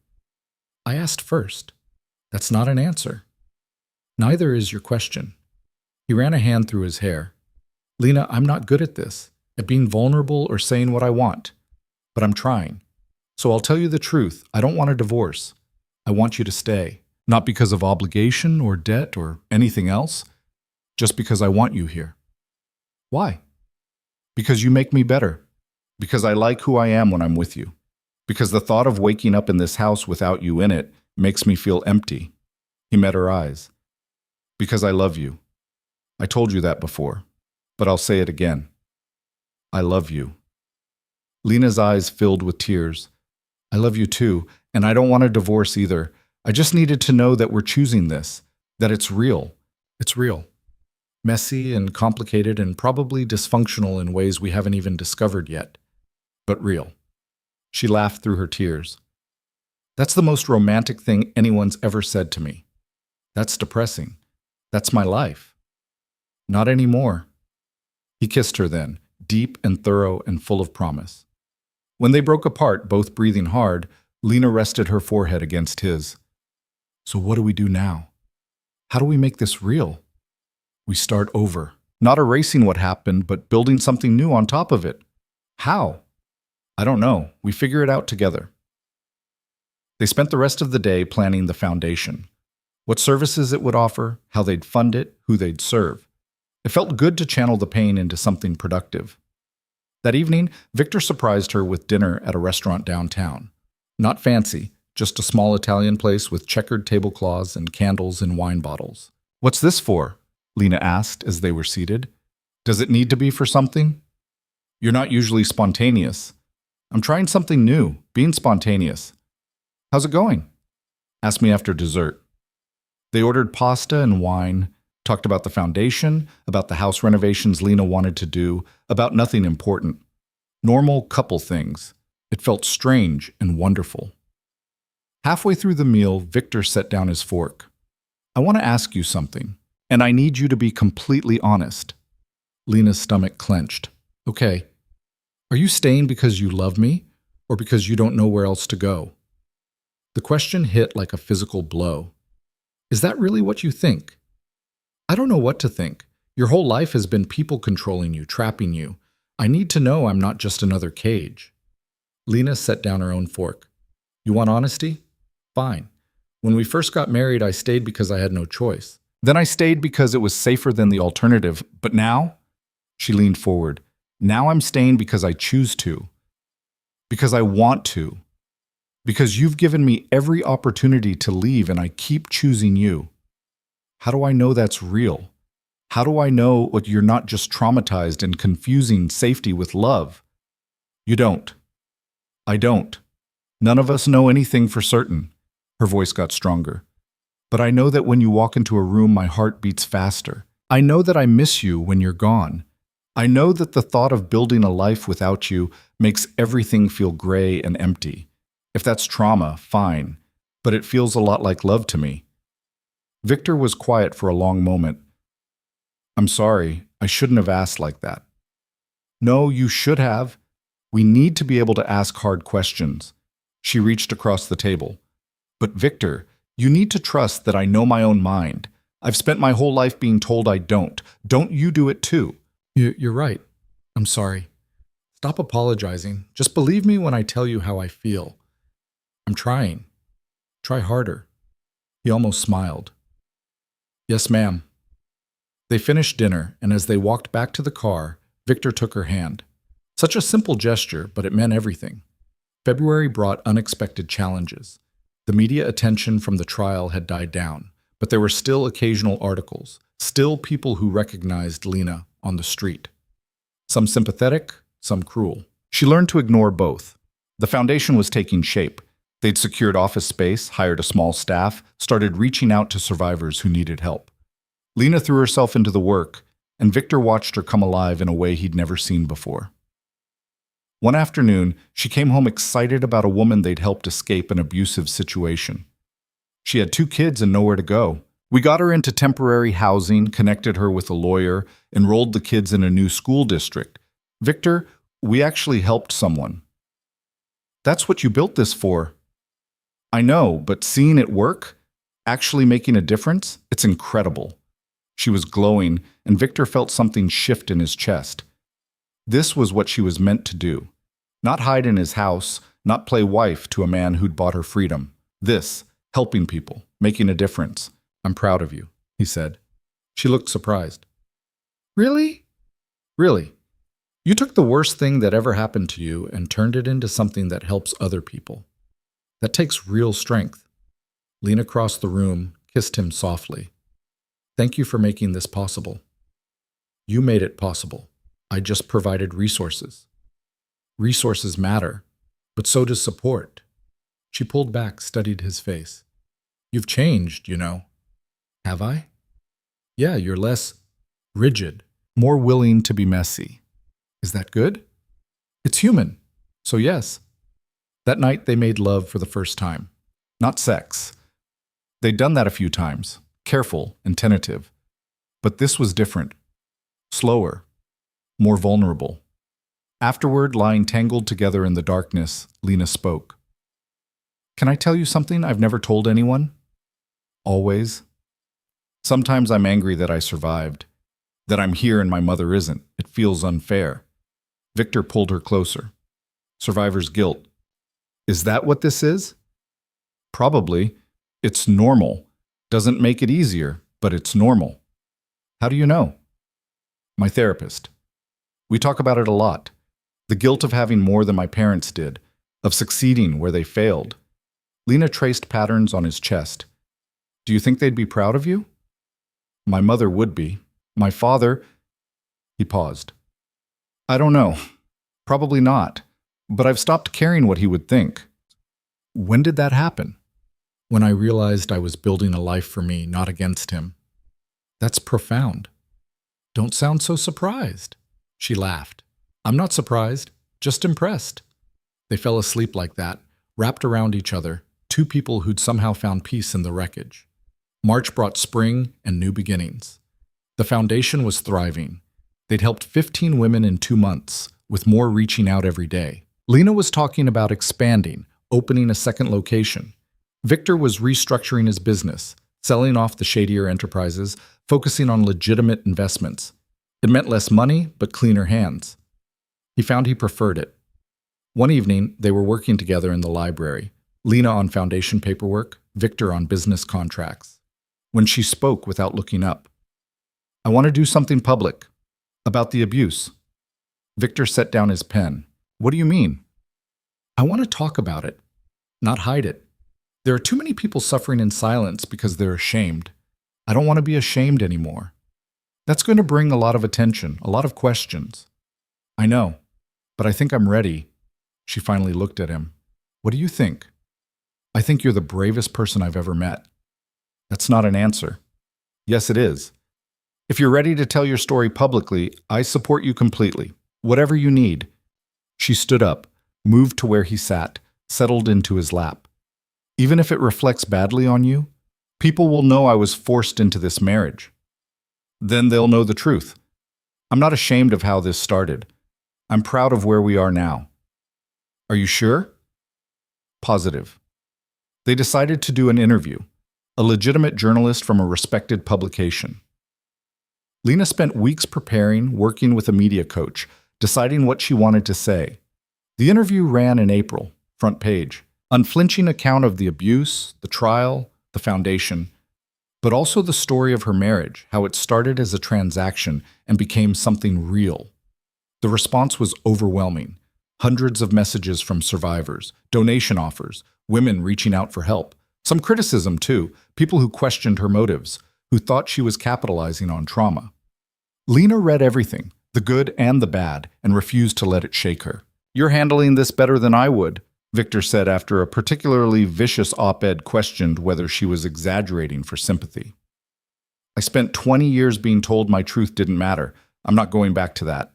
I asked first. That's not an answer. Neither is your question. He ran a hand through his hair. Lena, I'm not good at this, at being vulnerable or saying what I want. But I'm trying. So I'll tell you the truth. I don't want a divorce. I want you to stay. Not because of obligation or debt or anything else. Just because I want you here. Why? Because you make me better. Because I like who I am when I'm with you. Because the thought of waking up in this house without you in it makes me feel empty. He met her eyes. Because I love you. I told you that before, but I'll say it again. I love you. Lena's eyes filled with tears. I love you too, and I don't want a divorce either. I just needed to know that we're choosing this, that it's real. It's real. Messy and complicated and probably dysfunctional in ways we haven't even discovered yet, but real. She laughed through her tears. That's the most romantic thing anyone's ever said to me. That's depressing. That's my life. Not anymore. He kissed her then, deep and thorough and full of promise. When they broke apart, both breathing hard, Lena rested her forehead against his. So what do we do now? How do we make this real? We start over. Not erasing what happened, but building something new on top of it. How? I don't know. We figure it out together. They spent the rest of the day planning the foundation. What services it would offer, how they'd fund it, who they'd serve. It felt good to channel the pain into something productive. That evening, Victor surprised her with dinner at a restaurant downtown. Not fancy, just a small Italian place with checkered tablecloths and candles in wine bottles. "What's this for?" Lena asked as they were seated. "Does it need to be for something?" "You're not usually spontaneous." "I'm trying something new, being spontaneous." "How's it going?" "Ask me after dessert." They ordered pasta and wine, talked about the foundation, about the house renovations Lena wanted to do, about nothing important. Normal couple things. It felt strange and wonderful. Halfway through the meal, Victor set down his fork. "I want to ask you something, and I need you to be completely honest." Lena's stomach clenched. "Okay. Are you staying because you love me, or because you don't know where else to go?" The question hit like a physical blow. "Is that really what you think?" "I don't know what to think. Your whole life has been people controlling you, trapping you. I need to know I'm not just another cage." Lena set down her own fork. "You want honesty? Fine. When we first got married, I stayed because I had no choice. Then I stayed because it was safer than the alternative. But now?" She leaned forward. "Now I'm staying because I choose to. Because I want to. Because you've given me every opportunity to leave and I keep choosing you. How do I know that's real? How do I know what you're not just traumatized and confusing safety with love?" "You don't. I don't. None of us know anything for certain." Her voice got stronger. "But I know that when you walk into a room, my heart beats faster. I know that I miss you when you're gone. I know that the thought of building a life without you makes everything feel gray and empty. If that's trauma, fine, but it feels a lot like love to me." Victor was quiet for a long moment. "I'm sorry, I shouldn't have asked like that." "No, you should have. We need to be able to ask hard questions." She reached across the table. "But Victor, you need to trust that I know my own mind. I've spent my whole life being told I don't. Don't you do it too?" You're right. I'm sorry. Stop apologizing. Just believe me when I tell you how I feel. I'm trying. Try harder." He almost smiled. "Yes, ma'am." They finished dinner, and as they walked back to the car, Victor took her hand. Such a simple gesture, but it meant everything. February brought unexpected challenges. The media attention from the trial had died down, but there were still occasional articles, still people who recognized Lena on the street. Some sympathetic, some cruel. She learned to ignore both. The foundation was taking shape. They'd secured office space, hired a small staff, started reaching out to survivors who needed help. Lena threw herself into the work, and Victor watched her come alive in a way he'd never seen before. One afternoon, she came home excited about a woman they'd helped escape an abusive situation. She had 2 kids and nowhere to go. "We got her into temporary housing, connected her with a lawyer, enrolled the kids in a new school district. Victor, we actually helped someone." "That's what you built this for." "I know, but seeing it work, actually making a difference, it's incredible." She was glowing, and Victor felt something shift in his chest. This was what she was meant to do. Not hide in his house, not play wife to a man who'd bought her freedom. This, helping people, making a difference. "I'm proud of you," he said. She looked surprised. "Really?" "Really. You took the worst thing that ever happened to you and turned it into something that helps other people. That takes real strength." Lena crossed the room, kissed him softly. "Thank you for making this possible." "You made it possible. I just provided resources." "Resources matter, but so does support." She pulled back, studied his face. "You've changed, you know." "Have I?" "Yeah, you're less rigid, more willing to be messy." "Is that good?" "It's human. So yes." That night they made love for the first time. Not sex. They'd done that a few times, careful and tentative. But this was different. Slower. More vulnerable. Afterward, lying tangled together in the darkness, Lena spoke. "Can I tell you something I've never told anyone?" "Always." "Sometimes I'm angry that I survived. That I'm here and my mother isn't. It feels unfair. Victor pulled her closer. Survivor's guilt. Is that what this is? Probably. It's normal. Doesn't make it easier, but it's normal. How do you know? My therapist. We talk about it a lot. The guilt of having more than my parents did, of succeeding where they failed. Lena traced patterns on his chest. Do you think they'd be proud of you? My mother would be. My father... He paused. I don't know. Probably not. But I've stopped caring what he would think. When did that happen? When I realized I was building a life for me, not against him. That's profound. Don't sound so surprised. She laughed. I'm not surprised, just impressed. They fell asleep like that, wrapped around each other, two people who'd somehow found peace in the wreckage. March brought spring and new beginnings. The foundation was thriving. They'd helped 15 women in 2 months, with more reaching out every day. Lena was talking about expanding, opening a second location. Victor was restructuring his business, selling off the shadier enterprises, focusing on legitimate investments. It meant less money, but cleaner hands. He found he preferred it. One evening, they were working together in the library, Lena on foundation paperwork, Victor on business contracts. When she spoke without looking up, I want to do something public. About the abuse. Victor set down his pen. What do you mean? I want to talk about it, not hide it. There are too many people suffering in silence because they're ashamed. I don't want to be ashamed anymore. That's going to bring a lot of attention, a lot of questions. I know, but I think I'm ready. She finally looked at him. What do you think? I think you're the bravest person I've ever met. That's not an answer. Yes, it is. If you're ready to tell your story publicly, I support you completely. Whatever you need. She stood up, moved to where he sat, settled into his lap. Even if it reflects badly on you, people will know I was forced into this marriage. Then they'll know the truth. I'm not ashamed of how this started. I'm proud of where we are now. Are you sure? Positive. They decided to do an interview, a legitimate journalist from a respected publication. Lena spent weeks preparing, working with a media coach, deciding what she wanted to say. The interview ran in April, front page. Unflinching account of the abuse, the trial, the foundation, but also the story of her marriage, how it started as a transaction and became something real. The response was overwhelming. Hundreds of messages from survivors, donation offers, women reaching out for help. Some criticism, too, people who questioned her motives, who thought she was capitalizing on trauma. Lena read everything, the good and the bad, and refused to let it shake her. You're handling this better than I would, Victor said after a particularly vicious op-ed questioned whether she was exaggerating for sympathy. I spent 20 years being told my truth didn't matter. I'm not going back to that.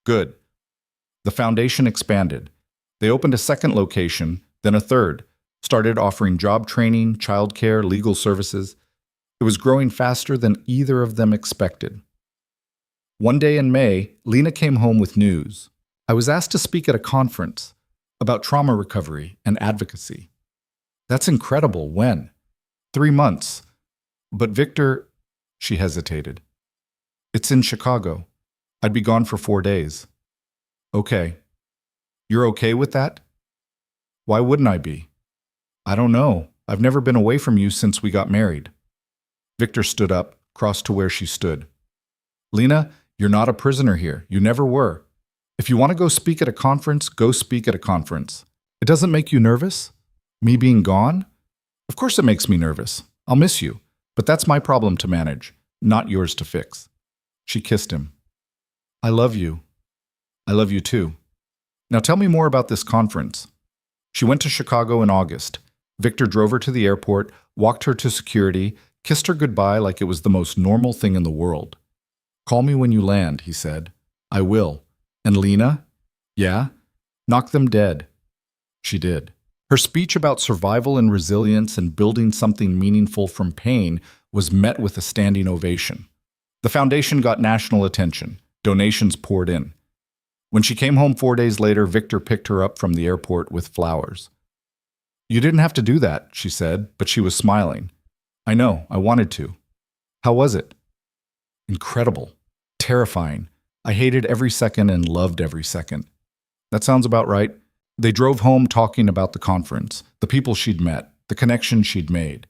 Good. The foundation expanded. They opened a second location, then a third, started offering job training, childcare, legal services. It was growing faster than either of them expected. One day in May, Lena came home with news. I was asked to speak at a conference about trauma recovery and advocacy. That's incredible. When? 3 months. But Victor, she hesitated. It's in Chicago. I'd be gone for 4 days. Okay. You're okay with that? Why wouldn't I be? I don't know. I've never been away from you since we got married. Victor stood up, crossed to where she stood. Lena, you're not a prisoner here. You never were. If you want to go speak at a conference, go speak at a conference. It doesn't make you nervous? Me being gone? Of course it makes me nervous. I'll miss you. But that's my problem to manage, not yours to fix. She kissed him. I love you. I love you too. Now tell me more about this conference. She went to Chicago in August. Victor drove her to the airport, walked her to security, kissed her goodbye like it was the most normal thing in the world. Call me when you land, he said. I will. And Lena? Yeah? Knock them dead. She did. Her speech about survival and resilience and building something meaningful from pain was met with a standing ovation. The foundation got national attention. Donations poured in. When she came home 4 days later, Victor picked her up from the airport with flowers. You didn't have to do that, she said, but she was smiling. I know, I wanted to. How was it? Incredible. terrifying. I hated every second and loved every second. That sounds about right. They drove home talking about the conference, the people she'd met, the connections she'd made.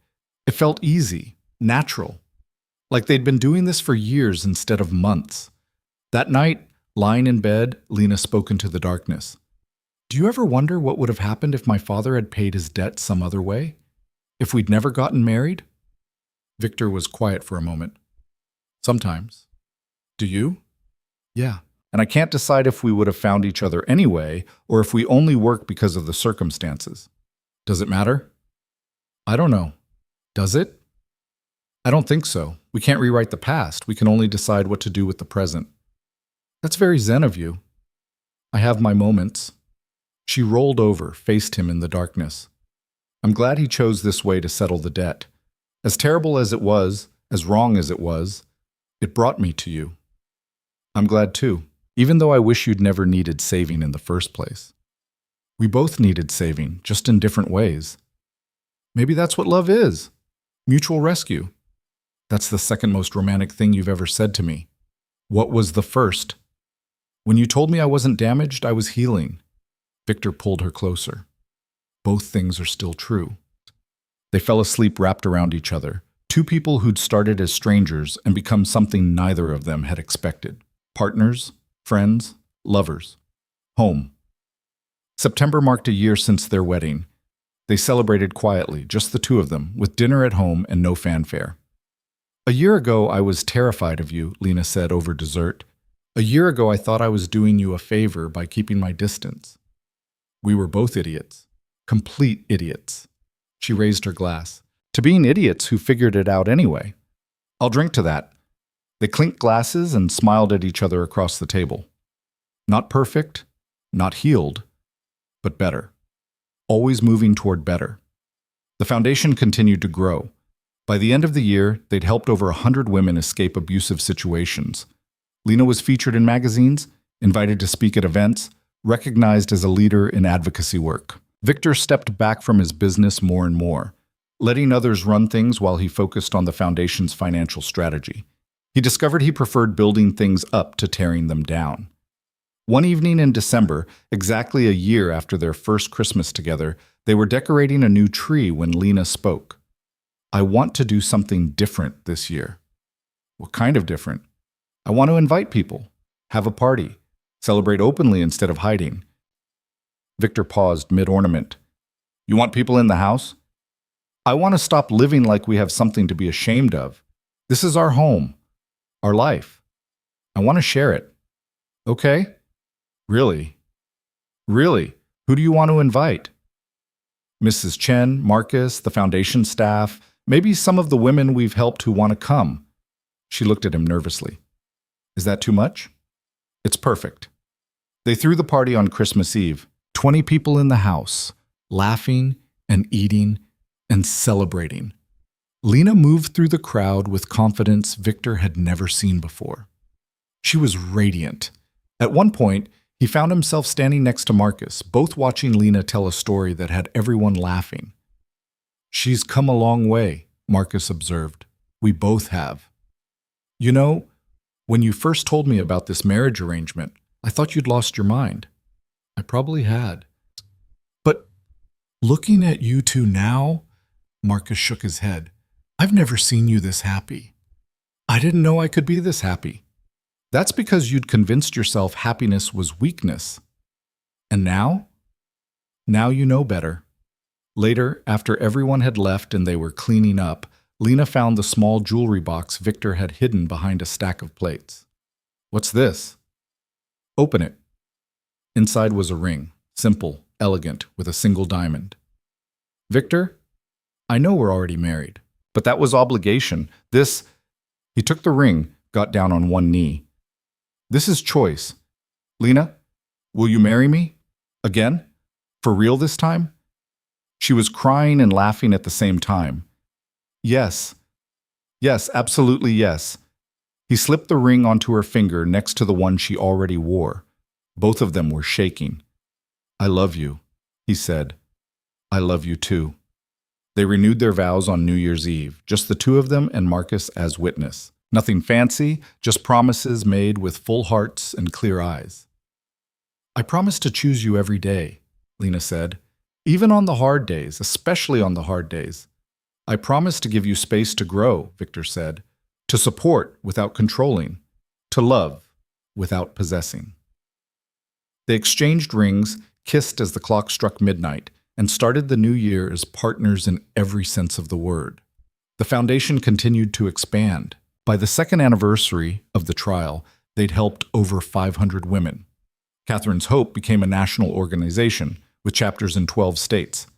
It felt easy, natural, like they'd been doing this for years instead of months. That night, lying in bed, Lena spoke into the darkness. Do you ever wonder what would have happened if my father had paid his debt some other way? If we'd never gotten married? Victor was quiet for a moment. Sometimes. Do you? Yeah. And I can't decide if we would have found each other anyway, or if we only work because of the circumstances. Does it matter? I don't know. Does it? I don't think so. We can't rewrite the past. We can only decide what to do with the present. That's very zen of you. I have my moments. She rolled over, faced him in the darkness. I'm glad he chose this way to settle the debt. As terrible as it was, as wrong as it was, it brought me to you. I'm glad too, even though I wish you'd never needed saving in the first place. We both needed saving, just in different ways. Maybe that's what love is. Mutual rescue. That's the second most romantic thing you've ever said to me. What was the first? When you told me I wasn't damaged, I was healing. Victor pulled her closer. Both things are still true. They fell asleep wrapped around each other, two people who'd started as strangers and become something neither of them had expected. Partners, friends, lovers. Home. September marked a year since their wedding. They celebrated quietly, just the two of them, with dinner at home and no fanfare. A year ago, I was terrified of you, Lena said over dessert. A year ago, I thought I was doing you a favor by keeping my distance. We were both idiots. Complete idiots. She raised her glass. To being idiots who figured it out anyway. I'll drink to that. They clinked glasses and smiled at each other across the table. Not perfect, not healed, but better. Always moving toward better. The foundation continued to grow. By the end of the year, they'd helped over 100 women escape abusive situations. Lena was featured in magazines, invited to speak at events, recognized as a leader in advocacy work. Victor stepped back from his business more and more, letting others run things while he focused on the foundation's financial strategy. He discovered he preferred building things up to tearing them down. One evening in December, exactly a year after their first Christmas together, they were decorating a new tree when Lena spoke. I want to do something different this year. What kind of different? I want to invite people, have a party, celebrate openly instead of hiding. Victor paused mid-ornament. You want people in the house? I want to stop living like we have something to be ashamed of. This is our home, our life. I want to share it. Okay? Really? Really? Who do you want to invite? Mrs. Chen, Marcus, the foundation staff, maybe some of the women we've helped who want to come. She looked at him nervously. Is that too much? It's perfect. They threw the party on Christmas Eve. 20 people in the house, laughing and eating and celebrating. Lena moved through the crowd with confidence Victor had never seen before. She was radiant. At one point, he found himself standing next to Marcus, both watching Lena tell a story that had everyone laughing. She's come a long way, Marcus observed. We both have. You know, when you first told me about this marriage arrangement, I thought you'd lost your mind. I probably had. But looking at you two now, Marcus shook his head. I've never seen you this happy. I didn't know I could be this happy. That's because you'd convinced yourself happiness was weakness. And now? Now you know better. Later, after everyone had left and they were cleaning up, Lena found the small jewelry box Victor had hidden behind a stack of plates. What's this? Open it. Inside was a ring, simple, elegant, with a single diamond. Victor, I know we're already married, but that was obligation. He took the ring, got down on one knee. This is choice. Lena, will you marry me? Again? For real this time? She was crying and laughing at the same time. Yes. Yes, absolutely yes. He slipped the ring onto her finger next to the one she already wore. Both of them were shaking. I love you, he said. I love you too. They renewed their vows on New Year's Eve, just the two of them and Marcus as witness. Nothing fancy, just promises made with full hearts and clear eyes. I promise to choose you every day, Lena said. Even on the hard days, especially on the hard days. I promise to give you space to grow, Victor said. To support without controlling. To love without possessing. They exchanged rings, kissed as the clock struck midnight, and started the new year as partners in every sense of the word. The foundation continued to expand. By the second anniversary of the trial, they'd helped over 500 women. Catherine's Hope became a national organization with chapters in 12 states.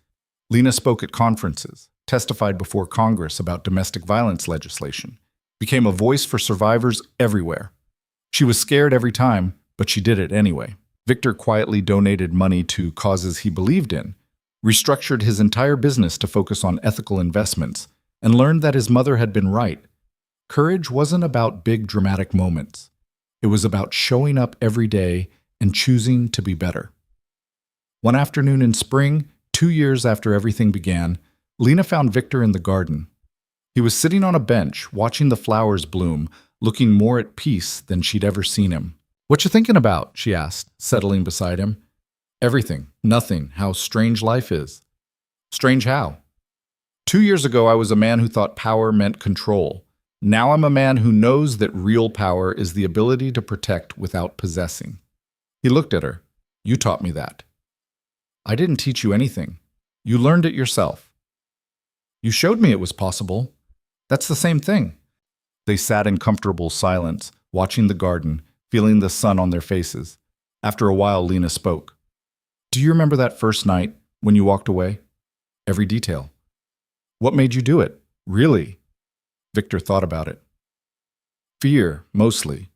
Lena spoke at conferences, testified before Congress about domestic violence legislation, became a voice for survivors everywhere. She was scared every time, but she did it anyway. Victor quietly donated money to causes he believed in, restructured his entire business to focus on ethical investments, and learned that his mother had been right. Courage wasn't about big dramatic moments. It was about showing up every day and choosing to be better. One afternoon in spring, 2 years after everything began, Lena found Victor in the garden. He was sitting on a bench, watching the flowers bloom, looking more at peace than she'd ever seen him. "What you thinking about?" she asked, settling beside him. "Everything, nothing, how strange life is." "Strange how?" 2 years ago, I was a man who thought power meant control. Now I'm a man who knows that real power is the ability to protect without possessing." He looked at her. "You taught me that." "I didn't teach you anything. You learned it yourself." "You showed me it was possible." "That's the same thing." They sat in comfortable silence, watching the garden, feeling the sun on their faces. After a while, Lena spoke. "Do you remember that first night when you walked away?" "Every detail." "What made you do it? Really?" Victor thought about it. "Fear, mostly.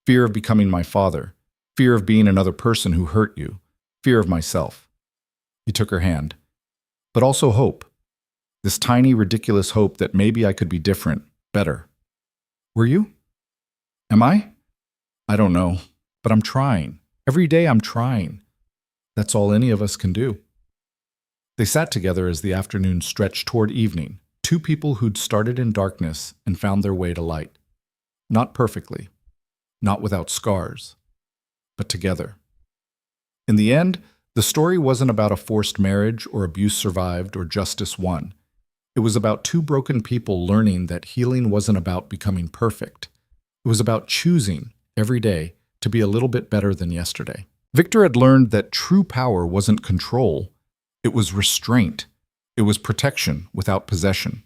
Fear of becoming my father. Fear of being another person who hurt you. Fear of myself." He took her hand. "But also hope. This tiny, ridiculous hope that maybe I could be different, better." "Were you?" "Am I? I don't know. But I'm trying. Every day I'm trying. That's all any of us can do." They sat together as the afternoon stretched toward evening, two people who'd started in darkness and found their way to light. Not perfectly, not without scars, but together. In the end, the story wasn't about a forced marriage or abuse survived or justice won. It was about two broken people learning that healing wasn't about becoming perfect. It was about choosing, every day, to be a little bit better than yesterday. Victor had learned that true power wasn't control. It was restraint. It was protection without possession.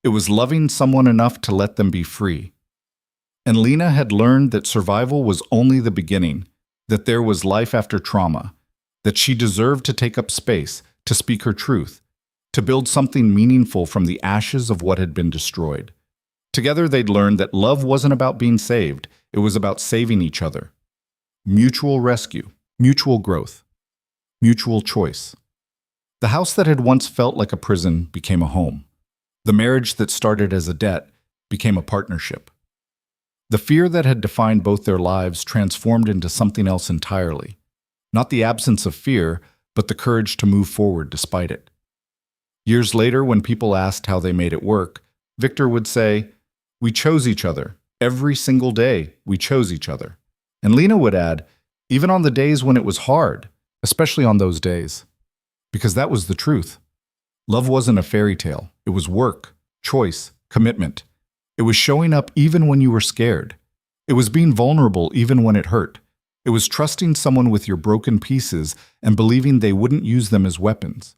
It was loving someone enough to let them be free. And Lena had learned that survival was only the beginning, that there was life after trauma, that she deserved to take up space, to speak her truth, to build something meaningful from the ashes of what had been destroyed. Together they'd learned that love wasn't about being saved, it was about saving each other. Mutual rescue, mutual growth, mutual choice. The house that had once felt like a prison became a home. The marriage that started as a debt became a partnership. The fear that had defined both their lives transformed into something else entirely. Not the absence of fear, but the courage to move forward despite it. Years later, when people asked how they made it work, Victor would say, "We chose each other. Every single day, we chose each other." And Lena would add, "Even on the days when it was hard, especially on those days." Because that was the truth. Love wasn't a fairy tale. It was work, choice, commitment. It was showing up even when you were scared. It was being vulnerable even when it hurt. It was trusting someone with your broken pieces and believing they wouldn't use them as weapons.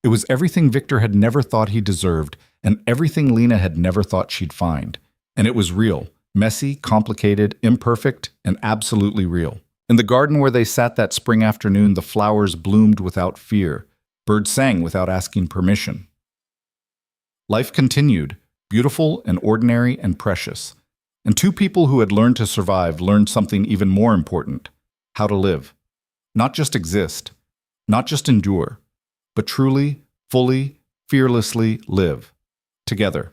It was everything Victor had never thought he deserved and everything Lena had never thought she'd find. And it was real, messy, complicated, imperfect, and absolutely real. In the garden where they sat that spring afternoon, the flowers bloomed without fear. Birds sang without asking permission. Life continued, beautiful and ordinary and precious. And two people who had learned to survive learned something even more important: how to live. Not just exist, not just endure, but truly, fully, fearlessly live. Together.